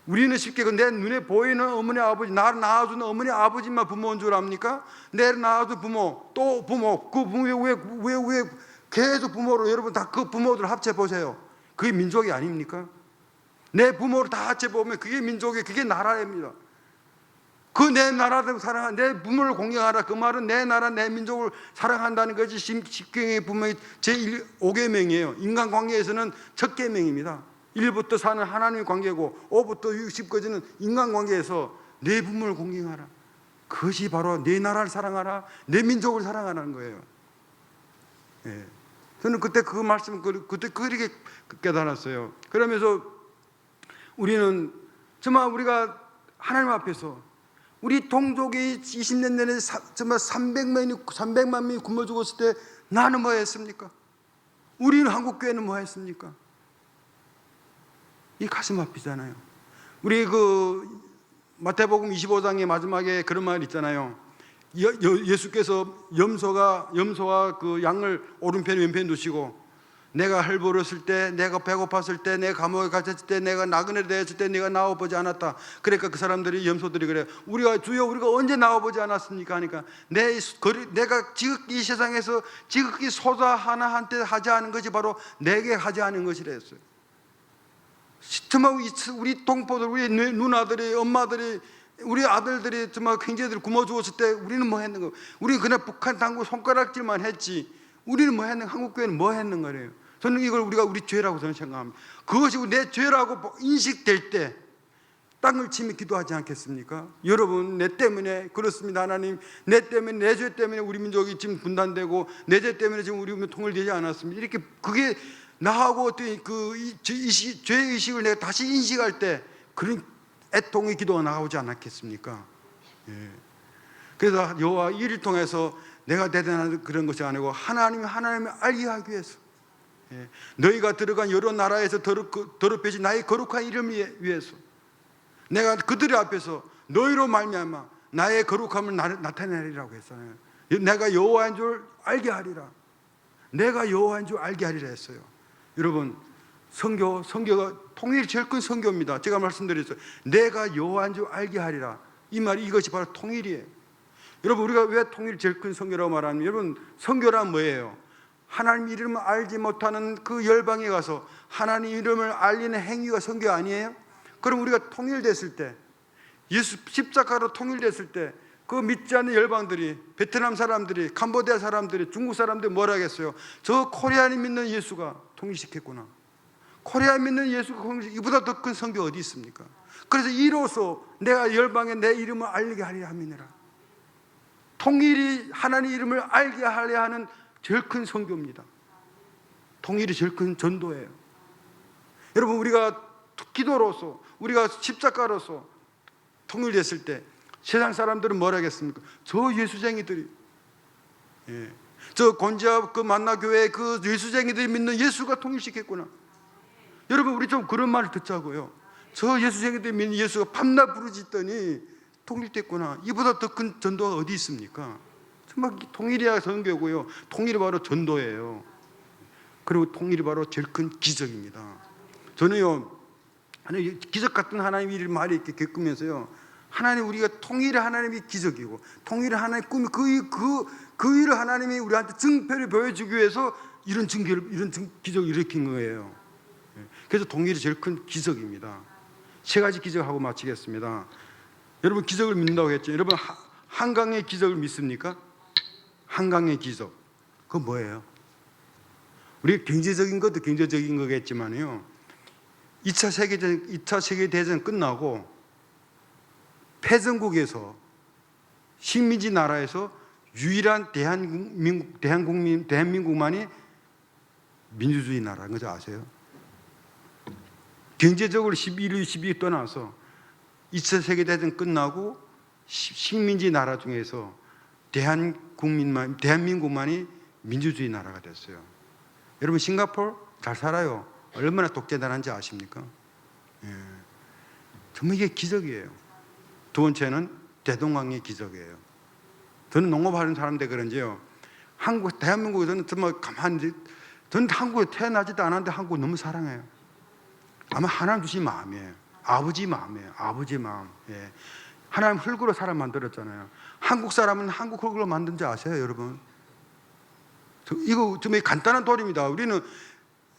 우리는 쉽게 내 눈에 보이는 어머니 아버지, 나를 낳아준 어머니 아버지만 부모인 줄 압니까? 내를 낳아준 부모, 또 부모, 그 부모 왜 계속 부모로, 여러분 다 그 부모들 합쳐 보세요. 그게 민족이 아닙니까? 내 부모를 다 합쳐 보면 그게 민족이, 그게 나라입니다. 그 내 나라를 사랑한, 내 부모를 공경하라, 그 말은 내 나라, 내 민족을 사랑한다는 것이 십계명의 분명히 제5계명이에요. 인간관계에서는 첫 계명입니다. 1부터 4는 하나님의 관계고 5부터 10까지는 인간관계에서 내 부모를 공경하라. 그것이 바로 내 나라를 사랑하라, 내 민족을 사랑하라는 거예요. 예. 저는 그때 그 말씀을 그때 그렇게 깨달았어요. 그러면서 우리는 정말 우리가 하나님 앞에서 우리 동족이 20년 전에 정말 300만 명이 굶어 죽었을 때 나는 뭐 했습니까? 우리는 한국교회는 뭐 했습니까? 이 가슴 아프잖아요. 우리 그 마태복음 25장의 마지막에 그런 말 있잖아요. 예수께서 염소와 그 양을 오른편에 왼편에 두시고, 내가 헐벗었을 때, 내가 배고팠을 때, 내가 감옥에 갇혔을 때, 내가 나그네로 되었을 때 내가 나와보지 않았다. 그러니까 그 사람들이, 염소들이 그래요. 주여 우리가 언제 나와보지 않았습니까? 하니까 내가 지극히 이 세상에서 지극히 소자 하나한테 하지 않은 것이 바로 내게 하지 않은 것이라 했어요. 정말 우리 동포들, 우리 누나들이, 엄마들이, 우리 아들들이 정말 형제들이 굶어 죽었을 때 우리는 뭐 했는 거? 우리는 그냥 북한 당구 손가락질만 했지. 우리는 뭐 했는, 한국교회는 뭐 했는 거예요? 저는 이걸 우리 죄라고 저는 생각합니다. 그것이 내 죄라고 인식될 때 땅을 치며 기도하지 않겠습니까? 여러분, 내 때문에 그렇습니다. 하나님, 내 때문에, 내 죄 때문에 우리 민족이 지금 분단되고, 내 죄 때문에 지금 우리 민족 통일되지 않았습니다. 이렇게 그게 나하고 어떤 죄의식을 내가 다시 인식할 때 그런 애통의 기도가 나오지 않았겠습니까? 예. 그래서 여호와 이를 통해서 내가 대단한 그런 것이 아니고 하나님을 알게 하기 위해서, 예. 너희가 들어간 여러 나라에서 더럽혀진 나의 거룩한 이름을 위해서 내가 그들의 앞에서 너희로 말미암아 나의 거룩함을 나타내리라고 했잖아요. 내가 여호와인 줄 알게 하리라. 내가 여호와인 줄 알게 하리라 했어요. 여러분, 성교가 통일이 제일 큰 성교입니다. 제가 말씀드렸어요. 내가 여호와인 줄 알게 하리라. 이 말이, 이것이 바로 통일이에요. 여러분, 우리가 왜 통일이 제일 큰 성교라고 말하면, 여러분, 성교란 뭐예요? 하나님 이름을 알지 못하는 그 열방에 가서 하나님 이름을 알리는 행위가 성교 아니에요? 그럼 우리가 통일됐을 때, 예수 십자가로 통일됐을 때, 그 믿지 않는 열방들이, 베트남 사람들이, 캄보디아 사람들이, 중국 사람들이 뭐라 하겠어요? 저 코리안이 믿는 예수가 통일시켰구나. 코리아 믿는 예수가 이보다 더 큰 성교 어디 있습니까? 그래서 이로써 내가 열방에 내 이름을 알리게 하려 함이니라. 통일이 하나님 이름을 알게 하려 하는 제일 큰 성교입니다. 통일이 제일 큰 전도예요. 여러분, 우리가 기도로서, 우리가 십자가로서 통일됐을 때 세상 사람들은 뭐라 하겠습니까? 저 예수쟁이들이, 예. 저 곤지암 그 만나교회 그 예수쟁이들이 믿는 예수가 통일시켰구나. 여러분, 우리 좀 그런 말을 듣자고요. 저 예수쟁이들이 믿는 예수가 밤낮 부르짖더니 통일됐구나. 이보다 더 큰 전도가 어디 있습니까? 정말 통일이야 선교고요. 통일이 바로 전도예요. 그리고 통일이 바로 제일 큰 기적입니다. 저는요, 기적 같은 하나님 일을 많이 이렇게 겪으면서요, 하나님, 우리가 통일의 하나님이 기적이고 통일의 하나님의 꿈이 그 일을 하나님이 우리한테 증표를 보여주기 위해서 이런 기적을 일으킨 거예요. 그래서 통일이 제일 큰 기적입니다. 세 가지 기적하고 마치겠습니다. 여러분, 기적을 믿는다고 했죠. 여러분, 한강의 기적을 믿습니까? 한강의 기적, 그건 뭐예요? 우리 경제적인 것도 경제적인 거겠지만요, 2차 세계대전 끝나고 패전국에서, 식민지 나라에서 유일한 대한민국만이 민주주의 나라인 거죠. 아세요? 경제적으로 11위, 12위 떠나서 2차 세계대전 끝나고 식민지 나라 중에서 대한민국만이 민주주의 나라가 됐어요. 여러분 싱가포르 잘 살아요. 얼마나 독재나라인지 아십니까? 예. 정말 이게 기적이에요. 두 번째는 대동강의 기적이에요. 저는 농업하는 사람인데 그런지요. 대한민국에서는 정말 가만히, 저는 한국에 태어나지도 않았는데 한국 너무 사랑해요. 아마 하나님 주신 마음이에요. 아버지 마음이에요. 아버지 마음. 예. 하나님 흙으로 사람 만들었잖아요. 한국 사람은 한국 흙으로 만든지 아세요, 여러분? 이거 정말 간단한 돌입니다. 우리는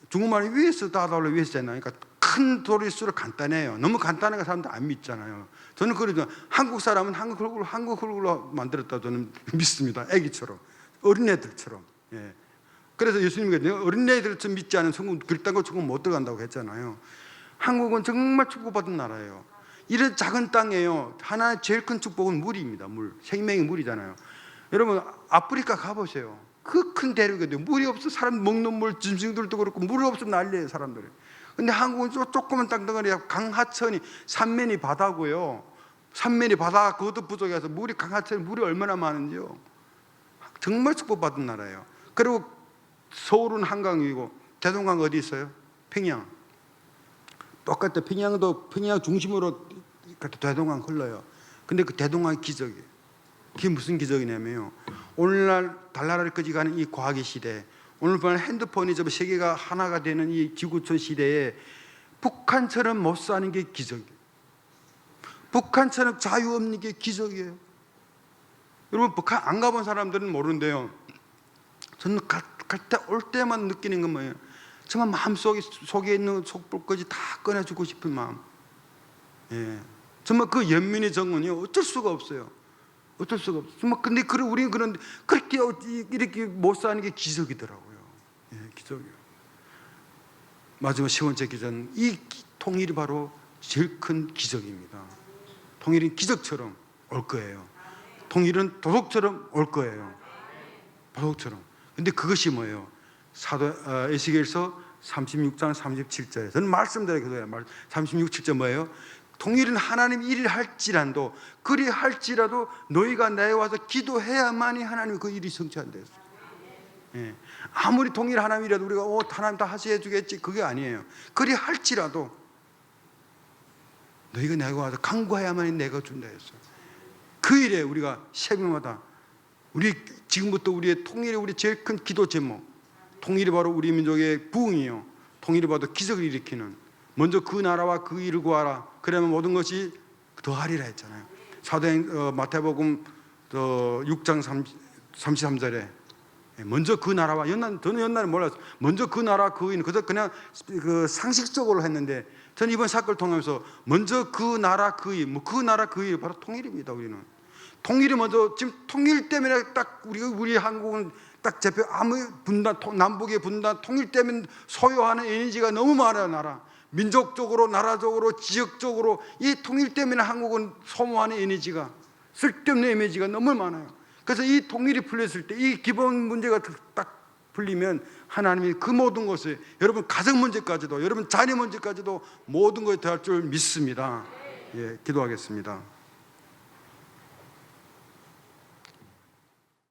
중국말이 위에서 따다올라 위에서잖아요. 그러니까 큰 돌일수록 간단해요. 너무 간단하게 사람들 안 믿잖아요. 저는 그래도 한국 사람은 한국 흙으로 만들었다 저는 믿습니다. 애기처럼, 어린애들처럼. 예. 그래서 예수님께서 어린애들처럼 믿지 않은 성공 그딴 거 천국 못 들어간다고 했잖아요. 한국은 정말 축복받은 나라예요. 이런 작은 땅이에요. 하나의 제일 큰 축복은 물입니다. 물. 생명이 물이잖아요. 여러분 아프리카 가보세요. 그 큰 대륙인데 물이 없어 사람 먹는 물, 짐승들도 그렇고 물이 없으면 난리예요 사람들이. 근데 한국은 조그만 땅덩어리 강하천이 삼면이 바다고요. 삼면이 바다가 그것도 부족해서 물이 강하천이 물이 얼마나 많은지요. 정말 축복받은 나라예요. 그리고 서울은 한강이고 대동강 어디 있어요? 평양. 똑같아. 평양도 평양 중심으로 대동강 흘러요. 근데 그 대동강이 기적이에요. 그게 무슨 기적이냐면요. 오늘날 달나라를 끄집어가는 이 과학의 시대, 오늘 핸드폰이 저 세계가 하나가 되는 이 지구촌 시대에 북한처럼 못 사는 게 기적이에요. 북한처럼 자유 없는 게 기적이에요. 여러분 북한 안 가본 사람들은 모르는데요. 저는 올 때만 느끼는 건 뭐예요? 정말 마음속에 있는 속불까지 다 꺼내주고 싶은 마음. 예. 정말 그 연민의 정은요 어쩔 수가 없어요. 어쩔 수가 없어요. 정말 근데 우리는 그런데 그렇게 이렇게 못 사는 게 기적이더라고요. 예, 기적이요. 마지막 10번째 기적은 이 통일이 바로 제일 큰 기적입니다. 통일은 기적처럼 올 거예요. 통일은 도둑처럼 올 거예요. 도둑처럼. 근데 그것이 뭐예요? 에스겔서 36장 37절에 저는 말씀대로 기도해요. 36, 7절 뭐예요? 통일은 하나님 일을 할지라도 그리 할지라도 너희가 나에 와서 기도해야만이 하나님 그 일이 성취한다 했어요. 예. 아무리 통일 하나님이라도 우리가 하나님 다 하셔 주겠지 그게 아니에요. 그리 할지라도 너희가 내가 와서 간구해야만이 내가 준다 했어요. 그 일에 우리가 새벽마다 지금부터 우리의 통일이 우리 제일 큰 기도 제목, 통일이 바로 우리 민족의 부흥이요. 통일이 바로 기적을 일으키는, 먼저 그 나라와 그 일을 구하라. 그러면 모든 것이 더하리라 했잖아요. 사도행 마태복음 6장 33절에 먼저 그 나라와 저는 옛날에 몰랐어요. 먼저 그 나라 그 인 그냥 그 상식적으로 했는데 저는 이번 사건을 통해서 먼저 그 나라 그 일, 그 나라 그 일 바로 통일입니다. 우리는 통일이 먼저 지금 통일 때문에 딱 우리 한국은 딱 잡혀 아무 분단 남북의 분단 통일 때문에 소요하는 에너지가 너무 많아요. 나라 민족적으로 나라적으로 지역적으로 이 통일 때문에 한국은 소모하는 에너지가 쓸데없는 에너지가 너무 많아요. 그래서 이 통일이 풀렸을 때 이 기본 문제가 딱 풀리면 하나님이 그 모든 것을 여러분 가정 문제까지도 여러분 자녀 문제까지도 모든 것에 대할 줄 믿습니다. 예, 기도하겠습니다.